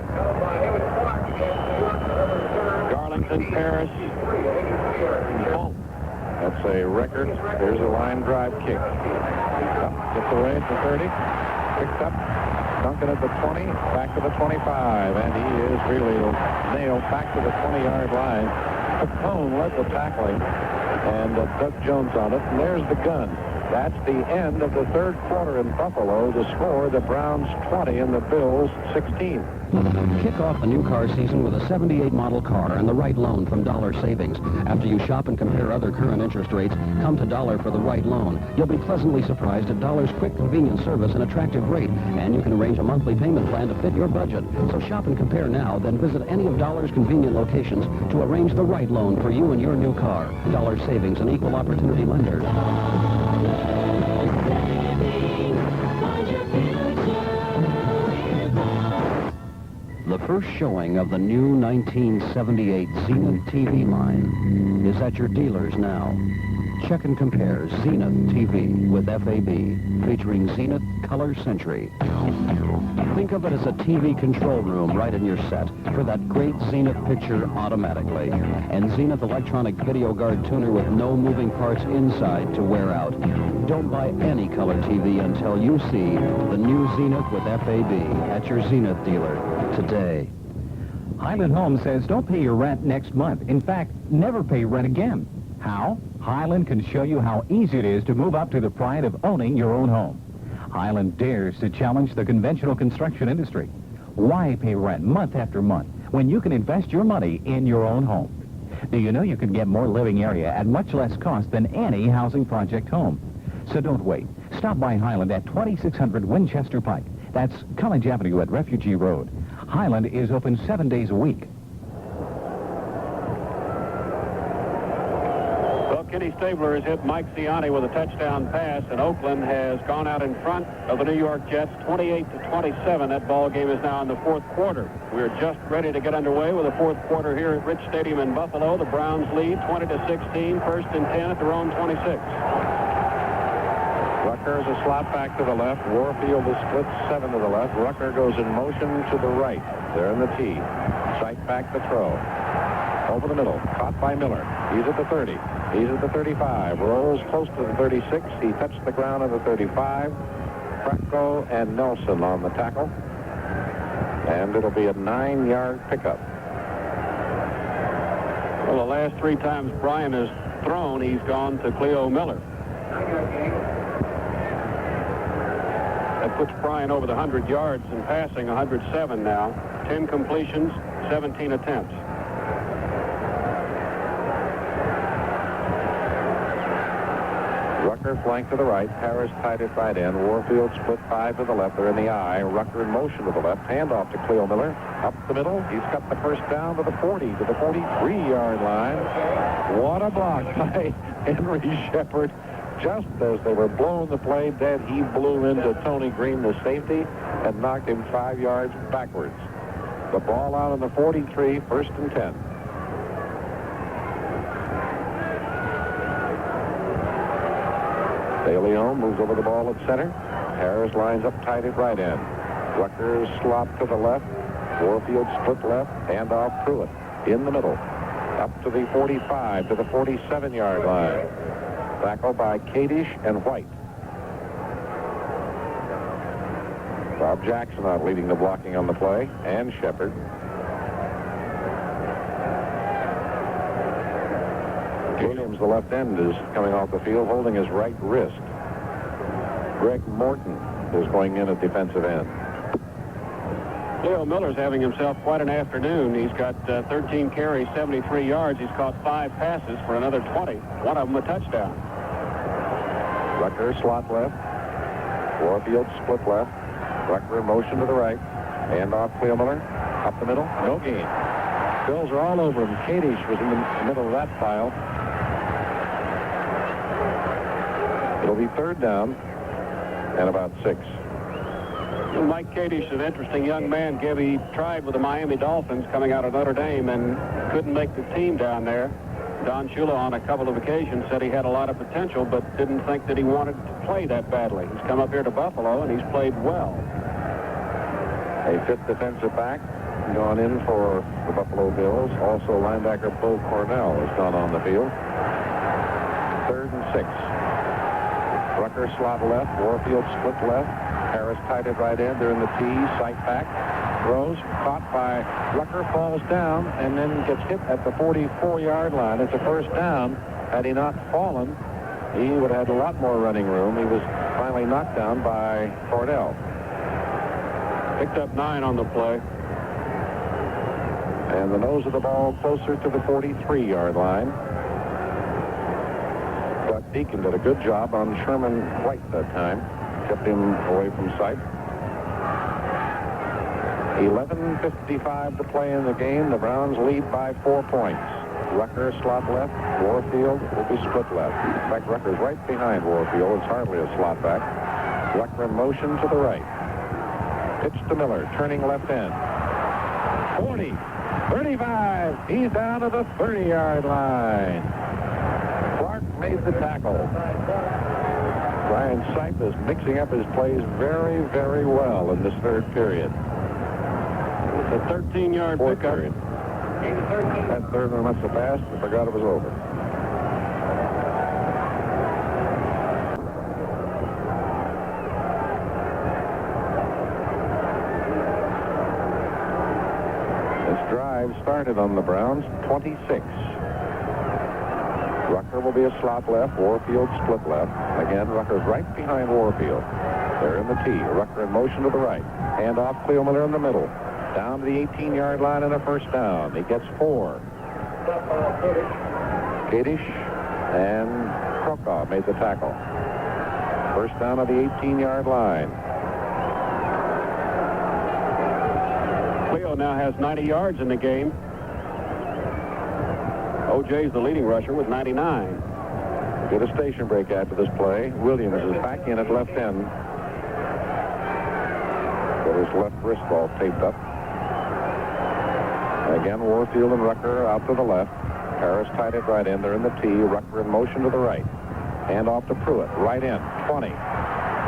Speaker 1: Garlington, Paris, Fulton.
Speaker 2: That's a record. Here's a line drive kick. Gets away at the 30. Picked up. Duncan at the 20. Back to the 25. And he is really nailed back to the 20-yard line. Capone led the tackling. And Doug Jones on it. And there's the gun. That's the end of the third quarter in Buffalo. The score, the Browns 20 and the Bills 16.
Speaker 15: Kick off the new car season with a 78 model car and the right loan from Dollar Savings. After you shop and compare other current interest rates, come to Dollar for the right loan. You'll be pleasantly surprised at Dollar's quick, convenient service and attractive rate. And you can arrange a monthly payment plan to fit your budget. So shop and compare now, then visit any of Dollar's convenient locations to arrange the right loan for you and your new car. Dollar Savings, an equal opportunity lender. The first showing of the new 1978 Zenith TV line is at your dealers now. Check and compare Zenith TV with FAB, featuring Zenith Color Century. Think of it as a TV control room right in your set for that great Zenith picture automatically. And Zenith electronic video guard tuner with no moving parts inside to wear out. Don't buy any color TV until you see the new Zenith with FAB at your Zenith dealer today.
Speaker 12: Highland Home says don't pay your rent next month. In fact, never pay rent again. How? Highland can show you how easy it is to move up to the pride of owning your own home. Highland dares to challenge the conventional construction industry. Why pay rent month after month when you can invest your money in your own home? Do you know you can get more living area at much less cost than any housing project home? So don't wait. Stop by Highland at 2600 Winchester Pike. That's College Avenue at Refugee Road. Highland is open 7 days a week.
Speaker 1: Well, Kenny Stabler has hit Mike Ciani with a touchdown pass, and Oakland has gone out in front of the New York Jets 28-27. That ball game is now in the fourth quarter. We're just ready to get underway with the fourth quarter here at Rich Stadium in Buffalo. The Browns lead 20-16, first and 10 at their own 26.
Speaker 2: Rucker is a slot back to the left. Warfield is split 7 to the left. Rucker goes in motion to the right. They're in the tee. Sight back to throw. Over the middle. Caught by Miller. He's at the 30. He's at the 35. Rolls close to the 36. He touched the ground at the 35. Franco and Nelson on the tackle. And it'll be a 9-yard pickup.
Speaker 1: Well, the last 3 times Brian has thrown, he's gone to Cleo Miller. That puts Brian over the 100 yards and passing, 107 now. 10 completions, 17 attempts.
Speaker 2: Rucker flanked to the right. Harris tied it right in. Warfield split 5 to the left. They're in the eye. Rucker in motion to the left. Handoff to Cleo Miller. Up the middle. He's got the first down to the 40, to the 43-yard line. What a block by Henry Shepard. Just as they were blowing the play dead, he blew into Tony Green, the safety, and knocked him 5 yards backwards. The ball out on the 43, 1st and 10. De Leon moves over the ball at center. Harris lines up tight at right end. Rucker slot to the left. Warfield split left. Handoff Pruitt in the middle. Up to the 45, to the 47-yard line. Tackle by Kadish and White. Bob Jackson out leading the blocking on the play, and Shepard. Williams, the left end, is coming off the field holding his right wrist. Greg Morton is going in at defensive end.
Speaker 1: Cleo Miller's having himself quite an afternoon. He's got 13 carries, 73 yards. He's caught 5 passes for another 20. One of them a touchdown.
Speaker 2: Rucker slot left. Warfield split left. Rucker in motion to the right. Handoff Cleo Miller. Up the middle. No gain. Bills are all over him. Kadish was in the middle of that pile. It'll be 3rd down and about 6.
Speaker 1: Mike Kadish is an interesting young man. Gib, he tried with the Miami Dolphins coming out of Notre Dame and couldn't make the team down there. Don Shula on a couple of occasions said he had a lot of potential, but didn't think that he wanted to play that badly. He's come up here to Buffalo, and he's played well.
Speaker 2: A 5th defensive back gone in for the Buffalo Bills. Also, linebacker Bo Cornell has gone on the field. 3rd and 6. Rucker slot left. Warfield split left. Harris tied it right in. They're in the tee. Sight back. Throws. Caught by Rucker. Falls down and then gets hit at the 44-yard line. It's a 1st down. Had he not fallen, he would have had a lot more running room. He was finally knocked down by Cordell.
Speaker 1: Picked up 9 on the play.
Speaker 2: And the nose of the ball closer to the 43-yard line. Buck Deacon did a good job on Sherman White that time. Kept him away from sight. 11:55 to play in the game. The Browns lead by 4 points. Rucker slot left. Warfield will be split left. In fact, Rucker's right behind Warfield. It's hardly a slot back. Rucker in motion to the right. Pitch to Miller, turning left end. 40, 35. He's down to the 30-yard line. Clark made the tackle. Brian Sipe is mixing up his plays very, very well in this 3rd period.
Speaker 1: It's a 13-yard pickup.
Speaker 2: Period. That 3rd one must have passed. I forgot it was over. This drive started on the Browns 26. Rucker will be a slot left. Warfield split left. Again, Rucker's right behind Warfield. They're in the tee. Rucker in motion to the right. Handoff Cleo Miller in the middle. Down to the 18-yard line and a 1st down. He gets 4. Kadish and Krokow made the tackle. 1st down on the 18-yard line.
Speaker 1: Cleo now has 90 yards in the game. O.J.'s the leading rusher with 99.
Speaker 2: Get a station break after this play. Williams is back in at left end. Got his left wrist all taped up. Again, Warfield and Rucker out to the left. Harris tied it right in. They're in the tee. Rucker in motion to the right. Hand off to Pruitt. Right in. 20.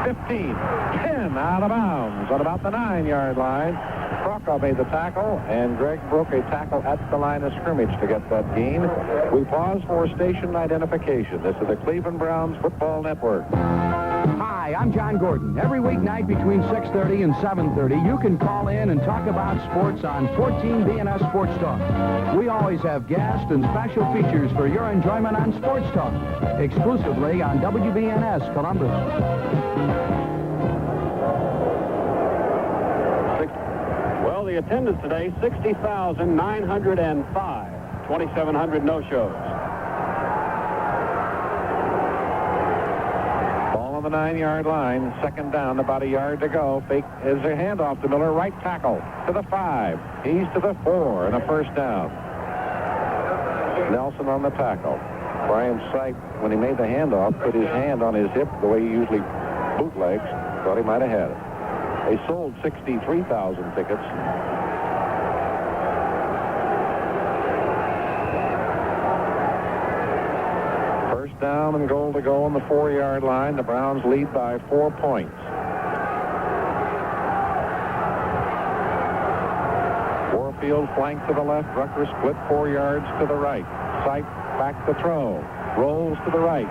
Speaker 2: 15. 10 out of bounds on about the 9-yard line. Krakow made the tackle, and Greg broke a tackle at the line of scrimmage to get that gain. We pause for station identification. This is the Cleveland Browns Football Network.
Speaker 9: Hi, I'm John Gordon. Every weeknight between 6:30 and 7:30, you can call in and talk about sports on 14 BNS Sports Talk. We always have guests and special features for your enjoyment on Sports Talk, exclusively on WBNS Columbus.
Speaker 1: Well, the attendance today, 60,905, 2,700 no-shows.
Speaker 2: On the 9-yard line, second down, about a yard to go. Fake is a handoff to Miller, right tackle to the 5. He's to the 4 and a first down. Nelson on the tackle. Brian Sipe, when he made the handoff, put his hand on his hip the way he usually bootlegs. Thought he might have had it. They sold 63,000 tickets. Down and goal to go on the 4-yard line. The Browns lead by 4 points. Warfield flank to the left. Rucker split 4 yards to the right. Sipe back to throw. Rolls to the right.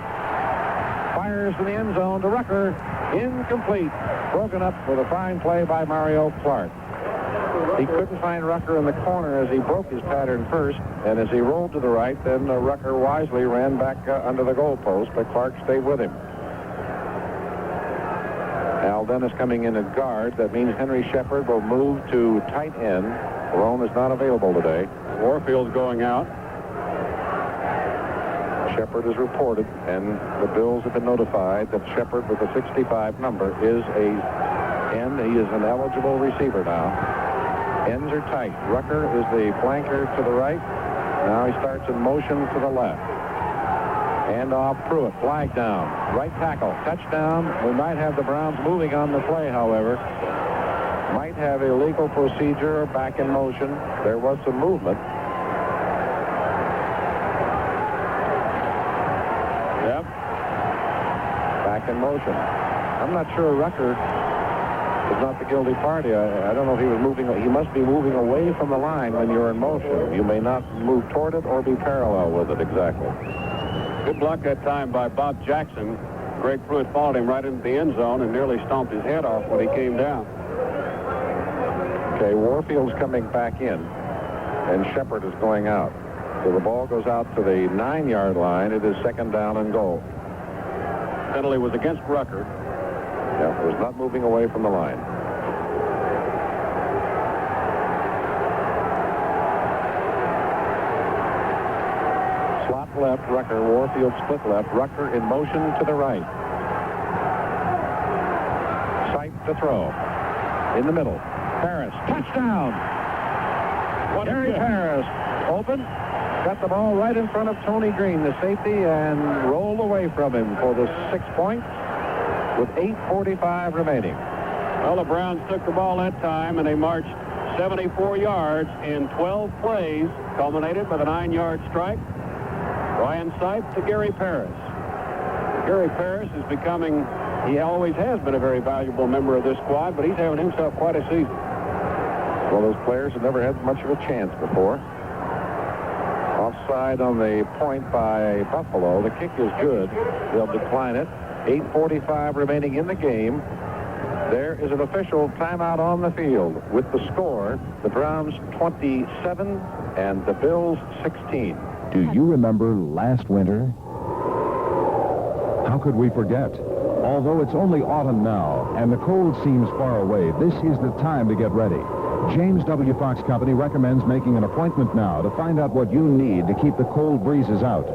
Speaker 2: Fires in the end zone to Rucker. Incomplete. Broken up with a fine play by Mario Clark. He couldn't find Rucker in the corner as he broke his pattern first, and as he rolled to the right, then Rucker wisely ran back under the goalpost, but Clark stayed with him. Al Dennis coming in at guard. That means Henry Shepard will move to tight end. Rome is not available today.
Speaker 1: Warfield's going out.
Speaker 2: Shepard is reported, and the Bills have been notified that Shepard with the 65 number is a end. He is an eligible receiver now. Ends are tight. Rucker is the flanker to the right. Now he starts in motion to the left. Hand off Pruitt. Flag down. Right tackle. Touchdown. We might have the Browns moving on the play, however. Might have illegal procedure back in motion. There was some movement.
Speaker 1: Yep.
Speaker 2: Back in motion. I'm not sure Rucker is not the guilty party. I don't know if he was moving. He must be moving away from the line when you're in motion. You may not move toward it or be parallel with it exactly.
Speaker 1: Good block that time by Bob Jackson. Greg Pruitt followed him right into the end zone and nearly stomped his head off when he came down.
Speaker 2: Okay, Warfield's coming back in, and Shepard is going out. So the ball goes out to the 9-yard line. It is second down and goal.
Speaker 1: Penalty was against Rucker.
Speaker 2: Yeah, it was not moving away from the line. Slot left, Rucker. Warfield split left. Rucker in motion to the right. Sipe to throw. In the middle. Harris. Touchdown! Gary Harris. Open. Got the ball right in front of Tony Green, the safety, and rolled away from him for the 6 points with 8:45 remaining.
Speaker 1: Well, the Browns took the ball that time, and they marched 74 yards in 12 plays, culminated by the 9-yard strike. Ryan Sipe to Gary Paris. Gary Paris is becoming, he always has been a very valuable member of this squad, but he's having himself quite a season.
Speaker 2: Well, those players have never had much of a chance before. Offside on the point by Buffalo. The kick is good. They'll decline it. 8:45 remaining in the game. There is an official timeout on the field with the score, the Browns 27 and the Bills 16.
Speaker 6: Do you remember last winter? How could we forget? Although it's only autumn now and the cold seems far away, this is the time to get ready. James W. Fox Company recommends making an appointment now to find out what you need to keep the cold breezes out.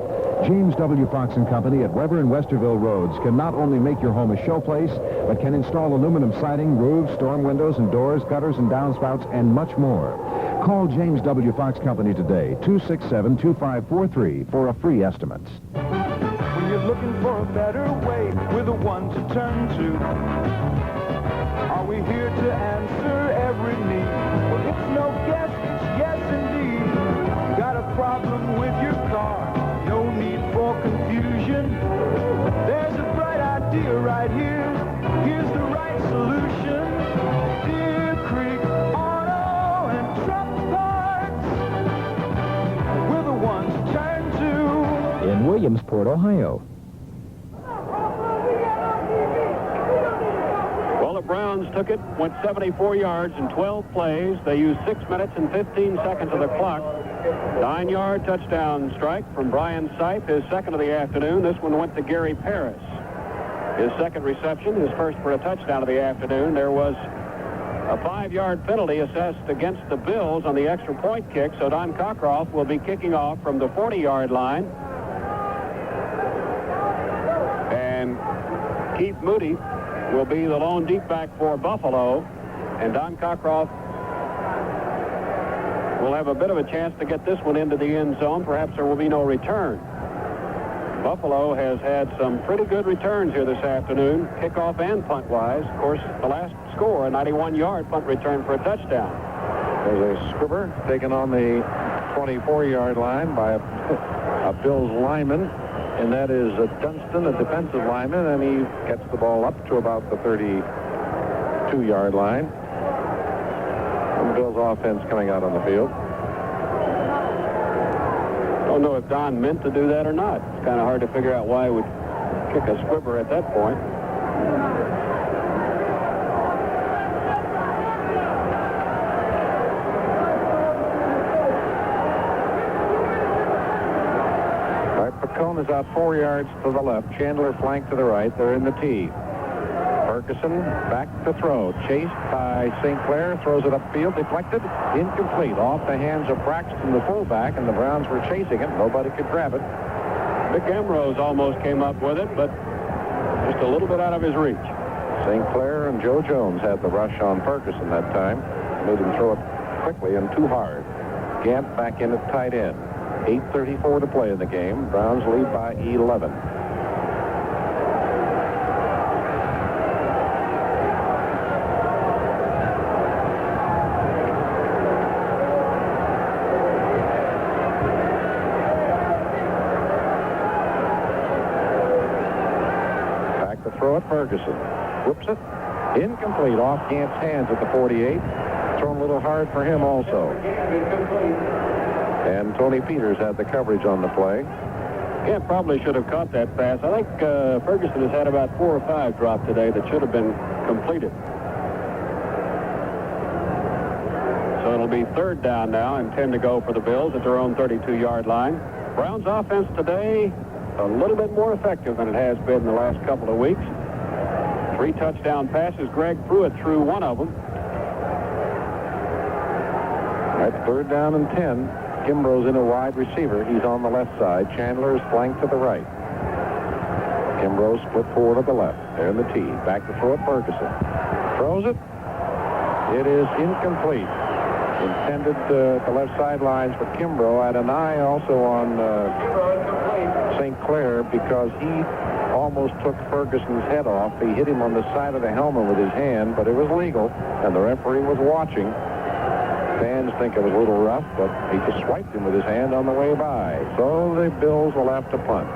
Speaker 6: James W. Fox & Company at Weber and Westerville Roads can not only make your home a showplace, but can install aluminum siding, roofs, storm windows and doors, gutters and downspouts, and much more. Call James W. Fox Company today, 267-2543, for a free estimate.
Speaker 11: When you're looking for a better way, we're the one to turn to. Are we here to answer every need? Well, it's no guess, it's yes indeed. Got a problem with your car? No need for confusion. idea right here. Here's the right solution. Deer Creek Auto and Truck Parts. We're the ones to turn to.
Speaker 5: In Williamsport, Ohio.
Speaker 1: Well, the Browns took it, went 74 yards in 12 plays. They used 6 minutes and 15 seconds of the clock. 9-yard touchdown strike from Brian Sipe, his second of the afternoon. This one went to Gary Paris. His second reception, his first for a touchdown of the afternoon. There was a 5-yard penalty assessed against the Bills on the extra point kick, so Don Cockcroft will be kicking off from the 40-yard line. And Keith Moody will be the lone deep back for Buffalo, and Don Cockcroft will have a bit of a chance to get this one into the end zone. Perhaps there will be no return. Buffalo has had some pretty good returns here this afternoon, kickoff and punt-wise. Of course, the last score, a 91-yard punt return for a touchdown.
Speaker 2: There's a squibber taken on the 24-yard line by a Bills lineman, and that is Dunston, a defensive lineman, and he gets the ball up to about the 32-yard line. And the Bills offense coming out on the field.
Speaker 1: I don't know if Don meant to do that or not. It's kind of hard to figure out why he would kick a squibber at that point.
Speaker 2: Cone is out 4 yards to the left. Chandler flank to the right. They're in the tee. Ferguson back to throw. Chased by St. Clair. Throws it upfield. Deflected. Incomplete. Off the hands of Braxton, the fullback, and the Browns were chasing it. Nobody could grab it.
Speaker 1: Vic Ambrose almost came up with it, but just a little bit out of his reach.
Speaker 2: St. Clair and Joe Jones had the rush on Ferguson that time. Made him throw it quickly and too hard. Gant back in at tight end. 8:34 to play in the game. Browns lead by 11. Back to throw at Ferguson. Whoops it. Incomplete. Off Gant's hands at the 48. Thrown a little hard for him also. And Tony Peters had the coverage on the play.
Speaker 1: Gant probably should have caught that pass. I think Ferguson has had about 4 or 5 dropped today that should have been completed. So it'll be 3rd down now and 10 to go for the Bills at their own 32-yard line. Browns offense today a little bit more effective than it has been in the last couple of weeks. 3 touchdown passes. Greg Pruitt threw one of them.
Speaker 2: That's 3rd down and 10. Kimbrough's in a wide receiver. He's on the left side. Chandler is flanked to the right. Kimbrough split forward to the left. There in the tee. Back to throw at Ferguson. Throws it. It is incomplete. Intended the left sidelines for Kimbrough. I had an eye also on St. Clair because he almost took Ferguson's head off. He hit him on the side of the helmet with his hand, but it was legal, and the referee was watching. Fans think it was a little rough, but he just swiped him with his hand on the way by. So the Bills will have to punt.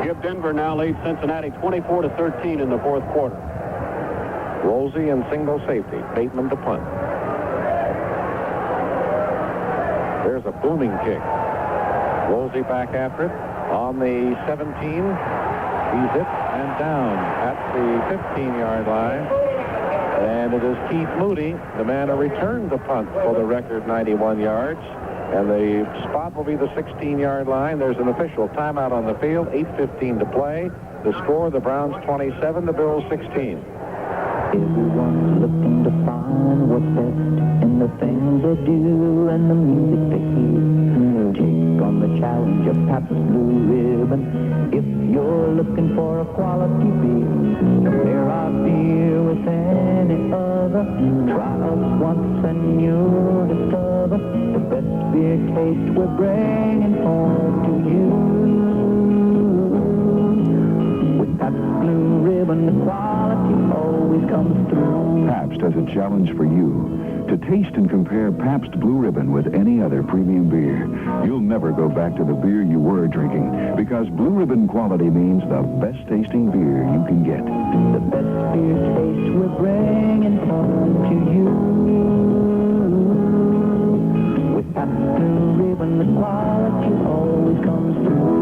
Speaker 1: Give Denver now leads Cincinnati 24-13 in the 4th quarter.
Speaker 2: Rolsey and single safety. Bateman to punt. There's a booming kick. Rolsey back after it. On the 17. He's hit and down at the 15-yard line. And it is Keith Moody, the man who returned the punt for the record 91 yards. And the spot will be the 16-yard line. There's an official timeout on the field. 8:15 to play. The score, the Browns 27, the Bills 16.
Speaker 8: Everyone's looking to find what's best in the things they do and the music they hear. Take on the challenge of Pabst Blue Ribbon. If you're looking for a quality beer, compare our beer with any other. Try us once and you'll discover the best beer taste we're bringing home to you. With Pabst Blue Ribbon, the quality always always comes through.
Speaker 10: Pabst has a challenge for you. To taste and compare Pabst Blue Ribbon with any other premium beer. You'll never go back to the beer you were drinking, because Blue Ribbon quality means the best tasting beer you can get.
Speaker 8: The best beer taste we're bringing to you. With Pabst Blue Ribbon, the quality always comes through.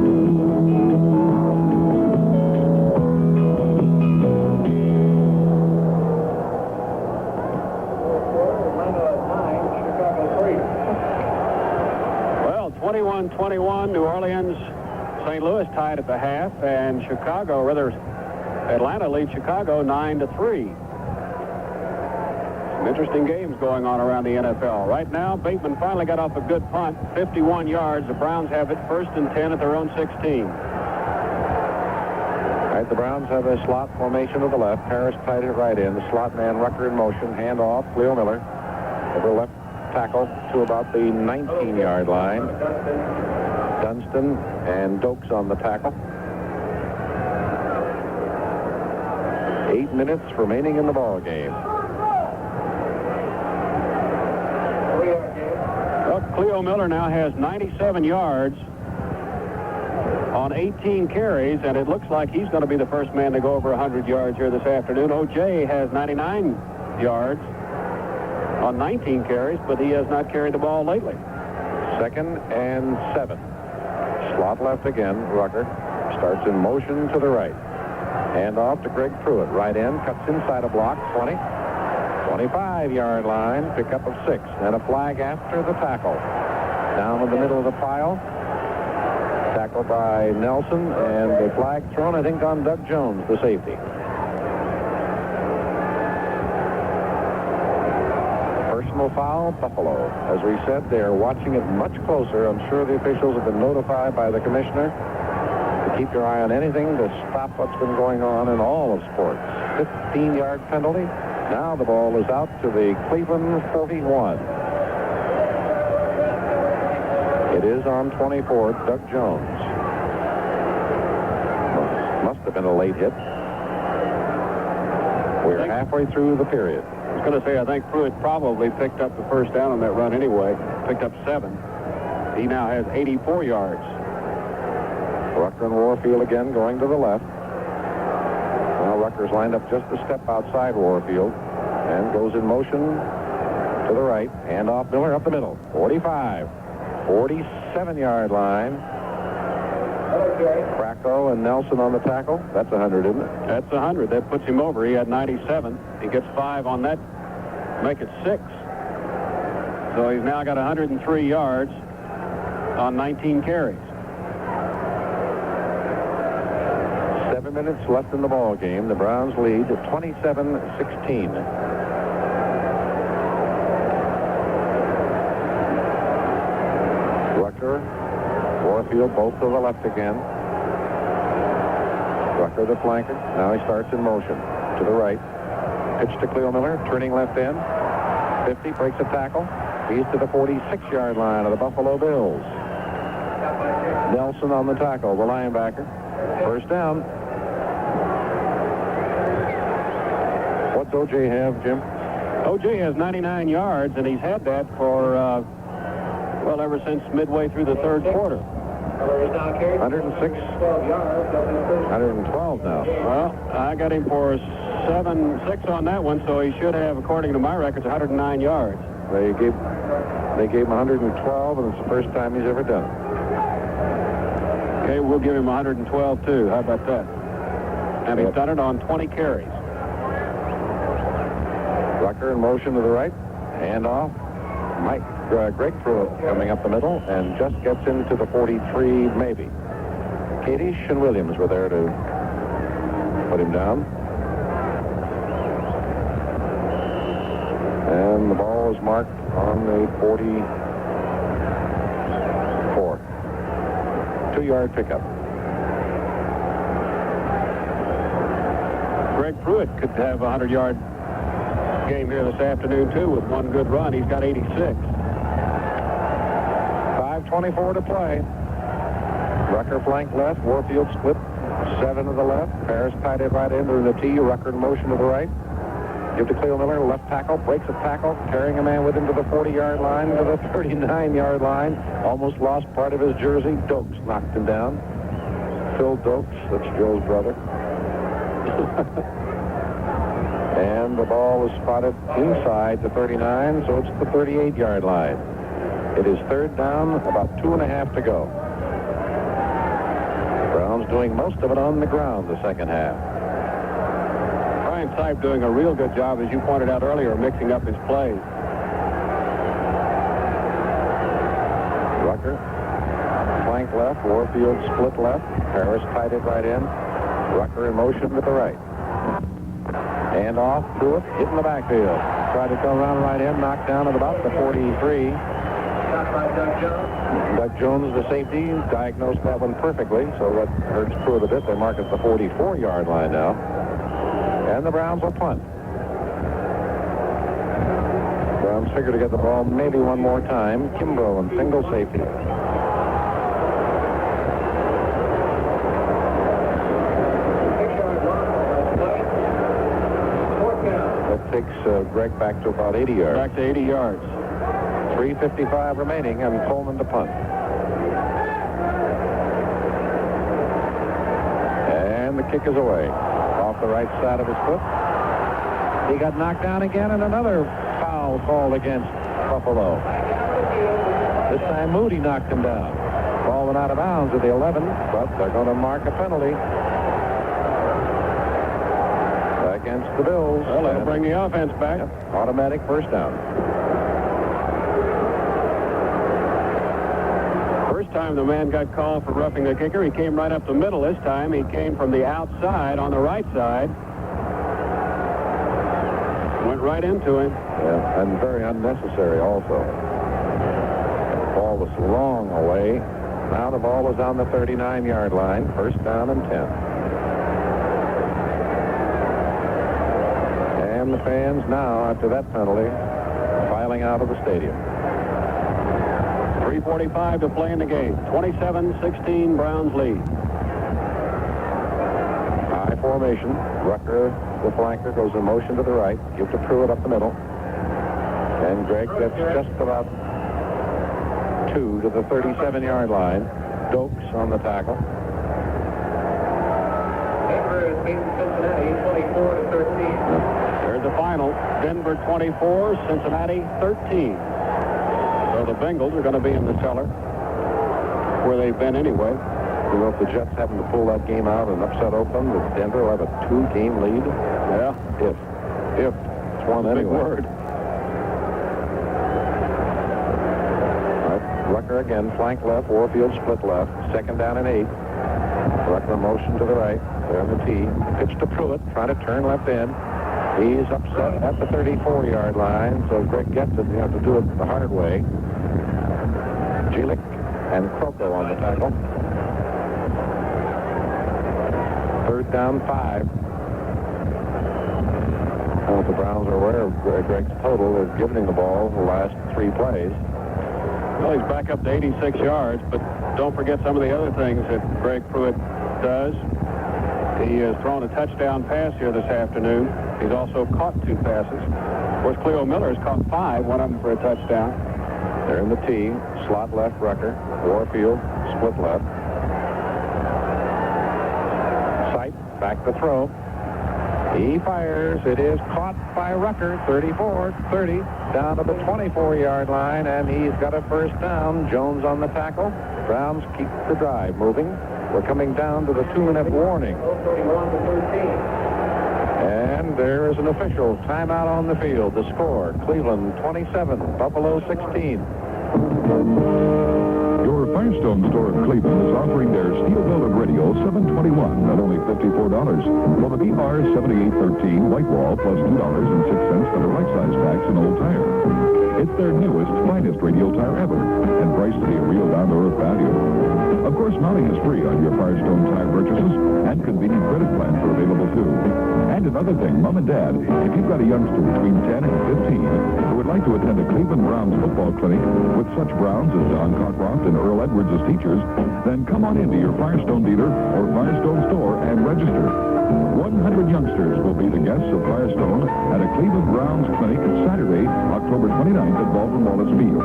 Speaker 1: Well, 21-21, New Orleans, St. Louis tied at the half, and Atlanta leads Chicago 9-3. Some interesting games going on around the NFL. Right now, Bateman finally got off a good punt, 51 yards. The Browns have it 1st and 10 at their own 16.
Speaker 2: All right, the Browns have a slot formation to the left. Harris tied it right in. The slot man, Rucker in motion. Hand off, Cleo Miller. Over left tackle to about the 19-yard line. Dunston and Dokes on the tackle. 8 minutes remaining in the ball game.
Speaker 1: Well, Cleo Miller now has 97 yards on 18 carries, and it looks like he's going to be the first man to go over 100 yards here this afternoon. O.J. has 99 yards on 19 carries, but he has not carried the ball lately.
Speaker 2: 2nd and 7. Slot left again. Rucker starts in motion to the right. Hand off to Greg Pruitt. Right end, cuts inside a block. 20. 25-yard line. Pickup of 6. And a flag after the tackle. Down in the middle of the pile. Tackled by Nelson, and the flag thrown, I think, on Doug Jones, the safety. Personal foul, Buffalo. As we said, they are watching it much closer. I'm sure the officials have been notified by the commissioner to keep your eye on anything to stop what's been going on in all of sports. 15-yard penalty. Now the ball is out to the Cleveland 41. It is on 24, Doug Jones. Must have been a late hit. We're halfway through the period.
Speaker 1: I was going to say, I think Pruitt probably picked up the first down on that run anyway. Picked up 7. He now has 84 yards.
Speaker 2: Rucker and Warfield again going to the left. Now Rucker's lined up just a step outside Warfield and goes in motion to the right. Hand off Miller up the middle. 45. 47-yard line. Bracco and Nelson on the tackle. That's 100, isn't it?
Speaker 1: That's 100. That puts him over. He had 97. He gets 5 on that. Make it 6. So he's now got 103 yards on 19 carries.
Speaker 2: 7 minutes left in the ball game. The Browns lead 27-16. Warfield both to the left again. Rucker the flanker. Now he starts in motion to the right. Pitch to Cleo Miller, turning left end. 50, breaks a tackle. He's to the 46-yard line of the Buffalo Bills. Nelson on the tackle, the linebacker. First down. What's O.J. have, Jim?
Speaker 1: O.J. has 99 yards, and he's had that for, well, ever since midway through the third quarter.
Speaker 2: 106. 112 now.
Speaker 1: Well, I got him for 6 on that one, so he should have, according to my records, 109 yards.
Speaker 2: They gave him 112, and it's the first time he's ever done it.
Speaker 1: Okay, we'll give him 112 too. How about that? And he's done it on 20 carries.
Speaker 2: Rucker in motion to the right. Hand off. Greg Pruitt coming up the middle and just gets into the 43, maybe. Kadish and Williams were there to put him down. And the ball is marked on the 44. 2-yard pickup.
Speaker 1: Greg Pruitt could have a 100-yard game here this afternoon, too, with one good run. He's got 86.
Speaker 2: 5:24 to play. Rucker flank left. Warfield split 7 to the left. Harris tied it right into the T. Rucker in motion to the right.
Speaker 3: Give to Cleo Miller, left tackle, breaks a tackle, carrying a man with him to the 40-yard line, to the 39-yard line. Almost lost part of his jersey. Dokes knocked him down. Phil Dokes, that's Joe's brother. And the ball is spotted inside the 39, so it's the 38-yard line. It is third down, about 2.5 to go. Browns doing most of it on the ground the second half.
Speaker 1: Brian Sipe doing a real good job, as you pointed out earlier, mixing up his plays.
Speaker 3: Rucker, flank left, Warfield split left. Harris tied it right in. Rucker in motion with the right. And off to it, hit in the backfield. Tried to come around right in, knocked down at about the 43. Doug Jones, the safety, diagnosed that one perfectly, so that hurts Pruitt a bit. They mark it the 44-yard line now. And the Browns will punt. Browns figure to get the ball maybe one more time. Kimbrough and single safety. That takes Greg back to about 80 yards.
Speaker 1: Back to 80 yards.
Speaker 3: 3:55 remaining, and Coleman to punt. And the kick is away. Off the right side of his foot. He got knocked down again, and another foul called against Buffalo. This time Moody knocked him down. Ball went out of bounds at the 11, but they're going to mark a penalty against the Bills.
Speaker 1: Well, that'll bring the offense back.
Speaker 3: Yep. Automatic first down.
Speaker 1: First time the man got called for roughing the kicker, he came right up the middle. This time he came from the outside on the right side. Went right into him.
Speaker 3: Yeah, and very unnecessary also. The ball was long away. Now the ball was on the 39-yard line. First down and 10. And the fans now, after that penalty, filing out of the stadium.
Speaker 1: 3:45 to play in the game. 27-16, Browns lead.
Speaker 3: High formation. Rucker, the flanker, goes in motion to the right. Give to Pruitt up the middle. And Greg gets just about 2 to the 37-yard line. Dokes on the tackle.
Speaker 11: Cincinnati 24-13.
Speaker 1: There's the final. Denver 24, Cincinnati 13. So the Bengals are going to be in the cellar, where they've been anyway.
Speaker 3: You know, if the Jets happen to pull that game out and upset Oakland, Denver will have a 2-game lead.
Speaker 1: Yeah.
Speaker 3: If it's one anyway.
Speaker 1: Big word.
Speaker 3: Rucker again, flank left, Warfield split left. Second down and 8. Rucker motion to the right. There in the tee. Pitch to Pruitt, trying to turn left in. He's upset at the 34-yard line, so Greg gets it. You have to do it the hard way. Jelic and Kroko on the tackle. Third down 5. Well, if the Browns are aware of Greg's total, they've given him the ball the last 3 plays.
Speaker 1: Well, he's back up to 86 yards, but don't forget some of the other things that Greg Pruitt does. He has thrown a touchdown pass here this afternoon. He's also caught 2 passes. Of course, Cleo Miller has caught 5, one of them for a touchdown.
Speaker 3: They're in the tee. Slot left, Rucker. Warfield, split left. Sight, back to throw. He fires. It is caught by Rucker. 34-30, down to the 24-yard line, and he's got a first down. Jones on the tackle. Browns keep the drive moving. We're coming down to the 2-minute warning. And there is an official timeout on the field. The score, Cleveland 27, Buffalo 16.
Speaker 13: Your Firestone store in Cleveland is offering their steel-belted radio 721 at only $54. For the BR 7813 white wall plus $2.06 for the right size tax and old tire. It's their newest, finest radial tire ever, and priced to be a real down-to-earth value. Of course, mounting is free on your Firestone tire purchases, and convenient credit plans are available too. And another thing, Mom and Dad, if you've got a youngster between 10 and 15 who would like to attend a Cleveland Browns football clinic with such Browns as Don Cockcroft and Earl Edwards as teachers, then come on into your Firestone dealer or Firestone store and register.
Speaker 16: 100 youngsters will be the guests of Firestone at a Cleveland Browns clinic Saturday, October 29th at Baldwin Wallace Field.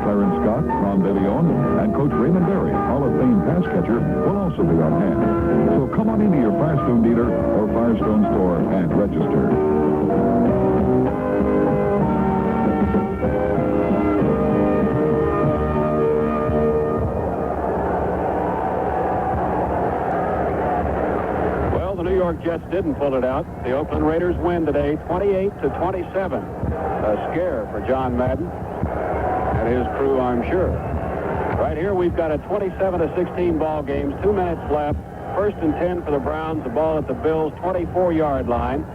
Speaker 16: Clarence Scott, Ron DeLeon, and Coach Raymond Berry, Hall of Fame pass catcher, will also be on hand. So come on into your Firestone dealer or Firestone store and register.
Speaker 1: Jets didn't pull it out. The Oakland Raiders win today 28-27. A scare for John Madden and his crew, I'm sure. Right here we've got a 27-16 ball game, 2 minutes left. 1st and 10 for the Browns. The ball at the Bills' 24-yard line.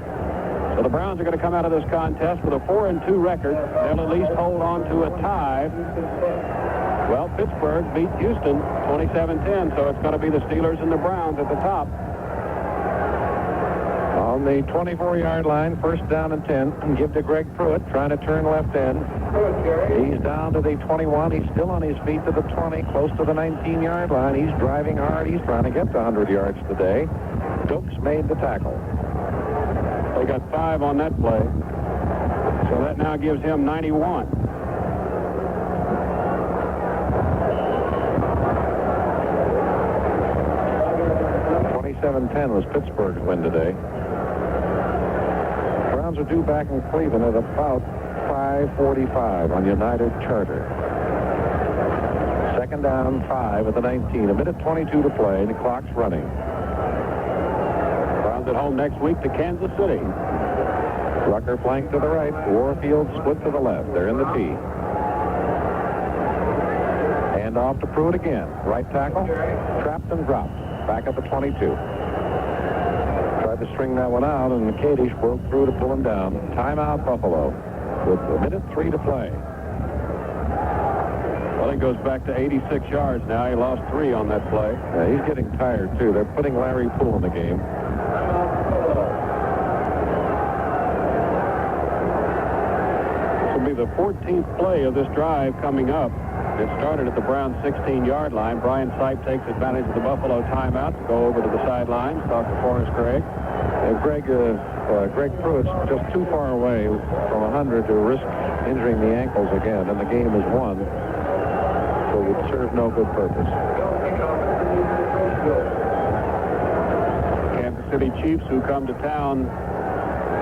Speaker 1: So the Browns are going to come out of this contest with a 4-2 record. They'll at least hold on to a tie. Well, Pittsburgh beat Houston 27-10, so it's going to be the Steelers and the Browns at the top.
Speaker 3: On the 24-yard line, 1st down and 10, and give to Greg Pruitt, trying to turn left end. He's down to the 21. He's still on his feet to the 20, close to the 19-yard line. He's driving hard. He's trying to get to 100 yards today. Stokes made the tackle.
Speaker 1: They got 5 on that play. So that now gives him 91.
Speaker 3: $27-10 was Pittsburgh's win today. Browns are due back in Cleveland at about 5:45 on United Charter. 2nd down, 5 at the 19. 1:22 to play. The clock's running.
Speaker 1: Browns at home next week to Kansas City.
Speaker 3: Rucker flank to the right. Warfield split to the left. They're in the T. And off to Pruitt again. Right tackle. Trapped and dropped. Back at the 22. Tried to string that one out, and Kadish broke through to pull him down. Timeout, Buffalo, with 1:03 to play.
Speaker 1: Well, he goes back to 86 yards now. He lost 3 on that play.
Speaker 3: Yeah, he's getting tired, too. They're putting Larry Poole in the game.
Speaker 1: This will be the 14th play of this drive coming up. It started at the Browns' 16-yard line. Brian Sipe takes advantage of the Buffalo timeout to go over to the sidelines, talk to Forrest Gregg.
Speaker 3: Greg Pruitt's just too far away from 100 to risk injuring the ankles again, and the game is won, so it would serve no good purpose.
Speaker 1: Kansas City Chiefs, who come to town,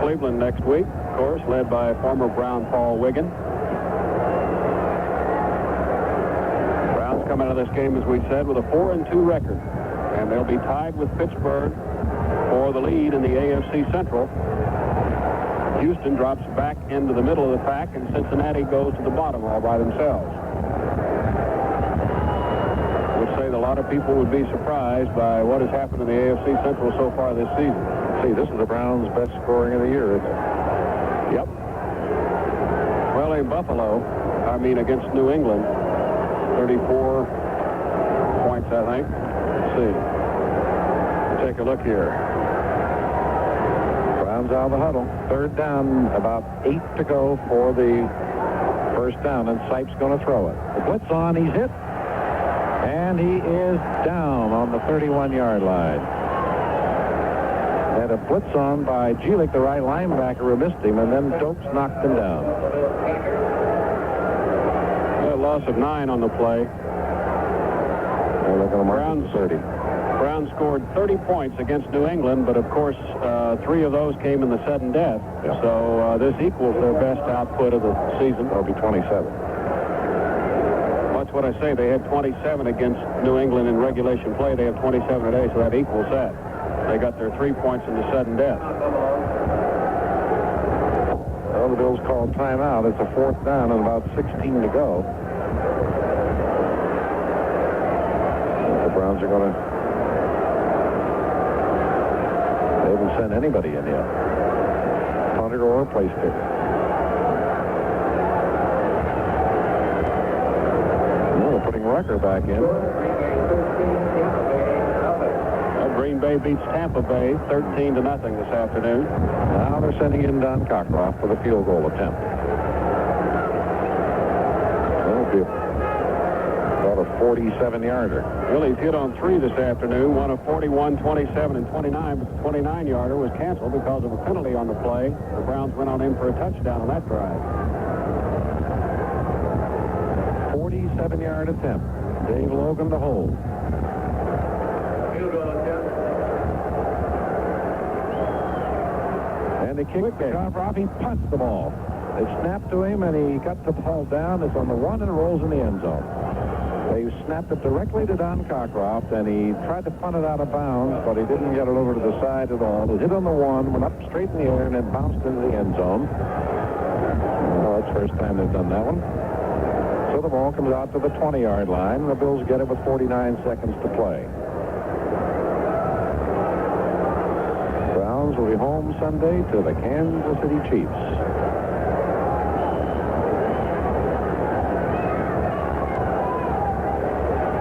Speaker 1: Cleveland next week, of course, led by former Brown Paul Wiggin. Come out of this game, as we said, with a 4-2 record, and they'll be tied with Pittsburgh for the lead in the AFC Central. Houston drops back into the middle of the pack, and Cincinnati goes to the bottom all by themselves. I would say that a lot of people would be surprised by what has happened in the AFC Central so far this season.
Speaker 3: See, this is the Browns' best scoring of the year, isn't it?
Speaker 1: Yep. Well, in Buffalo, against New England, 34 points, I think. Let's see. Take a look here.
Speaker 3: Browns out of the huddle. 3rd down, about 8 to go for the 1st down, and Sipe's going to throw it. The blitz on, he's hit, and he is down on the 31-yard line. Had a blitz on by Gielich, the right linebacker, who missed him, and then Stokes knocked him down.
Speaker 1: Loss of 9 on the play. Browns scored 30 points against New England, but of course 3 of those came in the sudden death.
Speaker 3: Yep.
Speaker 1: So this equals their best output of the season.
Speaker 3: That'll be 27.
Speaker 1: That's what I say. They had 27 against New England in regulation play. They have 27 today, so that equals that. They got their 3 points in the sudden death.
Speaker 3: Well, the Bills called timeout. It's a 4th down and about 16 to go. The Browns are going to... They haven't sent anybody in yet. Punter or place kicker. No, they're putting Rucker back in.
Speaker 1: Green Bay beats Tampa Bay 13-0 this afternoon.
Speaker 3: Now they're sending in Don Cockcroft for the field goal attempt. That'll be about a
Speaker 2: a 47-yarder.
Speaker 1: Well, he's hit on 3 this afternoon, one of 41, 27, and 29, but the 29-yarder was canceled because of a penalty on the play. The Browns went on in for a touchdown on that drive.
Speaker 2: 47-yard attempt. Dave Logan to hold. And he kicked the cover off. He punts the ball. They snapped to him, and he got the ball down. It's on the 1 and rolls in the end zone. They snapped it directly to Don Cockcroft, and he tried to punt it out of bounds, but he didn't get it over to the side at all. It hit on the 1, went up straight in the air, and then bounced into the end zone. Well, that's the first time they've done that one. So the ball comes out to the 20-yard line, and the Bills get it with 49 seconds to play. Browns will be home Sunday to the Kansas City Chiefs.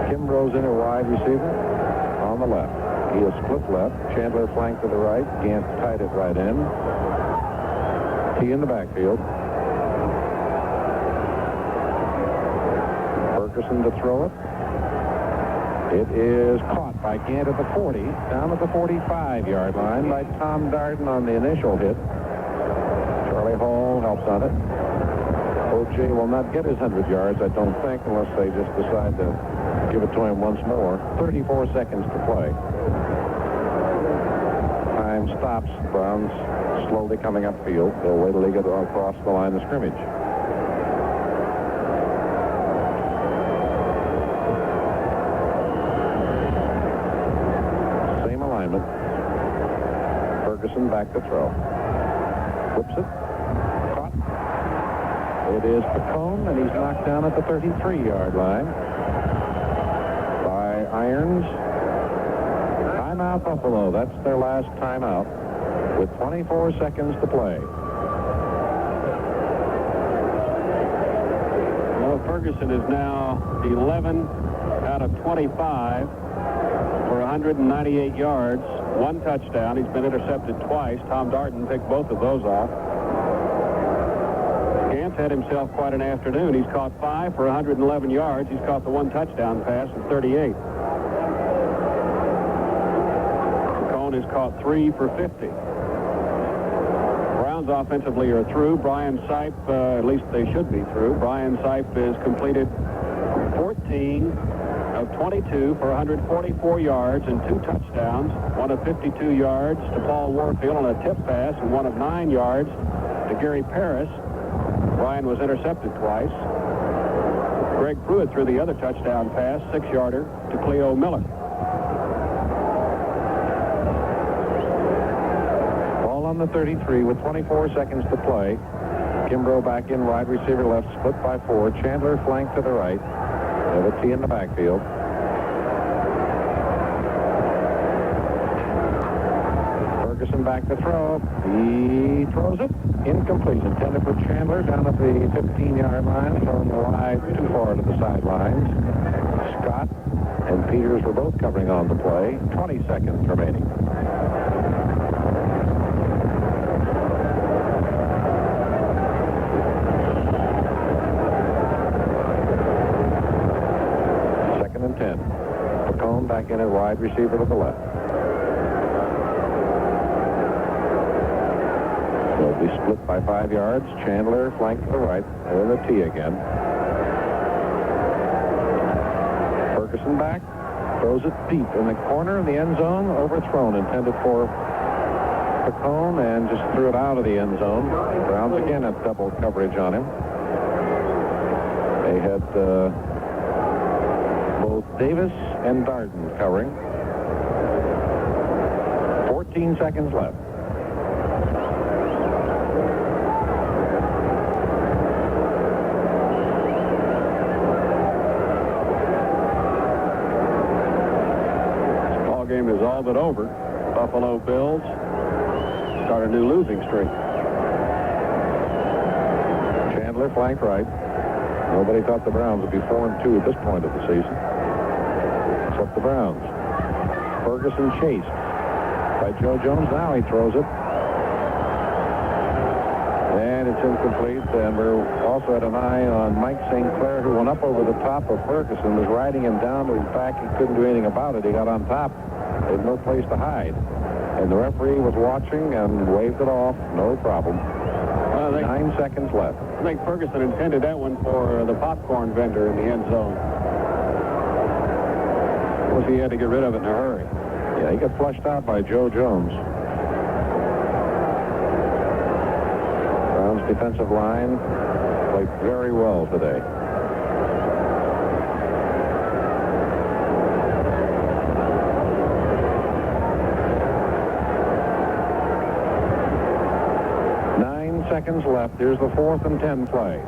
Speaker 2: Kimbrough's in a wide receiver on the left. He is split left. Chandler flanked to the right. Gant tied it right in. T in the backfield. Ferguson to throw it. It is caught by Gant at the 40. Down at the 45-yard line by Tom Darden on the initial hit. Charlie Hall helps on it. O.J. will not get his 100 yards, I don't think, unless they just decide to give it to him once more. 34 seconds to play. Time stops. Browns slowly coming upfield. They'll wait till they get across the line of scrimmage. Same alignment. Ferguson back to throw. Flips it. Caught. It is Picone, and he's knocked down at the 33-yard line. Irons. Timeout Buffalo. That's their last timeout with 24 seconds to play.
Speaker 1: Well, Ferguson is now 11 out of 25 for 198 yards, 1 touchdown. He's been intercepted twice. Tom Darden picked both of those off. Gant's had himself quite an afternoon. He's caught 5 for 111 yards. He's caught the 1 touchdown pass of 38. Has caught 3 for 50. Browns offensively are through. Brian Sipe, at least they should be through. Brian Sipe has completed 14 of 22 for 144 yards and 2 touchdowns. 1 of 52 yards to Paul Warfield on a tip pass, and 1 of 9 yards to Gary Paris. Brian was intercepted twice. Greg Pruitt threw the other touchdown pass, 6-yarder to Cleo Miller.
Speaker 2: On the 33 with 24 seconds to play. Kimbrough back in, wide receiver left, split by 4. Chandler flanked to the right. They have a T in the backfield. Ferguson back to throw. He throws it. Incomplete. Intended for Chandler down at the 15-yard line, thrown wide too far to the sidelines. Scott and Peters were both covering on the play. 20 seconds remaining. And 10. Picone back in at wide receiver to the left. They'll be split by 5 yards. Chandler flanked to the right. They're in the T again. Ferguson back. Throws it deep in the corner of the end zone. Overthrown. Intended for Picone and just threw it out of the end zone. Browns again have double coverage on him. They had both Davis and Darden covering. 14 seconds left.
Speaker 1: This ball game is all but over. Buffalo Bills start a new losing streak.
Speaker 2: Chandler flanked right. Nobody thought the Browns would be 4-2 at this point of the season. Except the Browns. Ferguson chased by Joe Jones. Now he throws it.
Speaker 3: And it's incomplete. And we're also had an eye on Mike St. Clair, who went up over the top of Ferguson, was riding him down to his back. He couldn't do anything about it. He got on top. There's no place to hide. And the referee was watching and waved it off. No problem. 9 seconds left.
Speaker 1: I think Ferguson intended that one for the popcorn vendor in the end zone. Of course, he had to get rid of it in a hurry.
Speaker 3: Yeah, he got flushed out by Joe Jones. Browns defensive line played very well today. Seconds left. Here's the 4th and 10 play.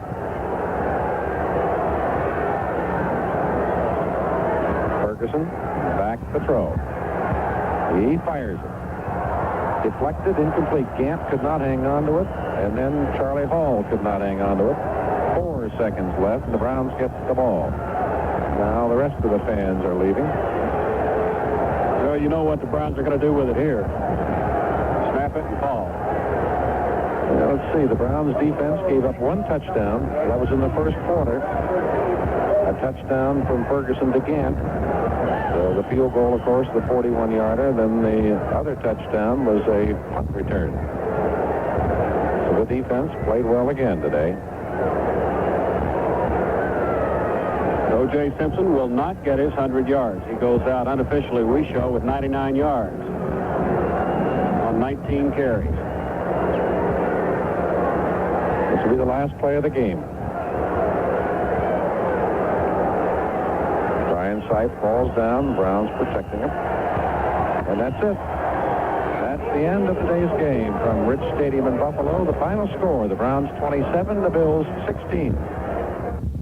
Speaker 3: Ferguson back to throw. He fires it. Deflected, incomplete. Gant could not hang on to it, and then Charlie Hall could not hang on to it. 4 seconds left, and the Browns get the ball. Now the rest of the fans are leaving.
Speaker 1: Well, you know what the Browns are going to do with it here. Snap it and fall.
Speaker 3: Now, let's see. The Browns defense gave up 1 touchdown. That was in the first quarter. A touchdown from Ferguson to Gant. So the field goal, of course, the 41-yarder. Then the other touchdown was a punt return. So the defense played well again today.
Speaker 1: O.J. Simpson will not get his 100 yards. He goes out unofficially, we show, with 99 yards on 19 carries.
Speaker 3: This will be the last play of the game. Brian Sipe falls down. Browns protecting him. And that's it. That's the end of today's game from Rich Stadium in Buffalo. The final score, the Browns 27, the Bills 16.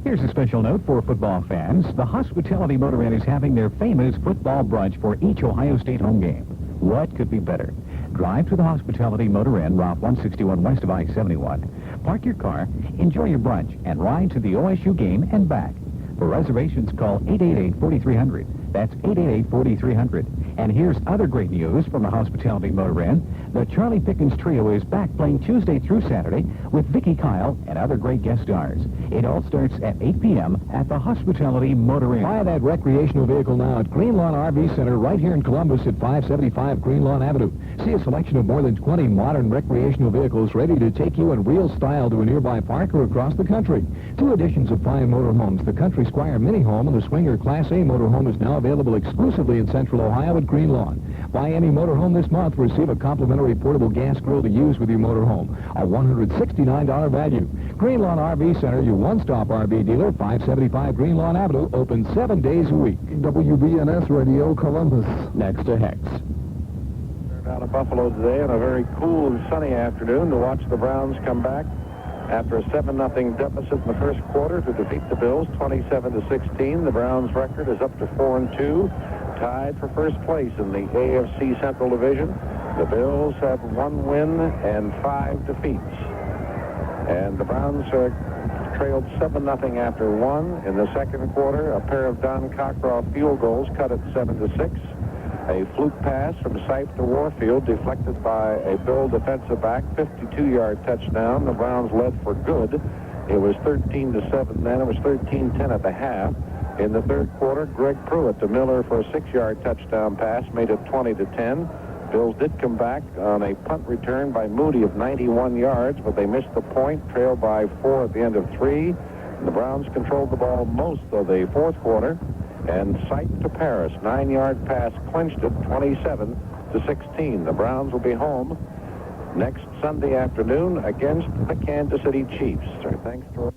Speaker 12: Here's a special note for football fans. The Hospitality Motor Inn is having their famous football brunch for each Ohio State home game. What could be better? Drive to the Hospitality Motor Inn, Route 161 west of I-71. Park your car, enjoy your brunch, and ride to the OSU game and back. For reservations, call 888-4300. That's 888-4300. And here's other great news from the Hospitality Motor Inn. The Charlie Pickens Trio is back playing Tuesday through Saturday with Vicky Kyle and other great guest stars. It all starts at 8 p.m. at the Hospitality Motor Inn.
Speaker 5: Buy that recreational vehicle now at Green Lawn RV Center right here in Columbus at 575 Green Lawn Avenue. See a selection of more than 20 modern recreational vehicles ready to take you in real style to a nearby park or across the country. 2 editions of fine motorhomes, the Country Squire Mini Home and the Swinger Class A motorhome is now available exclusively in Central Ohio at Green Lawn. Buy any motorhome this month, receive a complimentary portable gas grill to use with your motorhome. A $169 value. Green Lawn RV Center, your one-stop RV dealer, 575 Green Lawn Avenue, open 7 days a week.
Speaker 17: WBNS Radio, Columbus.
Speaker 5: Next to Hex.
Speaker 3: Turned out of Buffalo today on a very cool and sunny afternoon to watch the Browns come back after a 7-0 deficit in the first quarter to defeat the Bills 27-16. The Browns' record is up to 4-2, tied for first place in the AFC Central Division. The Bills have 1 win and 5 defeats. And the Browns trailed 7-0 after 1 in the second quarter. A pair of Don Cockcroft field goals cut it 7-6. A fluke pass from Sipe to Warfield, deflected by a Bill defensive back, 52-yard touchdown. The Browns led for good. It was 13-7 then. It was 13-10 at the half. In the third quarter, Greg Pruitt to Mueller for a 6-yard touchdown pass, made it 20-10. Bills did come back on a punt return by Moody of 91 yards, but they missed the point, trailed by 4 at the end of 3. The Browns controlled the ball most of the fourth quarter. And Sipe to Paris, 9-yard pass, clinched it 27-16. The Browns will be home next Sunday afternoon against the Kansas City Chiefs. Thanks to